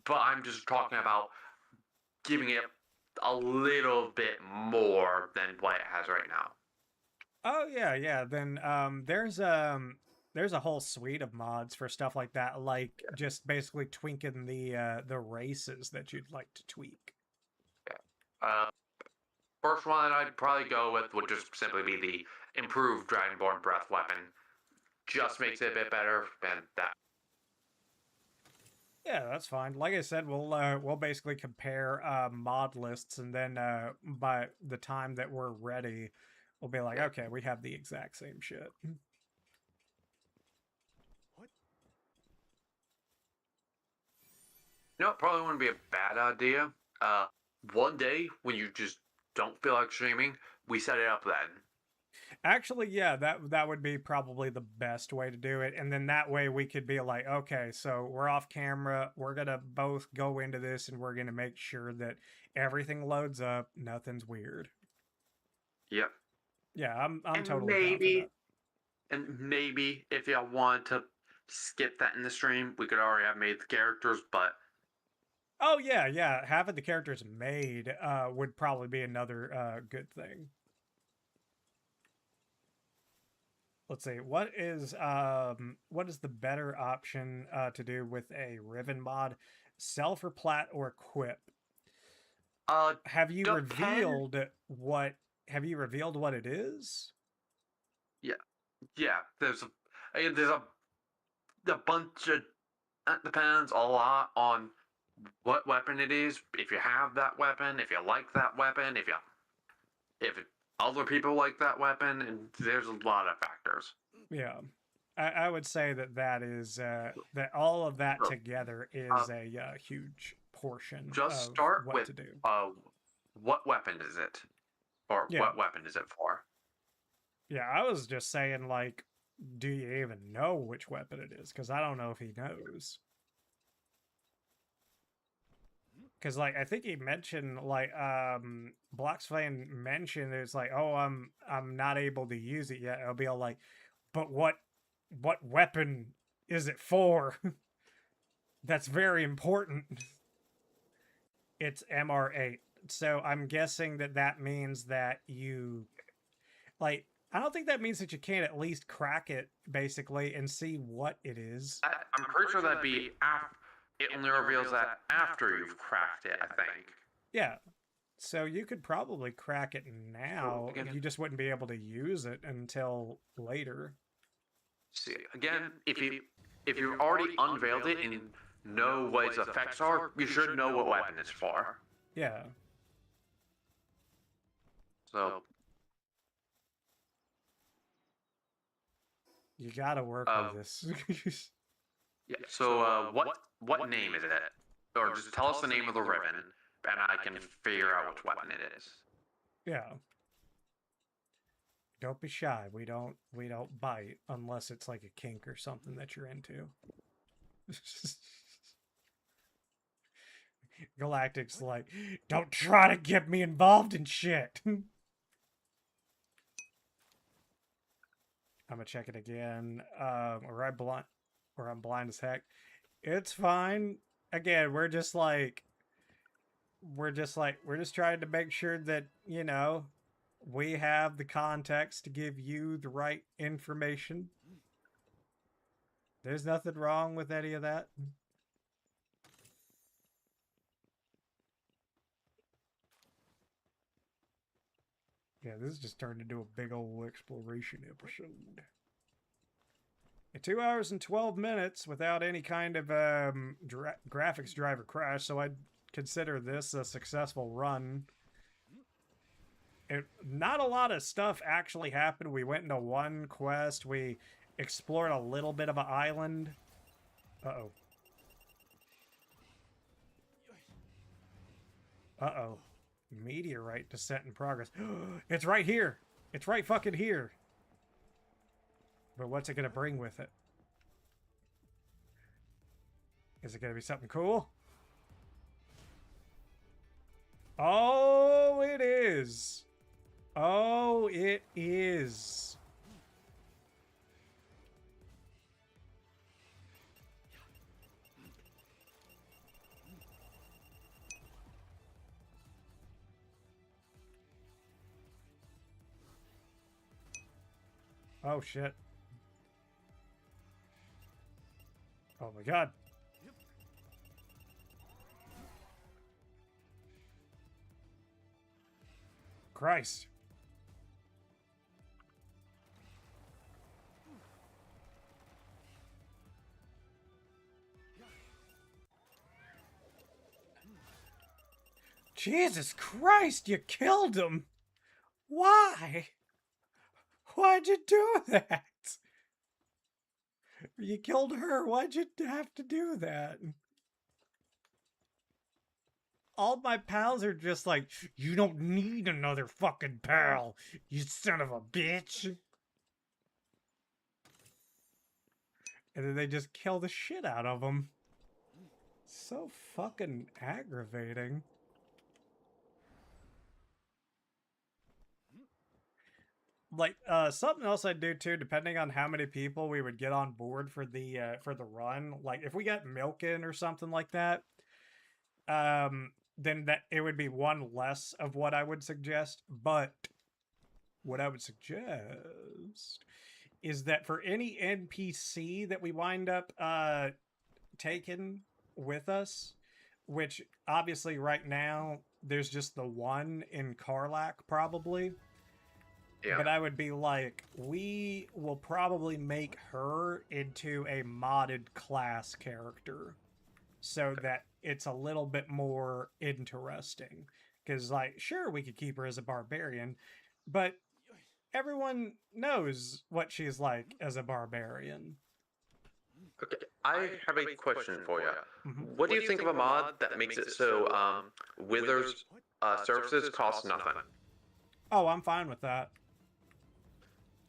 S2: but I'm just talking about giving it a little bit more than what it has right now.
S1: Oh yeah, yeah. Then there's a whole suite of mods for stuff like that, like just basically tweaking the races that you'd like to tweak.
S2: Yeah. First one that I'd probably go with would just simply be the improved Dragonborn Breath weapon. Just makes it a bit better, and that.
S1: Yeah, that's fine. Like I said, we'll basically compare mod lists, and then by the time that we're ready, we'll be like,
S2: Yeah.
S1: okay, we have the exact same shit.
S2: You know, it probably wouldn't be a bad idea. Uh, one day when you just don't feel like streaming, we set it up then.
S1: Actually, yeah, that would be probably the best way to do it. And then that way we could be like, okay, so we're off camera. We're gonna both go into this and we're gonna make sure that everything loads up, nothing's weird.
S2: Yep.
S1: Yeah, I'm
S2: And
S1: totally down for that.
S2: maybe if y'all want to skip that in the stream, we could already have made the characters, but
S1: Oh yeah, yeah. Having the characters made would probably be another good thing. let's see, what is the better option to do with a Riven mod? Self or plat or equip? Have you
S2: Depend.
S1: revealed what it is?
S2: Yeah, yeah. There's a bunch of. That depends a lot on what weapon it is. If you have that weapon, if you like that weapon, if other people like that weapon, and there's a lot of factors.
S1: Yeah. I would say that is that all of that
S2: So,
S1: together
S2: uh,
S1: is a huge portion
S2: just
S1: of
S2: start
S1: what
S2: with
S1: to do.
S2: what weapon is it, or
S1: Yeah.
S2: what weapon is it for?
S1: Yeah, I was just saying, like, do you even know which weapon it is? Because I don't know if he knows. Because, like, I think he mentioned, like, Bloxflame mentioned it's like, oh, I'm not able to use it yet. I'll be all like, but what weapon is it for? That's very important. It's MR8. So I'm guessing that means that you, like, I don't think that means that you can't at least crack it, basically, and see what it is.
S2: I'm pretty sure that'd be after. It only reveals that after you've cracked it, I think.
S1: Yeah. So you could probably crack it
S2: So
S1: now.
S2: again,
S1: You just wouldn't be able to use it until later.
S2: see again, if you already unveiled it and know what its effects are, you should know what weapon it's for.
S1: Yeah.
S2: So,
S1: You gotta work with this.
S2: yeah. So, what name is it? Or just tell us the name of the ribbon, and I can figure out which weapon it is.
S1: Yeah. Don't be shy. We don't bite unless it's like a kink or something that you're into. Galactic's like, don't try to get me involved in shit. I'm gonna check it again. Or I'm blind as heck. It's fine. Again, we're just trying to make sure that, you know, we have the context to give you the right information. There's nothing wrong with any of that. Yeah, this just turned into a big old exploration episode. 2 hours and 12 minutes without any kind of graphics driver crash, so I'd consider this a successful run. Not a lot of stuff actually happened. We went into one quest. We explored a little bit of an island. Uh-oh. Uh-oh. Meteorite descent in progress. It's right here. It's right fucking here. But what's it going to bring with it? Is it going to be something cool? Oh, it is. Oh, it is. Oh, shit. Oh, my God. Christ. Jesus Christ, you killed him. Why? Why'd you do that? You killed her. Why'd you have to do that? All my pals are just like, you don't need another fucking pal, you son of a bitch. And then they just kill the shit out of them. So fucking aggravating. Like, something else I'd do too, depending on how many people we would get on board for the run. Like, if we got Milkin or something like that, then that it would be one less of what I would suggest. But what I would suggest is that for any NPC that we wind up taking with us, which obviously right now there's just the one in Karlak probably.
S2: Yeah.
S1: But I would be like, we will probably make her into a modded class character so that it's a little bit more interesting. Because, like, sure, we could keep her as a barbarian, but everyone knows what she's like as a barbarian.
S2: Okay, I have a question for you.
S1: Mhm.
S2: What do you think of a mod that makes it so Wither's services cost nothing?
S1: Oh, I'm fine with that.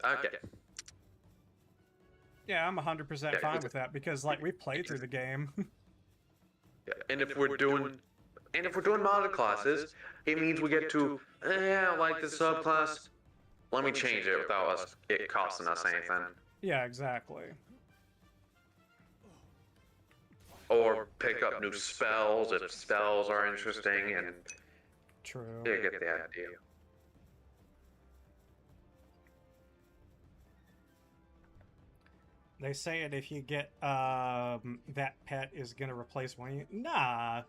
S2: Okay.
S1: Yeah, I'm 100% fine with that because, like, we've played through the game.
S2: Yeah. And if we're doing modded classes, it means we get to I like the subclass. Let me change it without it costing us anything.
S1: Yeah, exactly.
S2: Or pick up new spells if spells are interesting, and
S1: True.
S2: you get the idea.
S1: They say it if you get that pet is gonna replace one of you. Nah.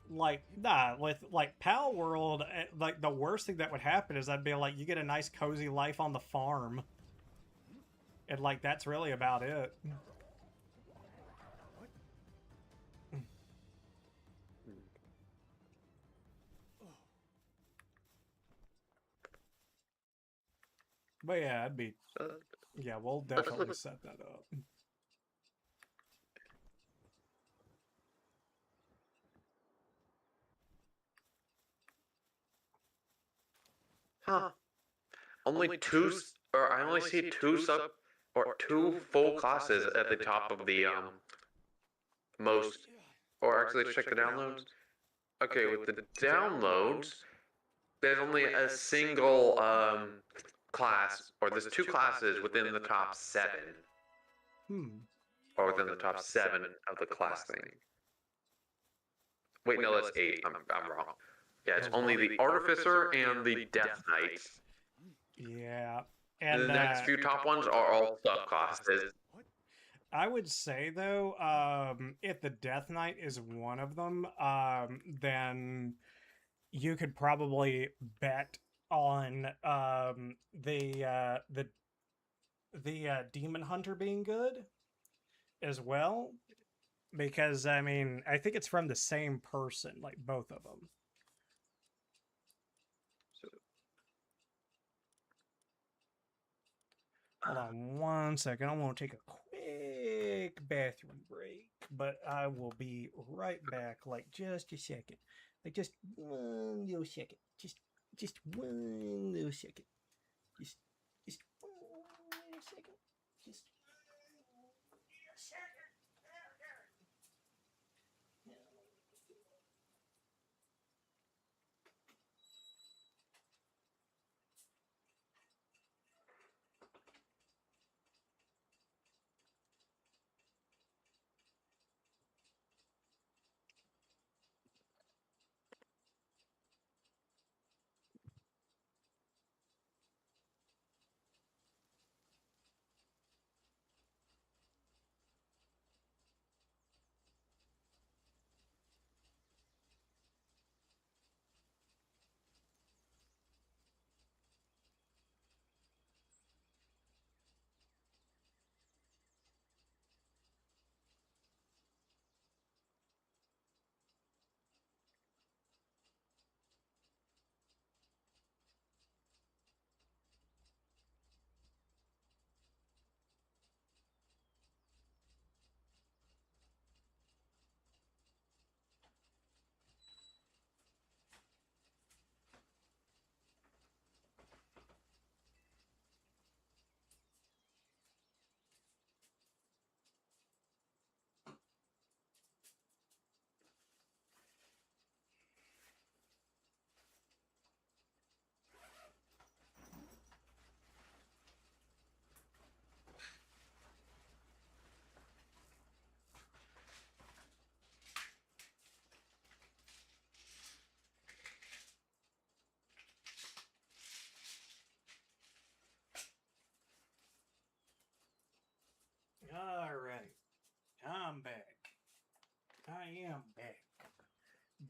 S1: Nah, with like Palworld, like the worst thing that would happen is I'd be like, you get a nice cozy life on the farm. And like that's really about it. But yeah, I'd be yeah, we'll definitely set that up.
S2: Huh. Only two, or I only see two full classes at the top of the most, or actually check the downloads. Okay, with the downloads, there's only a single class, or there's two classes within the top 7. Or within the top 7 of the class thing. Wait, no, that's 8. I'm wrong. Yeah, it's only the Artificer and the Death Knight.
S1: Yeah.
S2: And the next few top ones are all subclasses.
S1: I would say though, if the Death Knight is one of them, then you could probably bet on the Demon Hunter being good as well, because I mean I think it's from the same person, like both of them. Hold on one second. I want to take a quick bathroom break, but I will be right back. Like just a second. Like just one little second. Just one little second. Just one little second. Just one little second.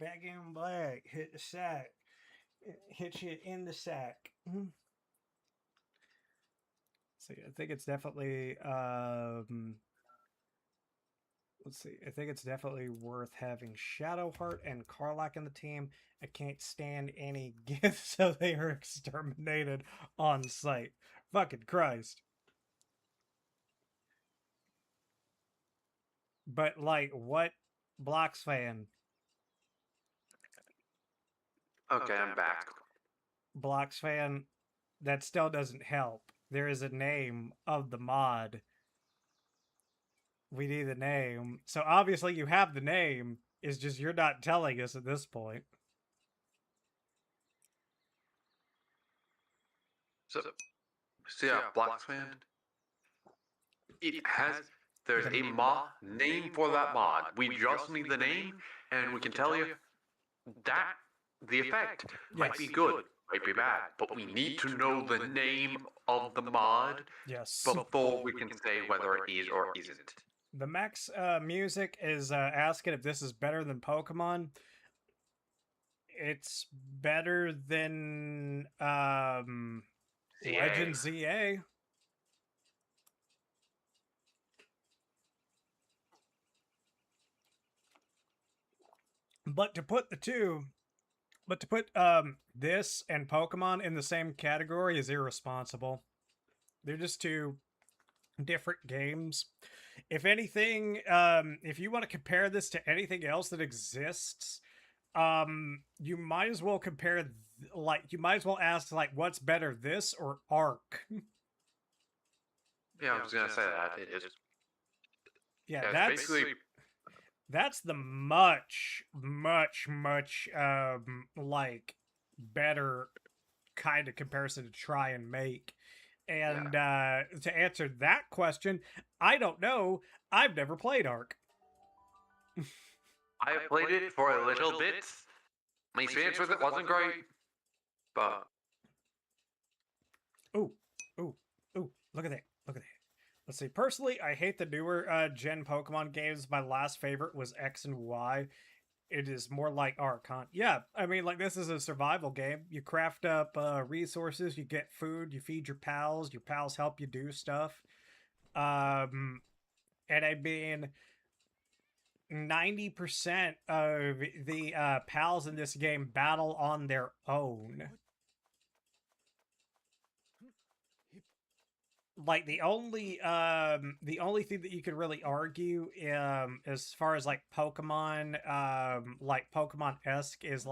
S1: back in black. Hit the sack. Hit you in the sack. See, I think it's definitely let's see. I think it's definitely worth having Shadowheart and Karlach in the team. I can't stand any gifts, so they are exterminated on sight. Fucking Christ. But, like, what? Blocks fan.
S2: Okay, I'm back.
S1: Blocks fan, that still doesn't help. There is a name of the mod. We need the name. So obviously you have the name. It's just you're not telling us at this point.
S2: So yeah, Blacksman. There's a mod name for that mod. We just need the name, and we can tell you that the effect might be good, might be bad, but we need to know the name of the mod before we can say whether it is or isn't.
S1: The Max Music is asking if this is better than Pokemon. It's better than Legend ZA. But to put this and Pokemon in the same category is irresponsible. They're just two different games. If anything, if you want to compare this to anything else that exists, you might as well compare, you might as well ask, what's better, this or Arc?
S2: Yeah, I was gonna say that. It is.
S1: Yeah, that's the much better kind of comparison to try and make. And to answer that question, I don't know. I've never played Arc.
S2: I played it for a little bit. My experience with it wasn't great, but
S1: ooh, look at that! Let's see. Personally, I hate the newer gen Pokemon games. My last favorite was X and Y. It is more like Archon. Yeah, I mean, this is a survival game. You craft up resources, you get food, you feed your pals help you do stuff. And I mean, 90% of the pals in this game battle on their own. The only thing that you could really argue as far as Pokemon Pokemon-esque is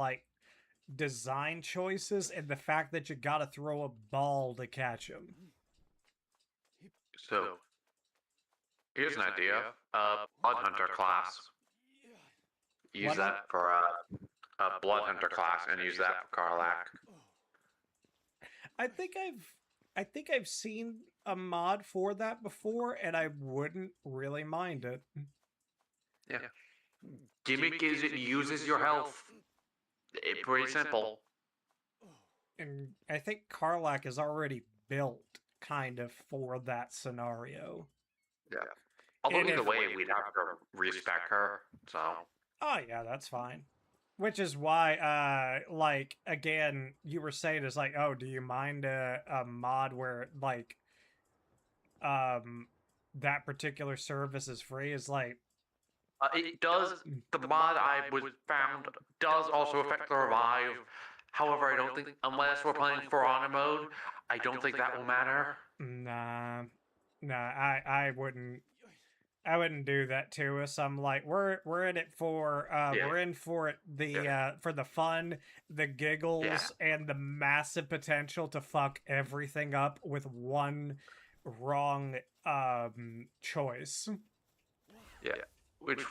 S1: design choices and the fact that you gotta throw a ball to catch them.
S2: So here's an idea. Blood Hunter class. Use that for a Blood Hunter class and use that for Karlach.
S1: I think I've seen a mod for that before, and I wouldn't really mind it.
S2: Yeah. Gimmick is it uses your health. It's pretty simple.
S1: And I think Karlach is already built kind of for that scenario.
S2: Yeah. Although either way, we'd have to respec her, so.
S1: Oh, yeah, that's fine. Which is why, again, you were saying is oh, do you mind a mod where, that particular service is free? Is
S2: it does, the mod I was found does also affect the revive. However, I don't think, unless we're playing for honor mode, I don't think that will matter.
S1: Nah, I wouldn't do that to us. I'm we're in it for we're in for it for the fun, the giggles, and the massive potential to fuck everything up with one wrong choice.
S2: Yeah. Which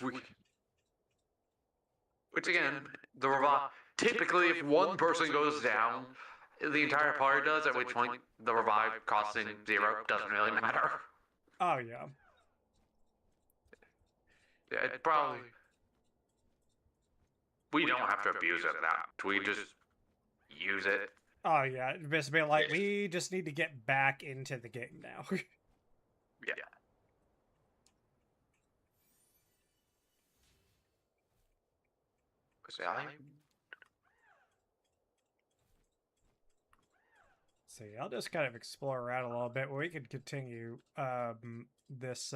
S2: again, the revive, typically if one person goes down, the entire party does, at which point the revive costing 0 doesn't really matter.
S1: Oh yeah.
S2: Yeah, it's probably... We don't have to abuse it that. We just use it.
S1: Oh yeah, basically we just need to get back into the game now.
S2: Yeah. 'Cause I
S1: See, I'll just kind of explore around a little bit. We could continue this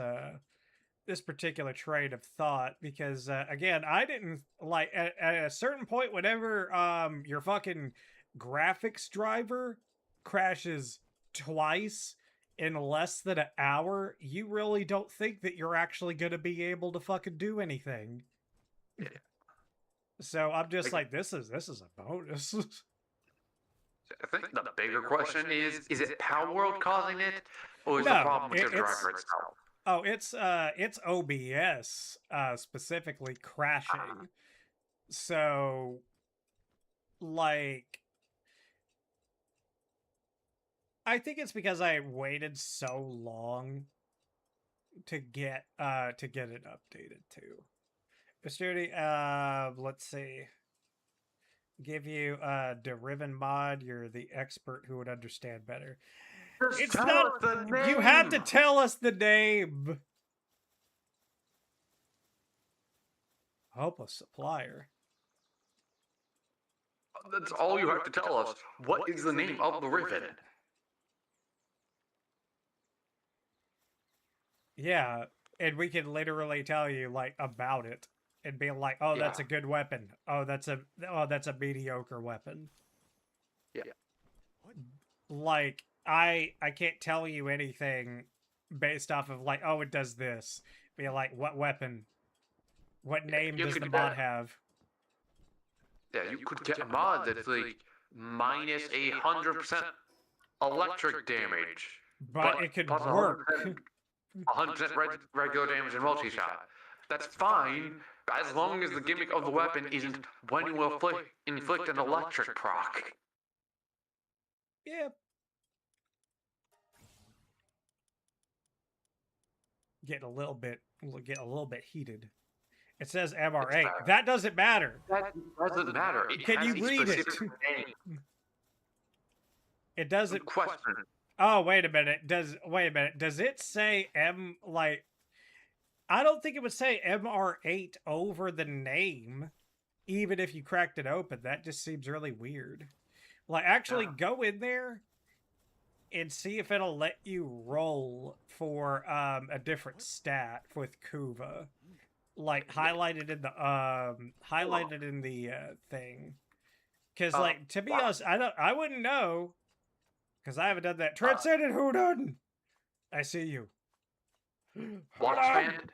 S1: this particular train of thought because again, I didn't like at a certain point whenever your fucking graphics driver crashes twice in less than an hour, you really don't think that you're actually going to be able to fucking do anything.
S2: yeah.
S1: So I'm just
S2: Like,
S1: like, this is a bonus.
S2: I think the bigger question is it Palworld causing it, or is the
S1: No,
S2: problem with the driver itself?
S1: oh, it's OBS specifically
S2: Ah,
S1: crashing. So like I think it's because I waited so long to get it updated too. Security, let's see. Give you a Deriven mod, you're the expert who would understand better.
S2: just
S1: It's
S2: tell
S1: not
S2: us the name.
S1: you have to tell us the name. Hopeless supplier.
S2: That's all you have to tell us. What is the name of the ribbon?
S1: Yeah, and we can literally tell you like about it and be like, "Oh, that's
S2: Yeah.
S1: a good weapon. That's a mediocre weapon."
S2: Yeah.
S1: Like I can't tell you anything based off of like, "Oh, it does this." Be like, "What weapon? What name
S2: You
S1: does
S2: could
S1: the
S2: do
S1: mod
S2: that.
S1: have?"
S2: Yeah, you could get a mod that's like minus 100% electric damage,
S1: But
S2: but
S1: it could
S2: plus
S1: work.
S2: 100% regular damage and multi-shot. That's fine, as long as the gimmick of the weapon isn't when you inflict an electric proc.
S1: Yeah. Getting a little bit heated. It says
S2: It's
S1: MR8.
S2: bad.
S1: That doesn't matter.
S2: That doesn't matter. It
S1: Can
S2: has
S1: you
S2: a
S1: read it?
S2: specific name.
S1: It doesn't.
S2: Good question.
S1: Oh, wait a minute. Wait a minute. Does it say M like I don't think it would say MR8 over the name even if you cracked it open. That just seems really weird. Like actually
S2: Yeah.
S1: go in there and see if it'll let you roll for a different stat with Kuva. Like highlighted in the thing. Cause like to be
S2: Wow.
S1: honest, I wouldn't know. Cause I haven't done that. Transcendent who done? I see you. Hold
S2: Watch
S1: on.
S2: fan.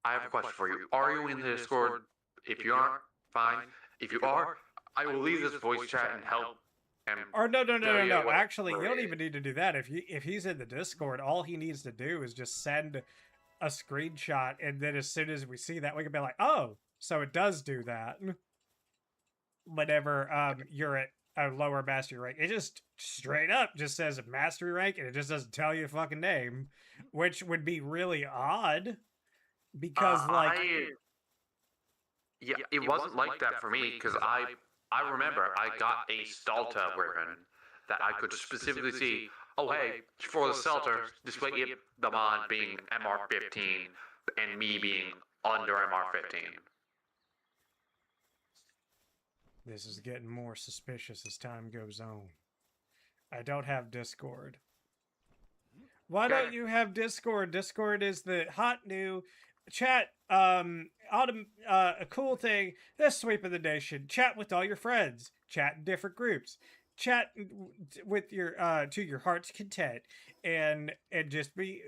S2: I have a question for you. Are you in the Discord? If you aren't, fine. If you are, I will leave this voice chat and help. And
S1: Or no.
S2: tell you what
S1: Actually, you
S2: it
S1: don't
S2: is.
S1: even need to do that. If he's in the Discord, all he needs to do is just send a screenshot, and then as soon as we see that, we can be like, oh, so it does do that. Whenever you're at a lower mastery rank, it just straight up just says mastery rank, and it just doesn't tell you the fucking name, which would be really odd because like
S2: Yeah, it wasn't like that for me because I remember I got a Stalta ribbon that I could specifically see. Oh hey, for the Stalta, despite the mod being MR15 and me being under MR15.
S1: this is getting more suspicious as time goes on. I don't have Discord. Why don't you have Discord? Discord is the hot new chat a cool thing, the sweep of the nation. Chat with all your friends, chat in different groups, chat with your to your heart's content, and just be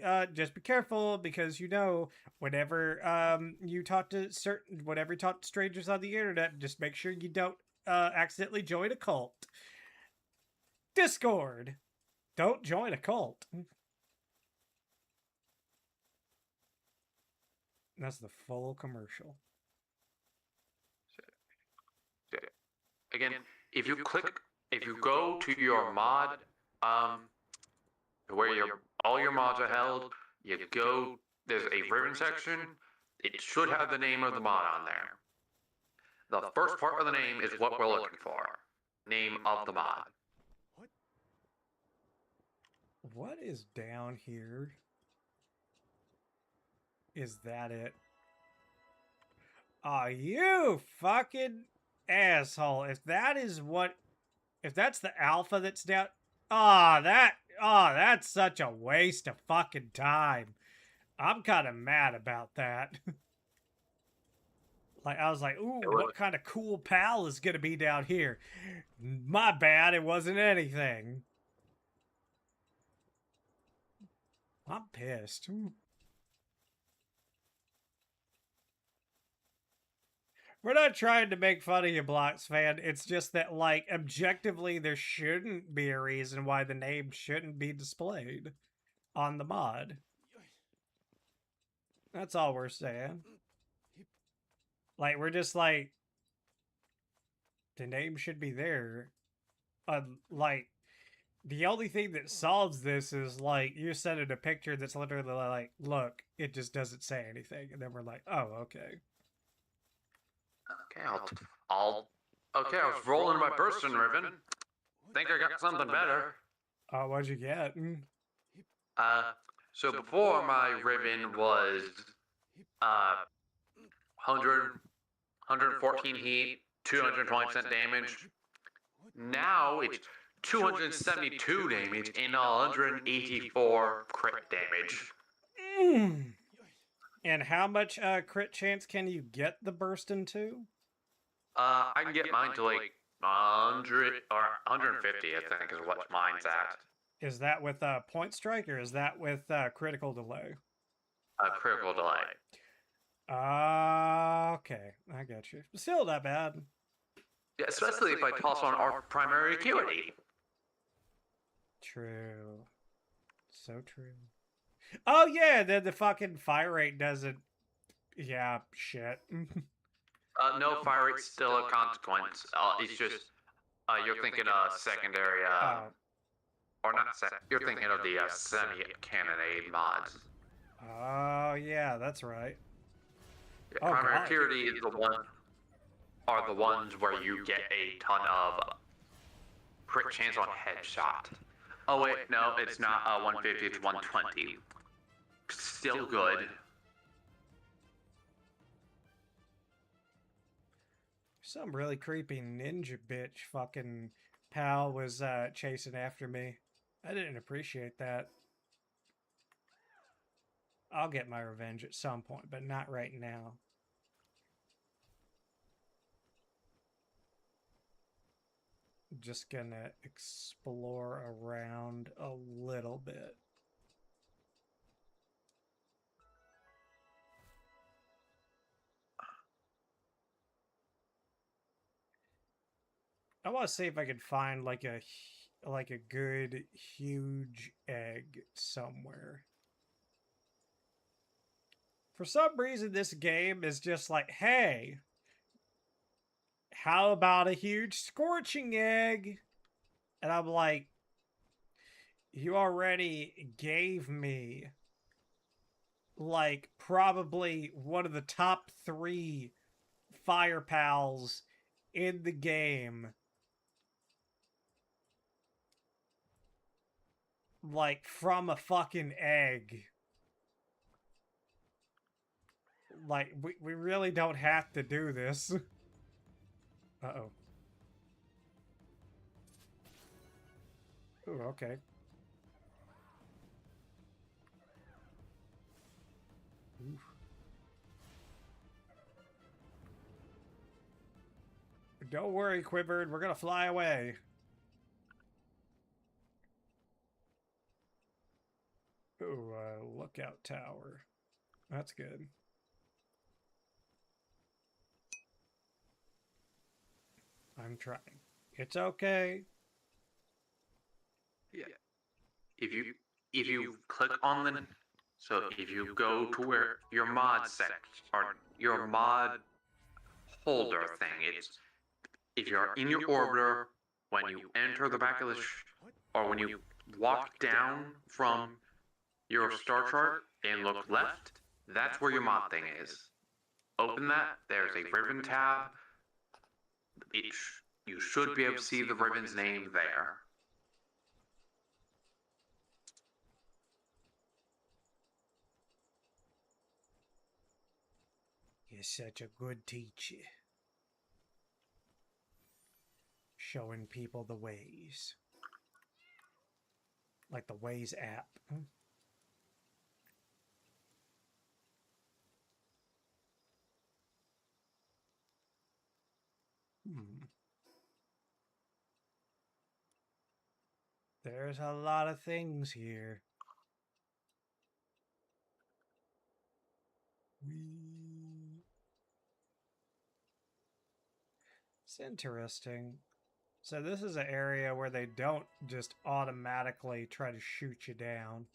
S1: careful because you know whenever you talk to strangers on the internet, just make sure you don't accidentally join a cult. Discord, don't join a cult. That's the full commercial.
S2: Again, if you go to your mod, where all your mods are held, you go. There's a ribbon section. It should have the name of the mod on there. The first part of the name is what we're looking for. Name of the mod.
S1: What is down here? Is that it? Are you fucking asshole. If that's the alpha that's down, that's such a waste of fucking time. I'm kind of mad about that. Like, I was like, ooh, what kind of cool pal is gonna be down here? My bad, it wasn't anything. I'm pissed. We're not trying to make fun of you, Blocks fan. It's just that, like, objectively, there shouldn't be a reason why the name shouldn't be displayed on the mod. That's all we're saying. Like, we're just like, the name should be there. Like, the only thing that solves this is, like, you send it a picture that's literally like, look, it just doesn't say anything. And then we're like, oh, okay.
S2: Okay, okay, I was rolling my bursting ribbon. Think I got something better.
S1: Oh, what'd you get?
S2: So before my ribbon was 114 heat, 220% damage. Now it's 272 damage and 184 crit damage.
S1: And how much crit chance can you get the burst into?
S2: I can get mine to like 100 or 150, I think, is what mine's at.
S1: Is that with point strike or is that with critical delay?
S2: Critical delay.
S1: Okay, I got you. Still not bad.
S2: Yeah, especially if I toss on our primary acuity.
S1: True. So true. Oh yeah, then the fucking fire rate doesn't. Yeah, shit.
S2: No, fire rate's still a consequence. It's just you're thinking secondary, or not second. You're thinking of the semi-cannonade mods.
S1: Oh yeah, that's right.
S2: Yeah, primary acuity is the ones where you get a ton of crit chance on headshot. Oh wait, no, it's not 150, it's 120. Still good.
S1: Some really creepy ninja bitch fucking pal was chasing after me. I didn't appreciate that. I'll get my revenge at some point, but not right now. Just gonna explore around a little bit. I want to see if I can find like a good huge egg somewhere. For some reason, this game is just like, hey, how about a huge scorching egg? And I'm like, you already gave me like probably one of the top 3 fire pals in the game. Like from a fucking egg. Like, we really don't have to do this. Uh-oh. Ooh, okay. Oof. Don't worry, Quivered. We're gonna fly away. Ooh, lookout tower. That's good. I'm trying. It's okay.
S2: Yeah. If you click on the if you go to where your mod section or your mod holder thing, it's if you're in your orbiter when you enter the back of the or when you walk down from your star chart and look left, that's where your mod thing is. Open that. There's a ribbon tab. You should be able to see the ribbon's name there.
S1: You're such a good teacher. showing people the ways. Like the Waze app. There's a lot of things here. It's interesting. So this is an area where they don't just automatically try to shoot you down.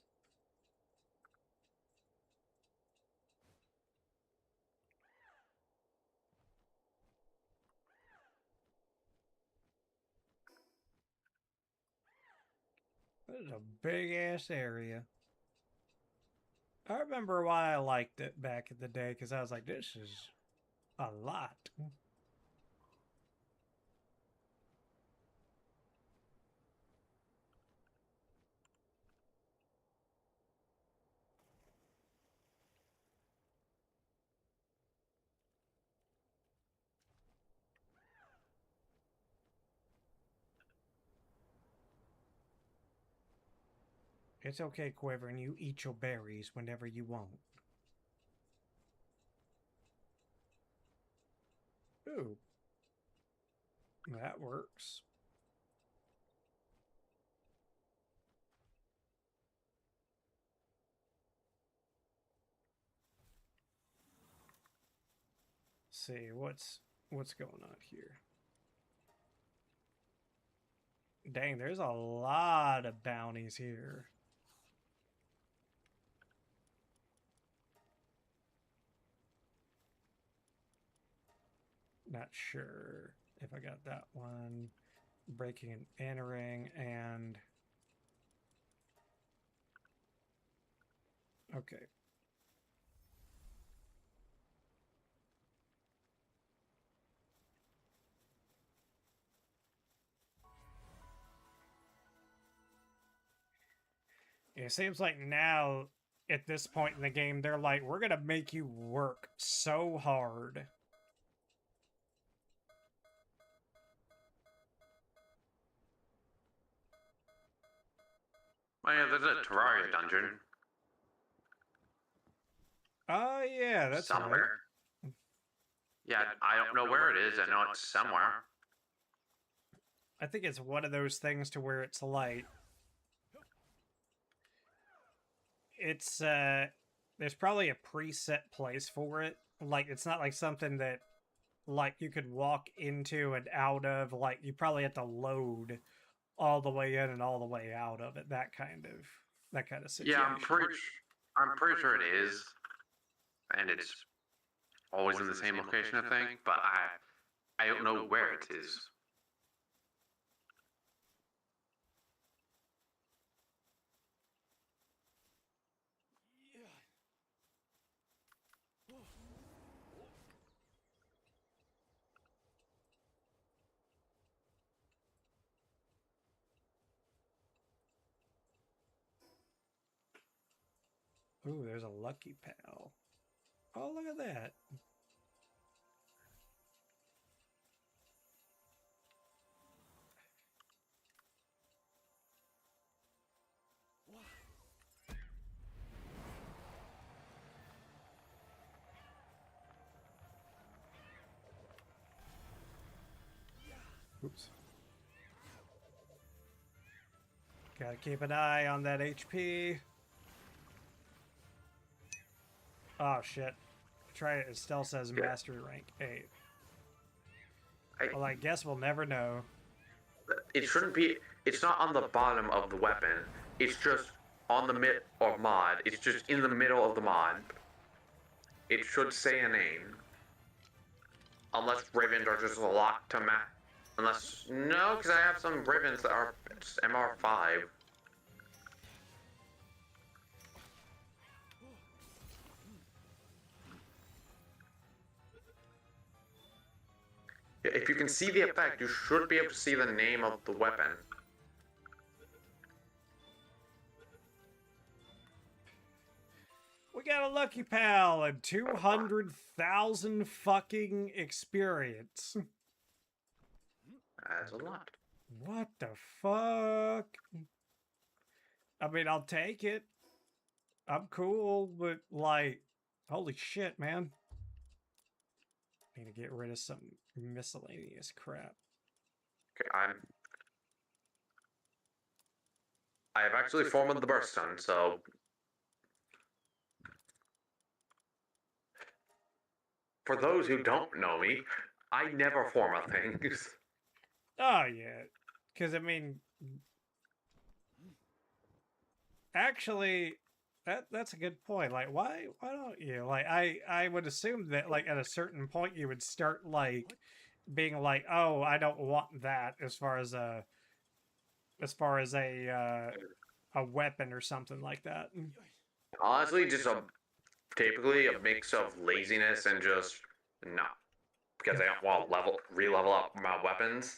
S1: This is a big-ass area. I remember why I liked it back in the day, because I was like, this is a lot. It's okay, Quivering. You eat your berries whenever you want. Ooh. That works. Let's see, what's going on here? Dang, there's a lot of bounties here. Not sure if I got that one. Breaking and entering, and okay. It seems like now, at this point in the game, they're like, we're gonna make you work so hard.
S2: Oh yeah, there's a Terraria dungeon.
S1: Oh yeah, that's
S2: somewhere. Right. Yeah, I don't know where it is. I know it's somewhere.
S1: I think it's one of those things to where it's like, it's there's probably a preset place for it. Like, it's not like something that like you could walk into and out of. Like, you probably have to load all the way in and all the way out of it. That kind of situation.
S2: Yeah, I'm pretty sure it is, and it's always in the same location, I think. But I don't know where it is.
S1: Ooh, there's a lucky pal. Oh, look at that. Oops. Gotta keep an eye on that HP. Oh, shit. Try it. It still says Mastery Rank 8. Well, I guess we'll never know.
S2: It shouldn't be... It's not on the bottom of the weapon. It's just on the mid or mod. It's just in the middle of the mod. It should say a name. Unless Ravens are just locked to map. Unless... No, because I have some Ravens that are MR5. If you can see the effect, you should be able to see the name of the weapon.
S1: We got a lucky pal and 200,000 fucking experience.
S2: That's a lot.
S1: What the fuck? I mean, I'll take it. I'm cool, but like, holy shit, man. Need to get rid of some miscellaneous crap.
S2: Okay, I have actually formed the birthstone, so for those who don't know me, I never form a things.
S1: Oh yeah, because I mean, actually, that's a good point. Like, why don't you? Like, I would assume that like at a certain point you would start like being like, oh, I don't want that as far as a weapon or something like that.
S2: Honestly, just typically a mix of laziness and just not because I don't want to re-level up my weapons,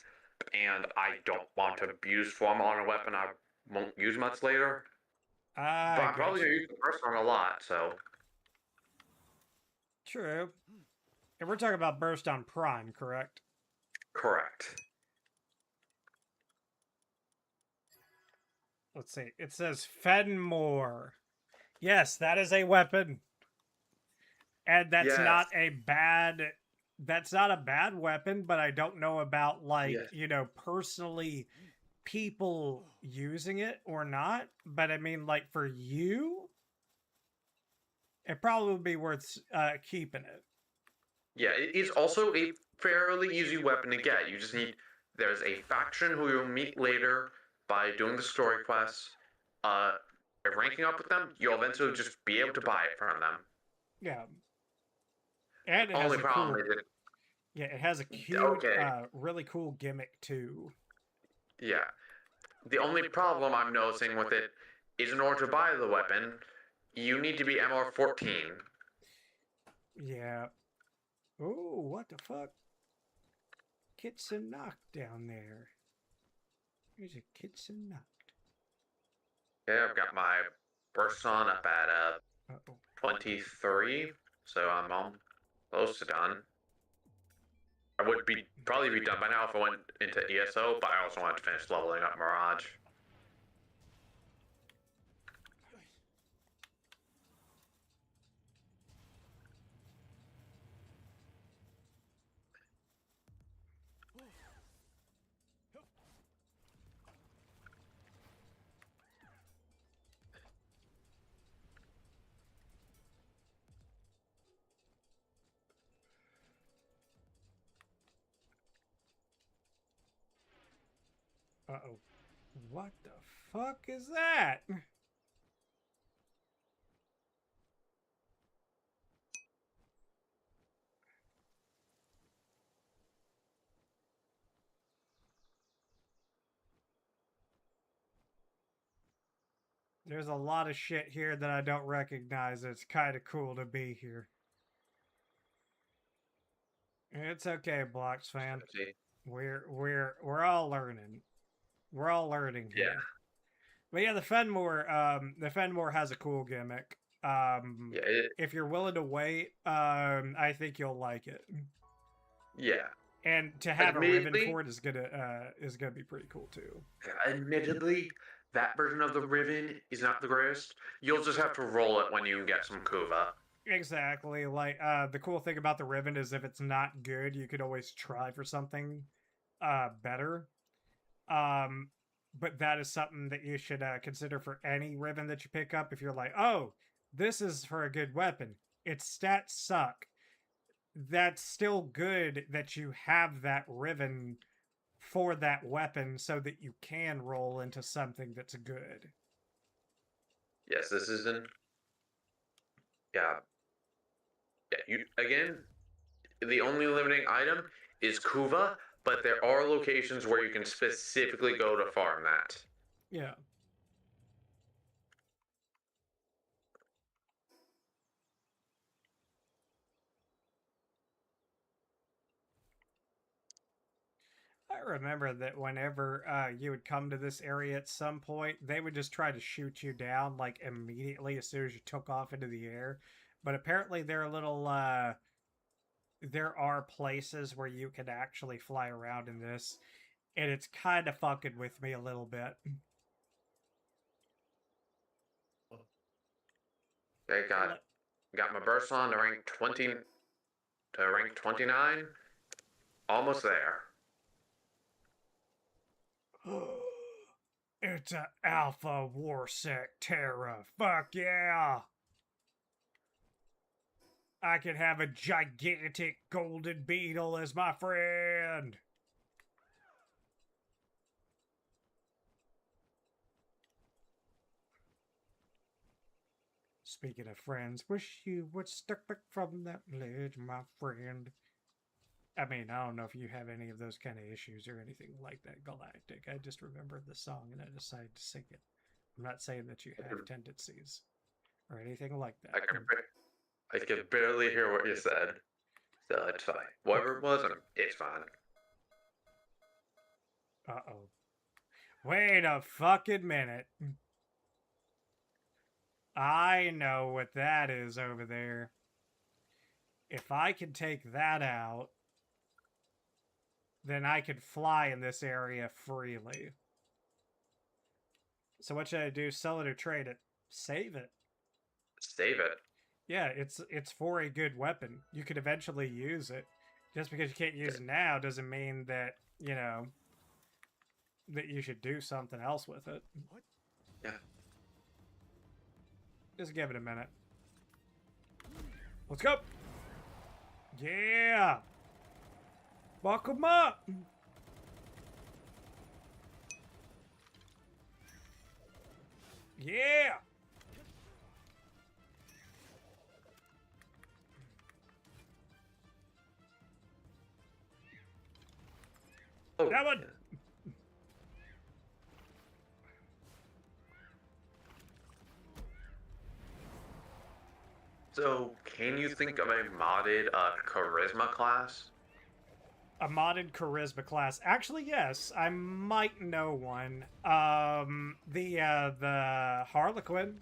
S2: and I don't want to abuse form on a weapon I won't use much later. But
S1: I
S2: I'm probably
S1: gotcha.
S2: gonna use the first one a lot, so
S1: True. And we're talking about Burst on Prime, correct?
S2: correct.
S1: Let's see. It says Fenmore. Yes, that is a weapon. And that's
S2: Yes,
S1: not a bad weapon, but I don't know about like,
S2: yes,
S1: personally people using it or not. But I mean like for you, it probably would be worth keeping it.
S2: yeah. It is also a fairly easy weapon to get. You just need there's a faction who you'll meet later by doing the story quests. Uh, ranking up with them, you'll eventually just be able to buy it from them.
S1: Yeah. And it has
S2: Only
S1: a
S2: problem
S1: cool
S2: is it.
S1: Yeah, it has a cute
S2: Okay,
S1: really cool gimmick too.
S2: yeah. The only problem I'm noticing with it is in order to buy the weapon, you need to be MR 14.
S1: Yeah. Oh, what the fuck? Kitsun Noct down there. There's a Kitsun Noct.
S2: Yeah, I've got my burst on up at
S1: Uh-oh.
S2: 23, so I'm close to done. I would be probably be done by now if I went into ESO, but I also want to finish leveling up Mirage.
S1: Uh-oh. What the fuck is that? There's a lot of shit here that I don't recognize. It's kind of cool to be here. It's okay, Blocks fan.
S2: See?
S1: We're all learning. We're all learning
S2: Yeah,
S1: here. But yeah, the Fenmore has a cool gimmick.
S2: yeah,
S1: If you're willing to wait, I think you'll like it.
S2: yeah.
S1: And to have a ribbon
S2: Admittedly,
S1: for it is gonna be pretty cool too.
S2: admittedly, that version of the Riven is not the greatest. You'll just have to roll it when you get some Kuva.
S1: Exactly. Like the cool thing about the ribbon is if it's not good, you could always try for something better. Um, but that is something that you should consider for any ribbon that you pick up. If you're like, oh, this is for a good weapon, its stats suck. That's still good that you have that ribbon for that weapon so that you can roll into something that's good.
S2: Yes, this isn't. Yeah, yeah. You again. The only limiting item is Kuva, but there are locations where you can specifically go to farm that.
S1: Yeah. I remember that whenever you would come to this area at some point, they would just try to shoot you down like immediately as soon as you took off into the air. But apparently, there are places where you can actually fly around in this, and it's kind of fucking with me a little bit.
S2: Okay, got my burst on to rank 20 to rank 29. Almost there.
S1: It's a Alpha Warsec Terra. Fuck yeah! I can have a gigantic golden beetle as my friend. Speaking of friends, wish you would step back from that ledge, my friend. I mean, I don't know if you have any of those kind of issues or anything like that, Galactic. I just remembered the song and I decided to sing it. I'm not saying that you have tendencies or anything like that.
S2: I could barely hear what you said. So it's fine. Whatever it was, it's fine.
S1: Uh-oh. Wait a fucking minute. I know what that is over there. If I can take that out, then I could fly in this area freely. So what should I do? Sell it or trade it? Save it.
S2: Save it.
S1: Yeah, it's for a good weapon. You could eventually use it. Just because you can't use it now doesn't mean that, you know, that you should do something else with it.
S2: What? Yeah.
S1: Just give it a minute. Let's go! Yeah! Fuck 'em up! Yeah!
S2: Oh,
S1: that one!
S2: Yeah. So, can you think of a modded charisma class?
S1: A modded charisma class. Actually, yes, I might know one. The Harlequin.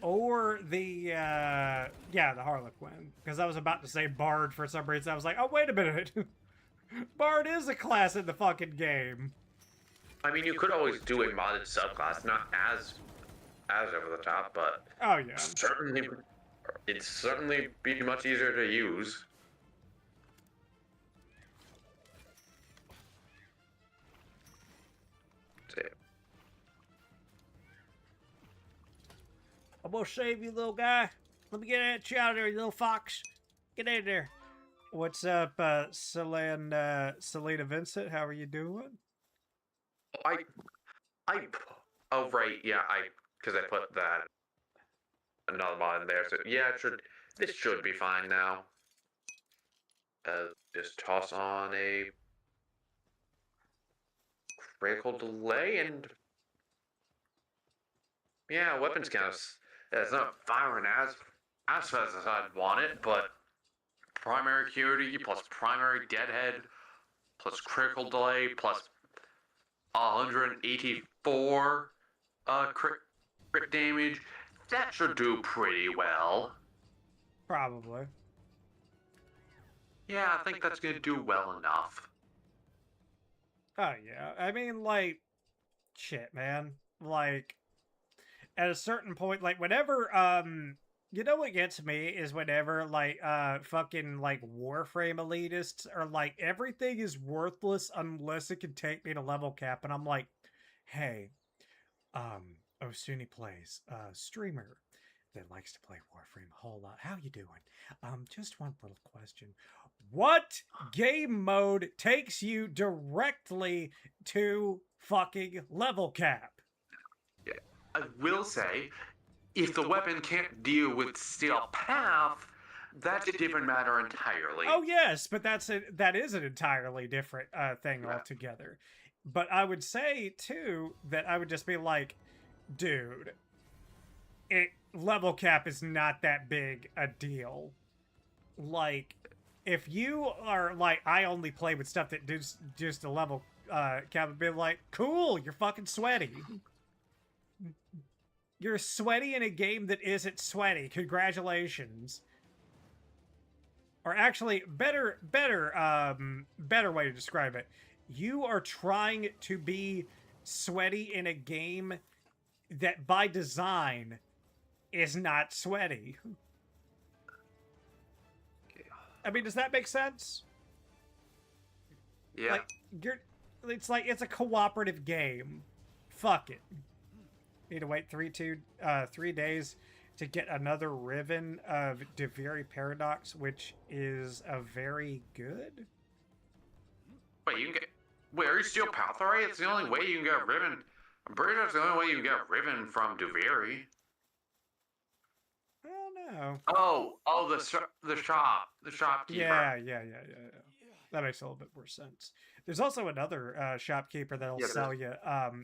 S1: Or the Harlequin. Because I was about to say Bard for some reason. I was like, oh, wait a minute. Bard is a class in the fucking game.
S2: I mean, you could always do a modded subclass, not as over the top, but
S1: oh yeah,
S2: it'd certainly be much easier to use.
S1: I'm gonna save you, little guy. Let me get at you out of there, you little fox. Get in there. What's up, Selena Vincent? How are you doing?
S2: Oh right, yeah, because I put that another mod in there, so yeah, this should be fine now. Just toss on a critical delay and yeah, weapons kind of, it's not firing as fast as I'd want it, but primary acuity plus primary deadhead plus critical delay plus 184 crit damage. That should do pretty well.
S1: Probably.
S2: Yeah, I think that's gonna do well enough.
S1: Oh yeah. I mean, like, shit, man. Like, at a certain point, like, whenever, you know what gets me is whenever, like, fucking, like, Warframe elitists are like, everything is worthless unless it can take me to level cap, and I'm like, hey, Osuni plays, streamer that likes to play Warframe a whole lot. How you doing? Just one little question. What game mode takes you directly to fucking level cap?
S2: Yeah, I will say, if the weapon can't deal with steel path, that's a different matter entirely.
S1: Oh yes, but that is an entirely different thing altogether. But I would say too that I would just be like, dude, level cap is not that big a deal. Like, if you are like, I only play with stuff that does just a level cap, and be like, cool, you're fucking sweaty. You're sweaty in a game that isn't sweaty. Congratulations. or actually, better way to describe it. You are trying to be sweaty in a game that, by design, is not sweaty. I mean, does that make sense?
S2: Yeah.
S1: Like, it's like it's a cooperative game. Fuck it. Need to wait 3 days to get another Riven of Deviri Paradox, which is a very good.
S2: Wait, you can get. Wait, are you still Palworld? It's the only way you can get Riven. I'm pretty sure it's the only way you can get Riven from Deviri.
S1: I don't know.
S2: Oh, the shopkeeper.
S1: Yeah. That makes a little bit more sense. There's also another shopkeeper that'll sell you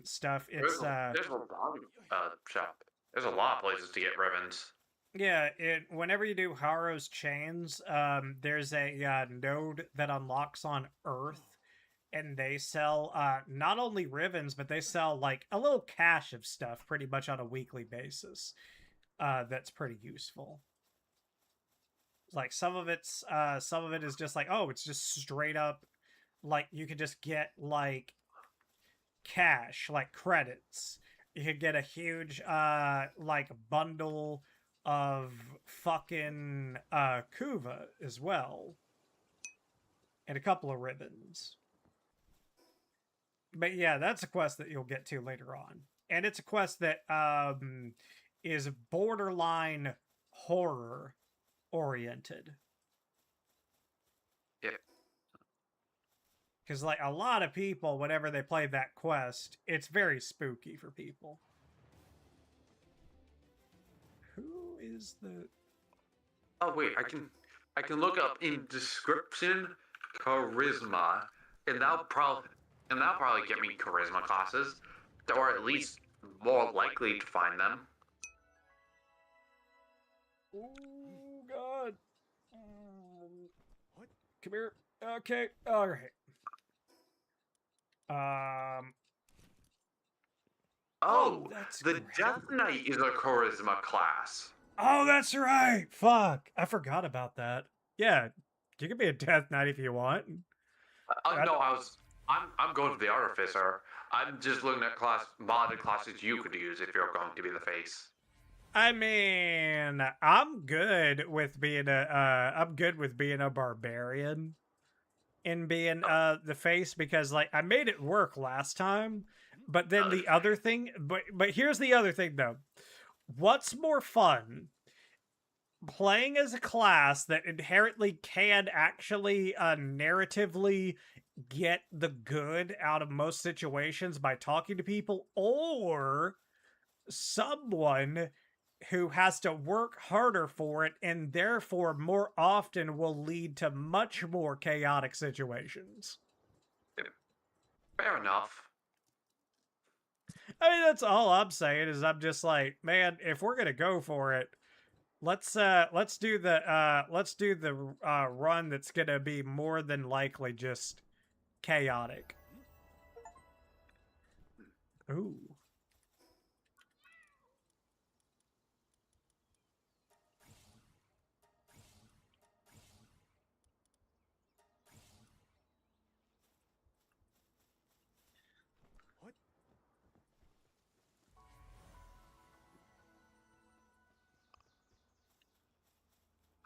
S1: stuff. It's
S2: there's a lot of shop. There's a lot of places to get Rivens.
S1: Yeah, whenever you do Haro's Chains, there's a node that unlocks on Earth, and they sell not only Rivens, but they sell like a little cache of stuff pretty much on a weekly basis. That's pretty useful. Like some of it is just like, oh, it's just straight up like you could just get like cash, like credits. You could get a huge like bundle of fucking Kuva as well. And a couple of ribbons. But yeah, that's a quest that you'll get to later on. And it's a quest that is borderline horror oriented.
S2: Yeah.
S1: Because like a lot of people, whenever they play that quest, it's very spooky for people. Who is the...
S2: Oh wait, I can look up in description charisma, and that'll probably get me charisma classes, or at least more likely to find them.
S1: Oh God! What? Come here. Okay. All right.
S2: Oh,
S1: that's
S2: the
S1: great.
S2: Death Knight is a charisma class.
S1: Oh, that's right. Fuck, I forgot about that. Yeah, you can be a Death Knight if you want.
S2: No, I'm going to the Artificer. I'm just looking at modded classes you could use if you're going to be the face.
S1: I mean, I'm good with being a barbarian in being the face, because like I made it work last time, but then the other thing, but here's the other thing though. What's more fun? Playing as a class that inherently can actually narratively get the good out of most situations by talking to people, or someone who has to work harder for it and therefore more often will lead to much more chaotic situations.
S2: Fair enough.
S1: I mean, that's all I'm saying is I'm just like, man, if we're gonna go for it, let's do the run that's gonna be more than likely just chaotic. Ooh.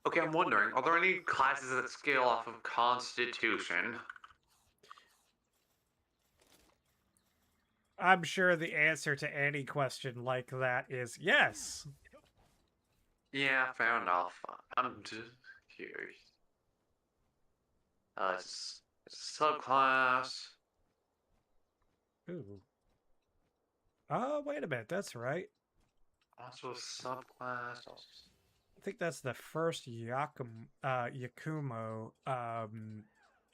S2: Okay, I'm wondering, are there any classes that scale off of Constitution?
S1: I'm sure the answer to any question like that is yes.
S2: Yeah, fair enough. I'm just curious. It's a subclass.
S1: Ooh. Oh, wait a minute. That's right.
S2: Also a subclass.
S1: I think that's the first Yakumo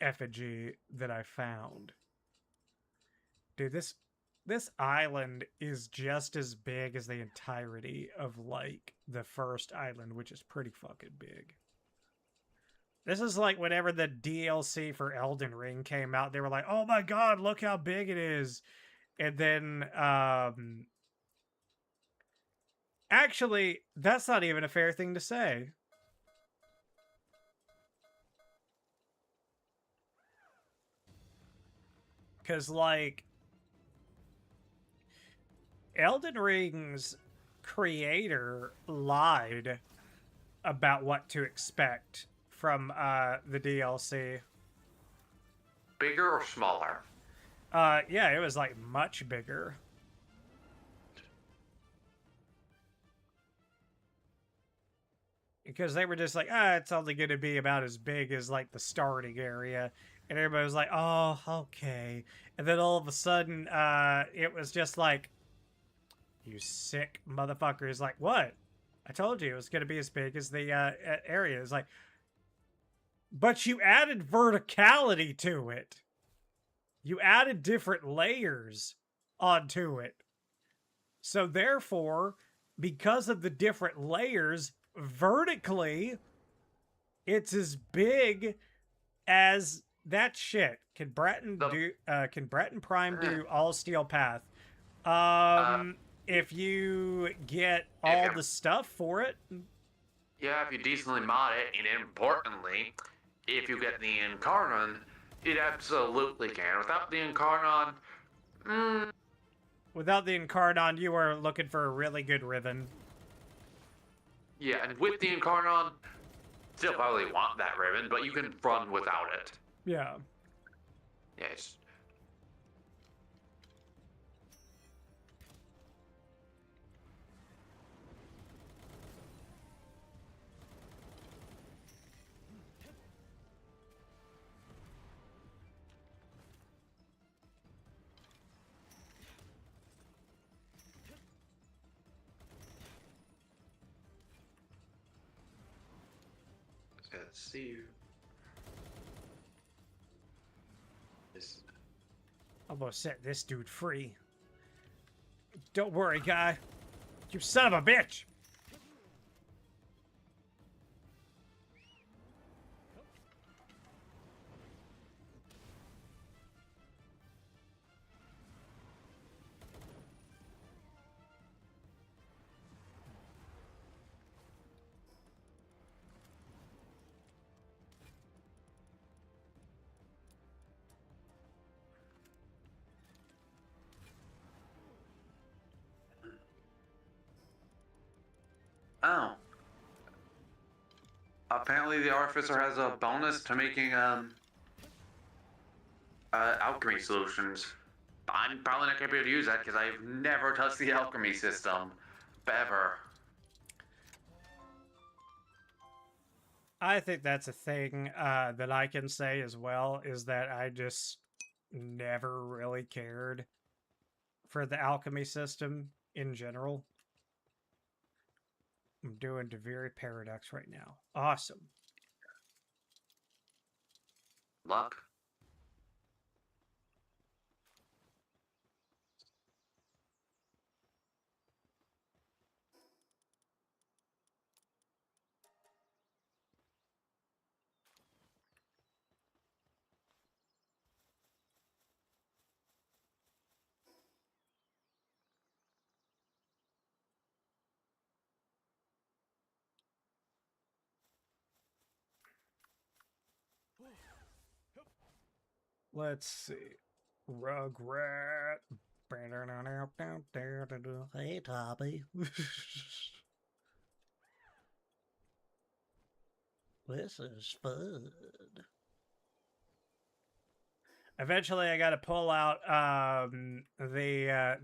S1: effigy that I found. Dude, this island is just as big as the entirety of like the first island, which is pretty fucking big. This is like whenever the DLC for Elden Ring came out, they were like, "Oh my god, look how big it is." And then actually, that's not even a fair thing to say. Because, like, Elden Ring's creator lied about what to expect from the DLC.
S2: Bigger or smaller?
S1: Yeah, it was like much bigger. Because they were just like, it's only going to be about as big as like the starting area. And everybody was like, oh, okay. And then all of a sudden, it was just like, you sick motherfuckers. Like, what? I told you it was going to be as big as the area. It's like, but you added verticality to it. You added different layers onto it. So therefore, because of the different layers, vertically, it's as big as that shit. Can Bratton Can Bratton Prime do all steel path? If you get all the stuff for it.
S2: Yeah, if you decently mod it, and importantly, if you get the Incarnon, it absolutely can. Without the Incarnon,
S1: Without the Incarnon, you are looking for a really good ribbon.
S2: Yeah, and with the Incarnon, still probably want that ribbon, but you can run without it.
S1: Yeah.
S2: Yes. Let's see.
S1: I'm gonna set this dude free. Don't worry, guy. You son of a bitch!
S2: Oh. Apparently the Artificer has a bonus to making, alchemy solutions. I'm probably not gonna be able to use that because I've never touched the alchemy system. Ever.
S1: I think that's a thing that I can say as well, is that I just never really cared for the alchemy system in general. I'm doing Deviri Paradox right now. Awesome.
S2: Luck.
S1: Let's see. Rugrat. Hey, Toppy. This is fun. Eventually, I got to pull out the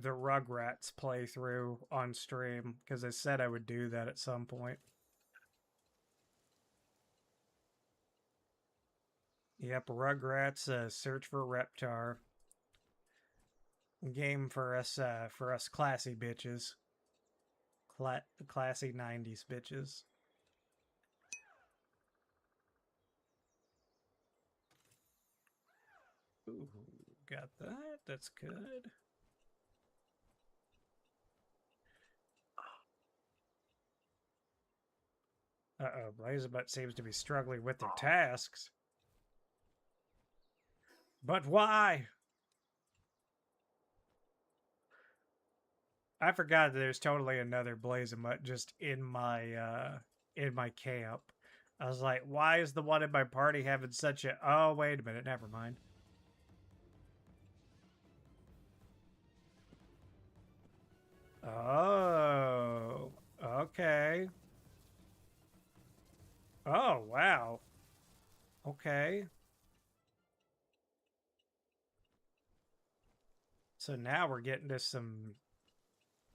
S1: Rugrats playthrough on stream because I said I would do that at some point. Yep, Rugrats. Search for Reptar. Game for us classy bitches. Classy 90s bitches. Ooh, got that. That's good. Uh-oh, Blazamut seems to be struggling with their tasks. But why? I forgot that there's totally another Blazamut just in my camp. I was like, why is the one in my party having such a... Oh, wait a minute, never mind. Oh, okay. Oh, wow. Okay. So now we're getting to some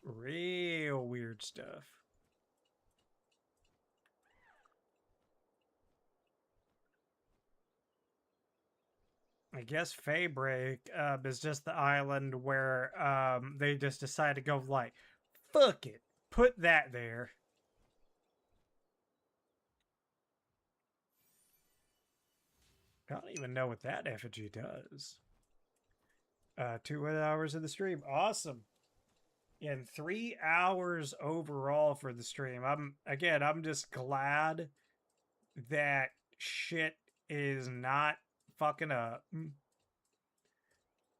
S1: real weird stuff. I guess Feybreak is just the island where they just decide to go like, fuck it, put that there. I don't even know what that effigy does. 2 hours of the stream, awesome. And 3 hours overall for the stream. I'm just glad that shit is not fucking up.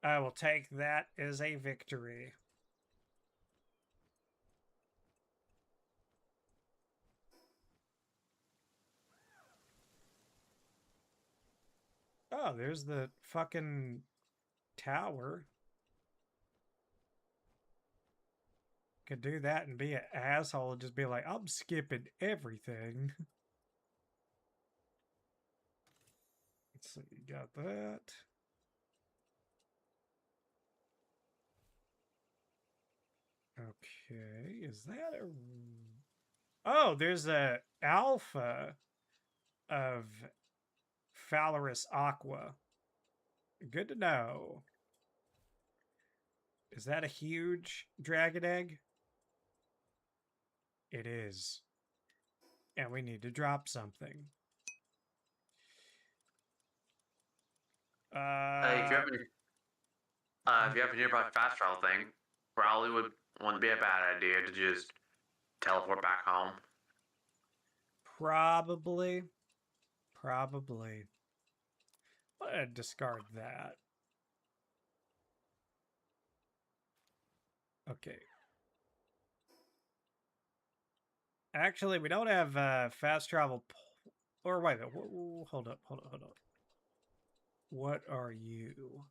S1: I will take that as a victory. Oh, there's the fucking tower. Could do that and be an asshole and just be like, I'm skipping everything. Let's see, got that. Okay, is that a... Oh, there's a alpha of Phalaris Aqua. Good to know. Is that a huge dragon egg? It is. And we need to drop something.
S2: If you have a nearby fast travel thing, probably wouldn't be a bad idea to just teleport back home.
S1: Probably. Probably. I'm gonna discard that. Okay. Actually, we don't have fast travel. Or wait a minute. Hold up. What are you?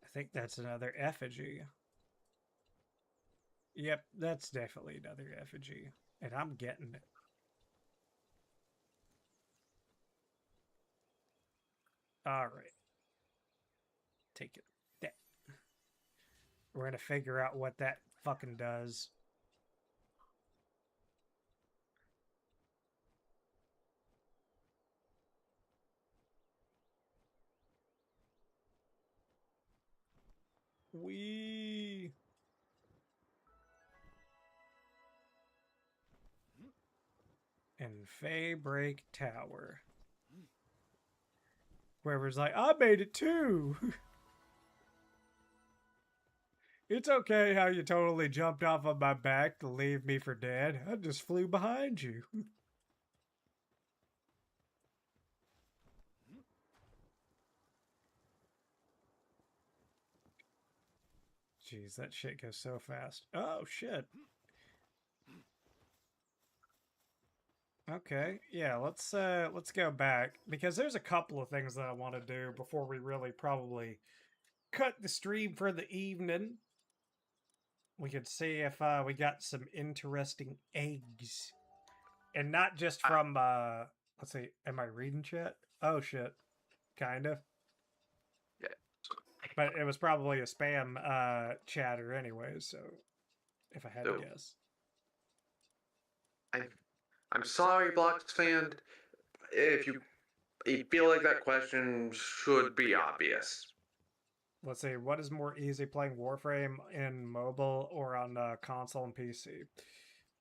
S1: I think that's another effigy. Yep, that's definitely another effigy. And I'm getting it. Alright. Take it. That. We're gonna figure out what that fucking does. Wee. And Feybreak Tower. Whoever's like, I made it too. It's okay how you totally jumped off of my back to leave me for dead. I just flew behind you. Jeez, that shit goes so fast. Oh shit. Okay, yeah, let's go back because there's a couple of things that I want to do before we really probably cut the stream for the evening. We could see if we got some interesting eggs. And not just from let's see, am I reading chat? Oh shit. Kind of.
S2: Yeah.
S1: But it was probably a spam chatter anyway, so if I had to guess.
S2: I'm sorry, Blocks fan. If you feel like that question should be obvious.
S1: Let's see, what is more easy playing Warframe in mobile or on console and PC?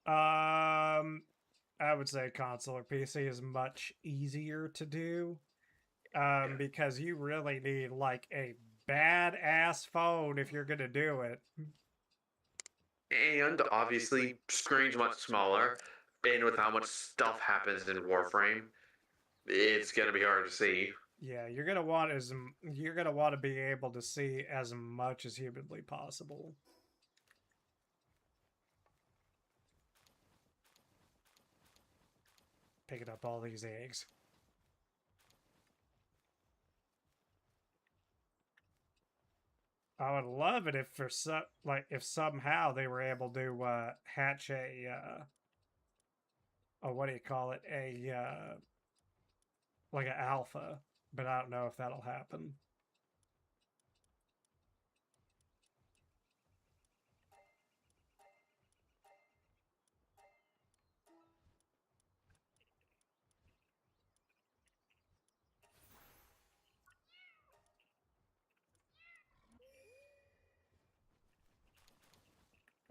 S1: I would say console or PC is much easier to do. Because you really need like a badass phone if you're gonna do it.
S2: And obviously, screen's much smaller, and with how much stuff happens in Warframe, it's gonna be hard to see.
S1: Yeah, you're gonna want to be able to see as much as humanly possible. Picking up all these eggs. I would love it if for some if somehow they were able to hatch a what do you call it, a like an alpha, but I don't know if that'll happen.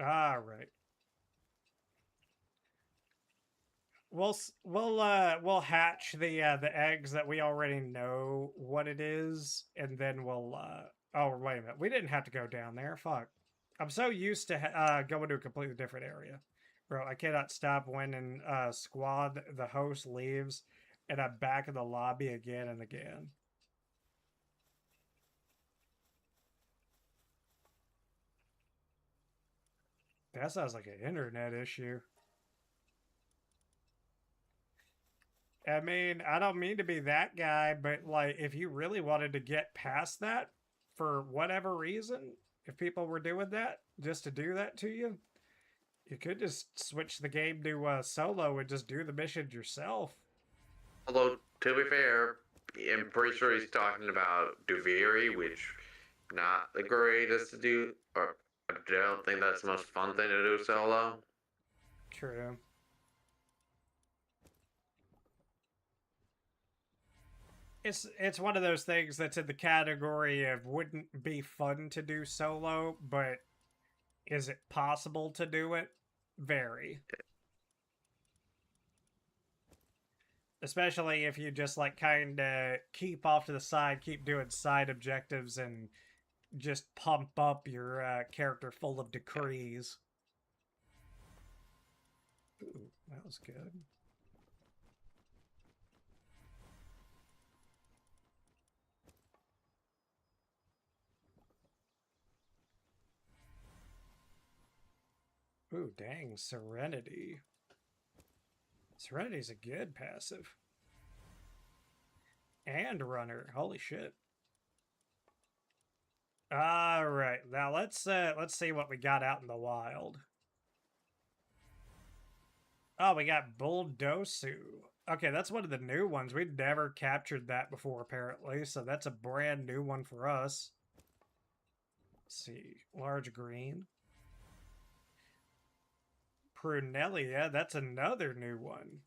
S1: All right. We'll hatch the eggs that we already know what it is, and then we'll oh wait a minute, we didn't have to go down there. Fuck, I'm so used to going to a completely different area, bro. I cannot stop when in squad the host leaves, and I'm back in the lobby again and again. That sounds like an internet issue. I mean, I don't mean to be that guy, but like, if you really wanted to get past that for whatever reason, if people were doing that just to do that to you, you could just switch the game to solo and just do the missions yourself.
S2: Although, to be fair, I'm pretty sure he's talking about Duviri, which not the greatest to do, or I don't think that's the most fun thing to do solo.
S1: True. It's one of those things that's in the category of wouldn't be fun to do solo, but is it possible to do it? Very. Especially if you just like kind of keep off to the side, keep doing side objectives, and just pump up your character full of decrees. Ooh, that was good. Ooh, dang, Serenity. Serenity's a good passive. And runner. Holy shit. All right, now let's see what we got out in the wild. Oh, we got Bulldosu. Okay, that's one of the new ones. We'd never captured that before, apparently, so that's a brand new one for us. Let's see, large green. Prunelia, that's another new one.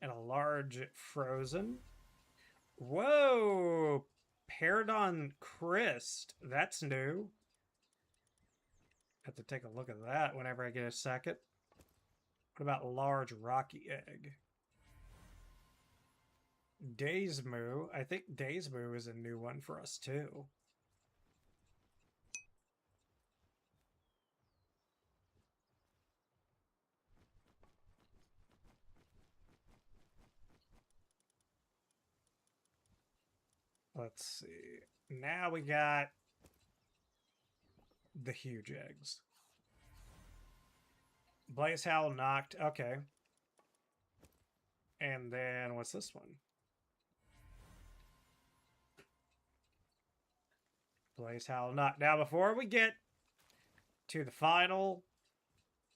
S1: And a large frozen. Whoa! Paradon Christ. That's new. Have to take a look at that whenever I get a second. What about large rocky egg? Daysmoo. I think Daysmoo is a new one for us too. Let's see. Now we got the huge eggs. Blazamut, Noct. Okay. And then what's this one? Blazamut, Noct. Now, before we get to the final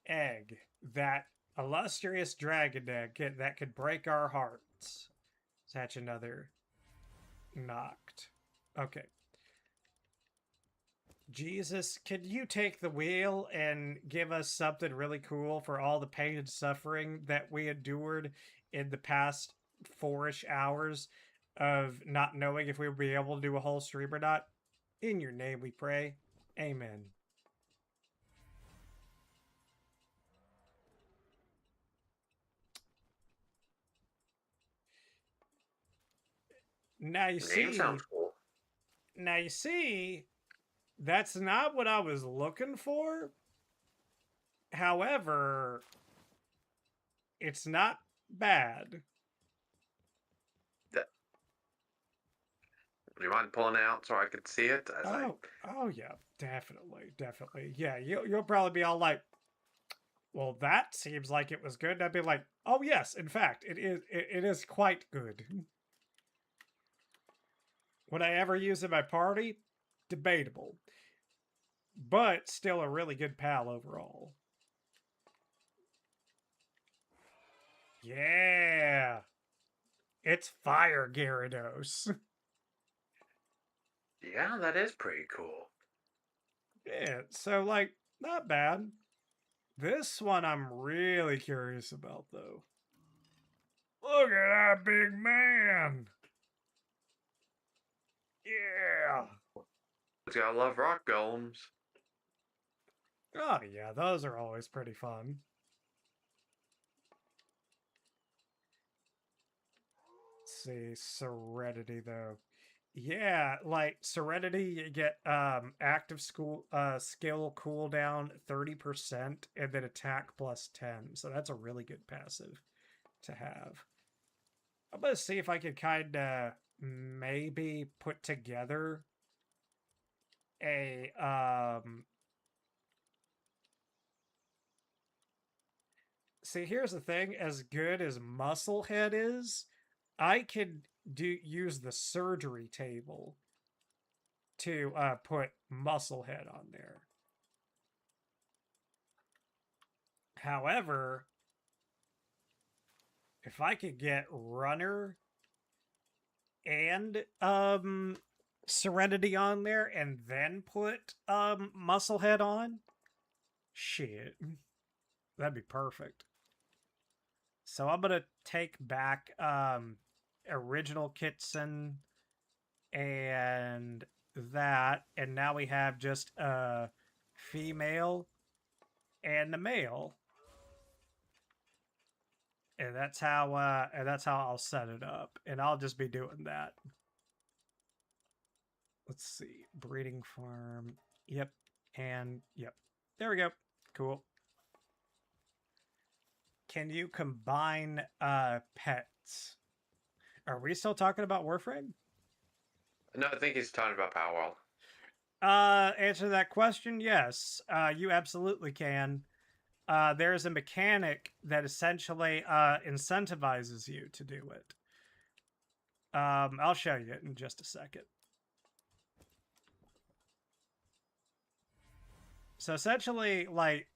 S1: egg, that illustrious dragon egg that could break our hearts. Let's hatch another Noct. Okay. Jesus, can you take the wheel and give us something really cool for all the pain and suffering that we endured in the past 4-ish hours of not knowing if we would be able to do a whole stream or not? In your name we pray. Amen. Now you see.
S2: Name sounds cool.
S1: Now you see, that's not what I was looking for. However, it's not bad.
S2: Do you mind pulling it out so I could see it?
S1: Oh yeah, definitely. Yeah, you'll probably be all like, "Well, that seems like it was good." And I'd be like, "Oh yes, in fact, it is quite good." Would I ever use in my party? Debatable. But still a really good pal overall. Yeah! It's Fire Gyarados.
S2: Yeah, that is pretty cool.
S1: Yeah, so, like, not bad. This one I'm really curious about, though. Look at that big man! Yeah!
S2: It's gotta love rock golems.
S1: Oh, yeah, those are always pretty fun. Let's see, Serenity, though. Yeah, like Serenity, you get active skill cooldown 30% and then attack plus 10. So that's a really good passive to have. I'm gonna see if I could kind of maybe put together a see, here's the thing, as good as Musclehead is, I could use the surgery table to put Musclehead on there. However, if I could get Runner and Serenity on there and then put Musclehead on, shit, that'd be perfect. So I'm gonna take back original Kitsun and that, and now we have just a female and a male. And that's how I'll set it up. And I'll just be doing that. Let's see. Breeding farm. Yep. And yep. There we go. Cool. Can you combine pets? Are we still talking about Warframe?
S2: No, I think he's talking about Palworld.
S1: Answer that question, yes. You absolutely can. There's a mechanic that essentially incentivizes you to do it. I'll show you it in just a second. So essentially, like,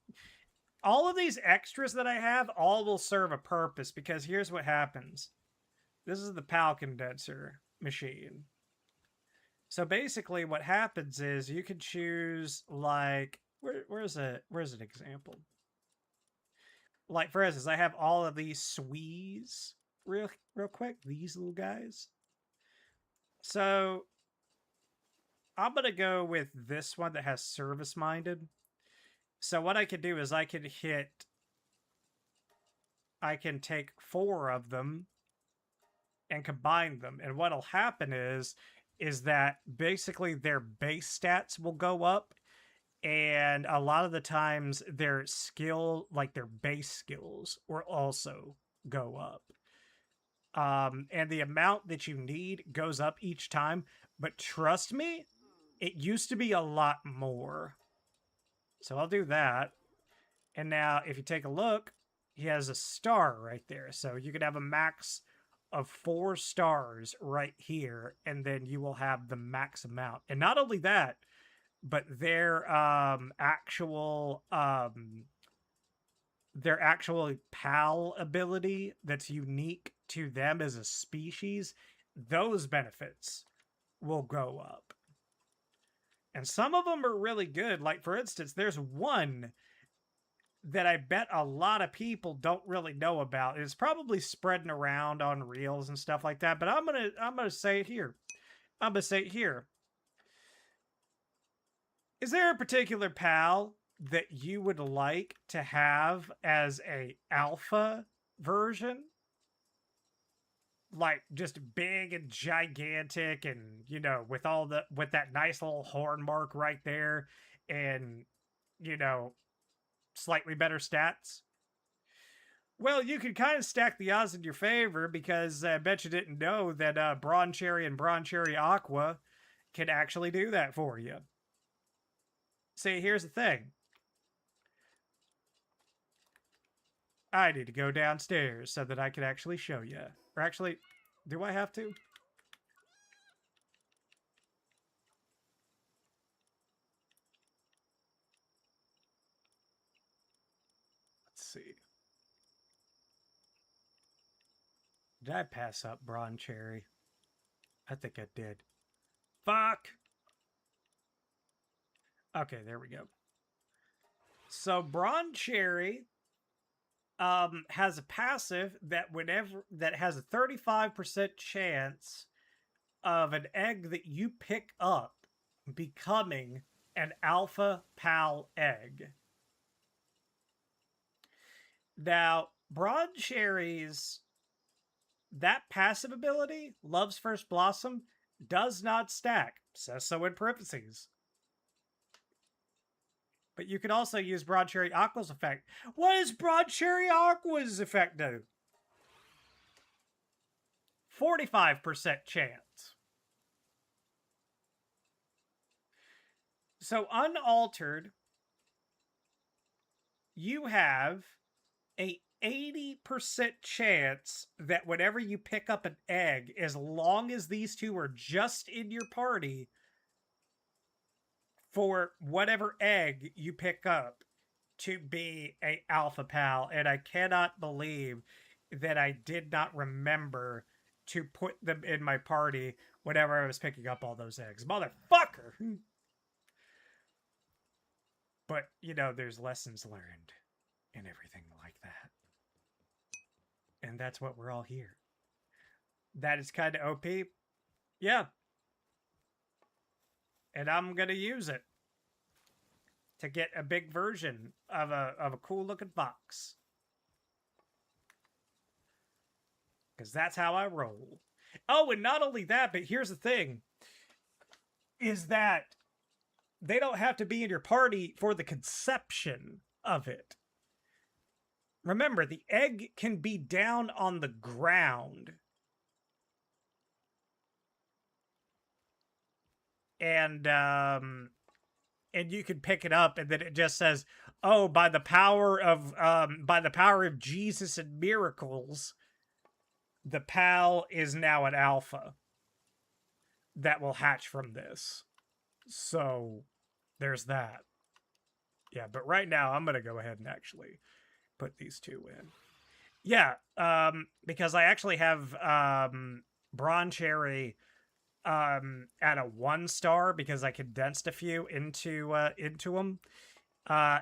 S1: all of these extras that I have, all will serve a purpose, because here's what happens. This is the PAL condenser machine. So basically what happens is you can choose, like, where's an example? Like, for instance, I have all of these Swees real quick, these little guys. So I'm going to go with this one that has service minded. So what I can do is I can take 4 of them and combine them. And what'll happen is that basically their base stats will go up, and a lot of the times their skill, like their base skills, will also go up. And the amount that you need goes up each time, but trust me, it used to be a lot more. So I'll do that. And now if you take a look, he has a star right there. So you could have a max of 4 stars right here, and then you will have the max amount. And not only that, but their actual PAL ability that's unique to them as a species, those benefits will go up. And some of them are really good. Like, for instance, there's one that I bet a lot of people don't really know about. It's probably spreading around on reels and stuff like that, but I'm gonna say it here. I'm gonna say it here. Is there a particular PAL that you would like to have as a alpha version? Like, just big and gigantic, and, you know, with that nice little horn mark right there, and, you know, slightly better stats? Well, you can kind of stack the odds in your favor, because I bet you didn't know that Bronze Cherry and Bronze Cherry Aqua can actually do that for you. See, here's the thing. I need to go downstairs so that I can actually show you. Or actually, do I have to? Did I pass up Brawn Cherry? I think I did. Fuck! Okay, there we go. So Brawn Cherry has a passive that has a 35% chance of an egg that you pick up becoming an alpha pal egg. Now, Brawn Cherry's that passive ability, Love's First Blossom, does not stack. Says so in parentheses. But you can also use Brawn Cherry Aqua's effect. What does Brawn Cherry Aqua's effect do? 45% chance. So unaltered, you have a 80% chance that whenever you pick up an egg, as long as these two are just in your party, for whatever egg you pick up to be a alpha pal. And I cannot believe that I did not remember to put them in my party whenever I was picking up all those eggs. Motherfucker! But, you know, there's lessons learned and everything like that. And that's what we're all here. That is kind of OP. Yeah. And I'm going to use it to get a big version of a cool looking fox. Because that's how I roll. Oh, and not only that, but here's the thing. Is that they don't have to be in your party for the conception of it. Remember, the egg can be down on the ground. And you can pick it up, and then it just says, "Oh, by the power of Jesus and miracles, the pal is now an alpha that will hatch from this." So there's that. Yeah, but right now I'm gonna go ahead and actually put these two in. Yeah, because I actually have Brawn Cherry at a 1-star because I condensed a few into them.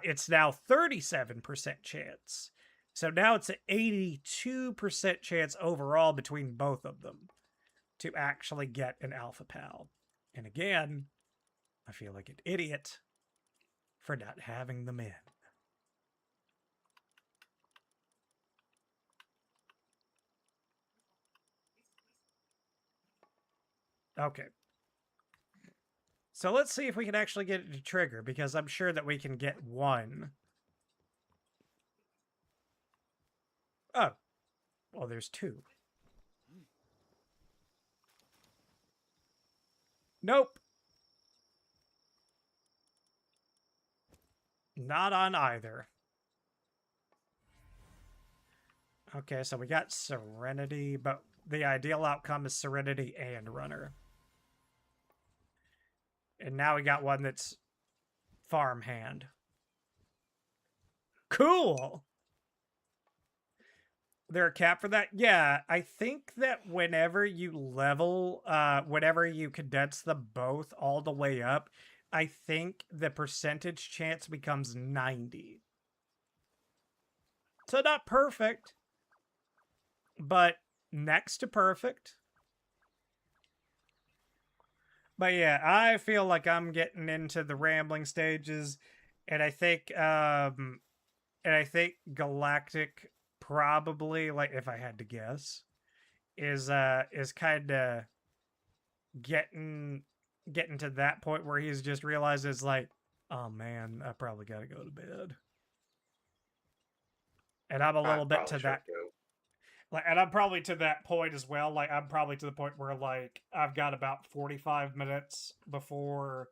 S1: It's now 37% chance. So now it's an 82% chance overall between both of them to actually get an alpha pal. And again, I feel like an idiot for not having them in. Okay. So let's see if we can actually get it to trigger, because I'm sure that we can get one. Oh. Well, there's two. Nope. Not on either. Okay, so we got Serenity, but the ideal outcome is Serenity and Runner. And now we got one that's Farmhand. Cool! There a cap for that? Yeah, I think that whenever you level, whenever you condense them both all the way up, I think the percentage chance becomes 90. So not perfect, but next to perfect. But yeah, I feel like I'm getting into the rambling stages, and I think Galactic probably, like, if I had to guess, is kind of getting to that point where he's just realizes, like, oh man, I probably got to go to bed. And I'm a little bit to that. Like, and I'm probably to that point as well. Like, I'm probably to the point where, like, I've got about 45 minutes before,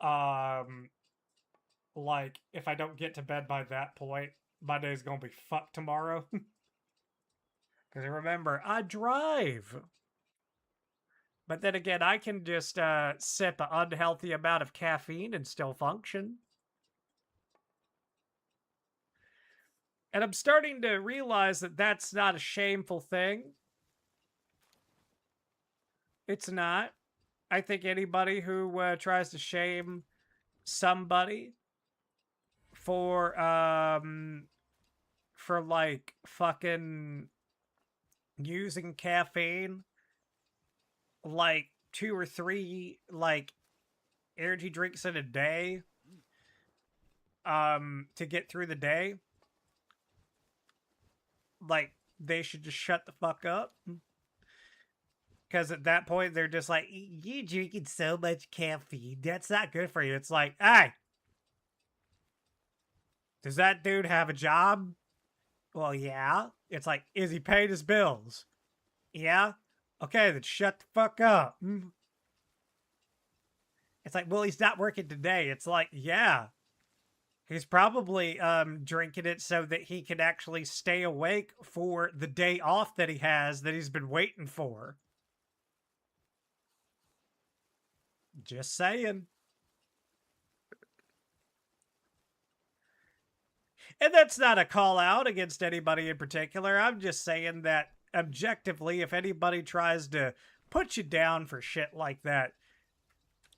S1: like, if I don't get to bed by that point, my day's gonna be fucked tomorrow. Because remember, I drive. But then again, I can just sip an unhealthy amount of caffeine and still function. And I'm starting to realize that that's not a shameful thing. It's not. I think anybody who tries to shame somebody for like fucking using caffeine like 2 or 3 like energy drinks in a day to get through the day, like they should just shut the fuck up. Because at that point, they're just like, you drinking so much caffeine. That's not good for you. It's like, hey, does that dude have a job? Well, yeah. It's like, is he paying his bills? Yeah. Okay, then shut the fuck up. It's like, well, he's not working today. It's like, yeah. He's probably drinking it so that he can actually stay awake for the day off that he has that he's been waiting for. Just saying. And that's not a call out against anybody in particular. I'm just saying that objectively, if anybody tries to put you down for shit like that,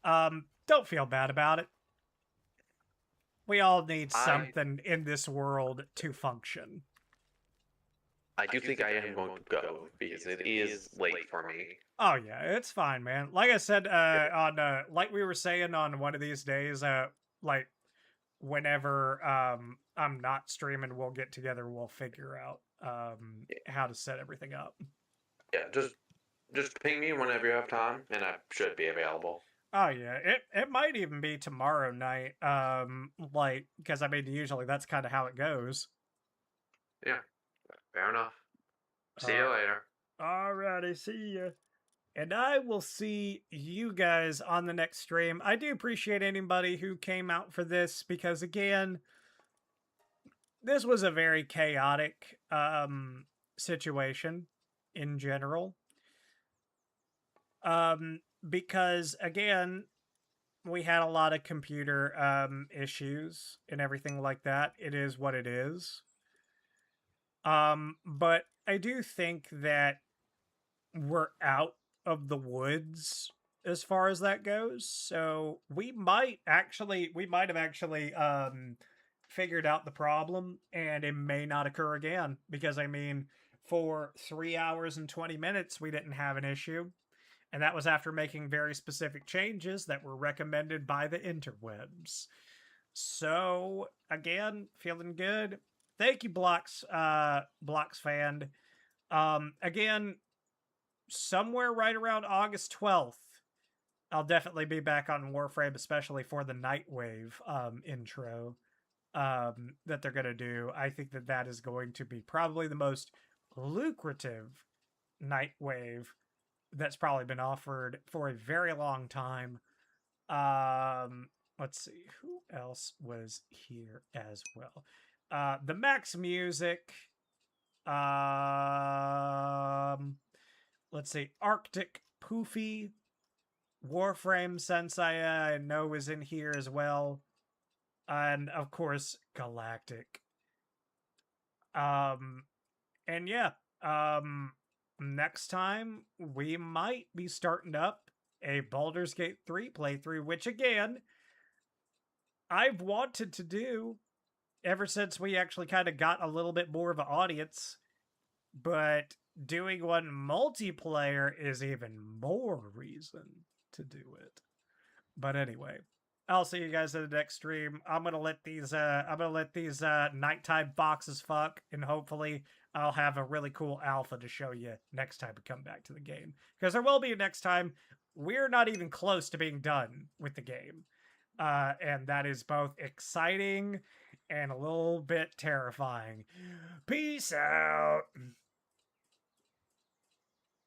S1: don't feel bad about it. We all need something in this world to function.
S2: I do think I am going to go because it is late for me.
S1: Oh yeah, it's fine, man. Like I said, on like we were saying on one of these days, like whenever I'm not streaming, we'll get together, we'll figure out how to set everything up.
S2: Yeah, just ping me whenever you have time, and I should be available.
S1: Oh yeah, it might even be tomorrow night. Like because I mean usually that's kind of how it goes.
S2: Yeah, fair enough. See you later.
S1: Alrighty, see ya. And I will see you guys on the next stream. I do appreciate anybody who came out for this because, again, this was a very chaotic situation in general. Because, again, we had a lot of computer issues and everything like that. It is what it is. But I do think that we're out of the woods as far as that goes. So we might have actually figured out the problem and it may not occur again. Because I mean, for 3 hours and 20 minutes we didn't have an issue. And that was after making very specific changes that were recommended by the interwebs. So again, feeling good. Thank you, Blocks fan. Again, somewhere right around August 12th, I'll definitely be back on Warframe, especially for the Nightwave intro that they're going to do. I think that is going to be probably the most lucrative Nightwave that's probably been offered for a very long time. Let's see, who else was here as well? The Max Music. Let's see, Arctic Poofy, Warframe Sensei, I know is in here as well, and of course Galactic. And yeah, next time we might be starting up a Baldur's Gate 3 playthrough, which again, I've wanted to do ever since we actually kind of got a little bit more of an audience, but doing one multiplayer is even more reason to do it. But anyway, I'll see you guys in the next stream. I'm gonna let these nighttime foxes fuck, and hopefully I'll have a really cool alpha to show you next time we come back to the game. Because there will be a next time. We're not even close to being done with the game. And that is both exciting and a little bit terrifying. Peace out.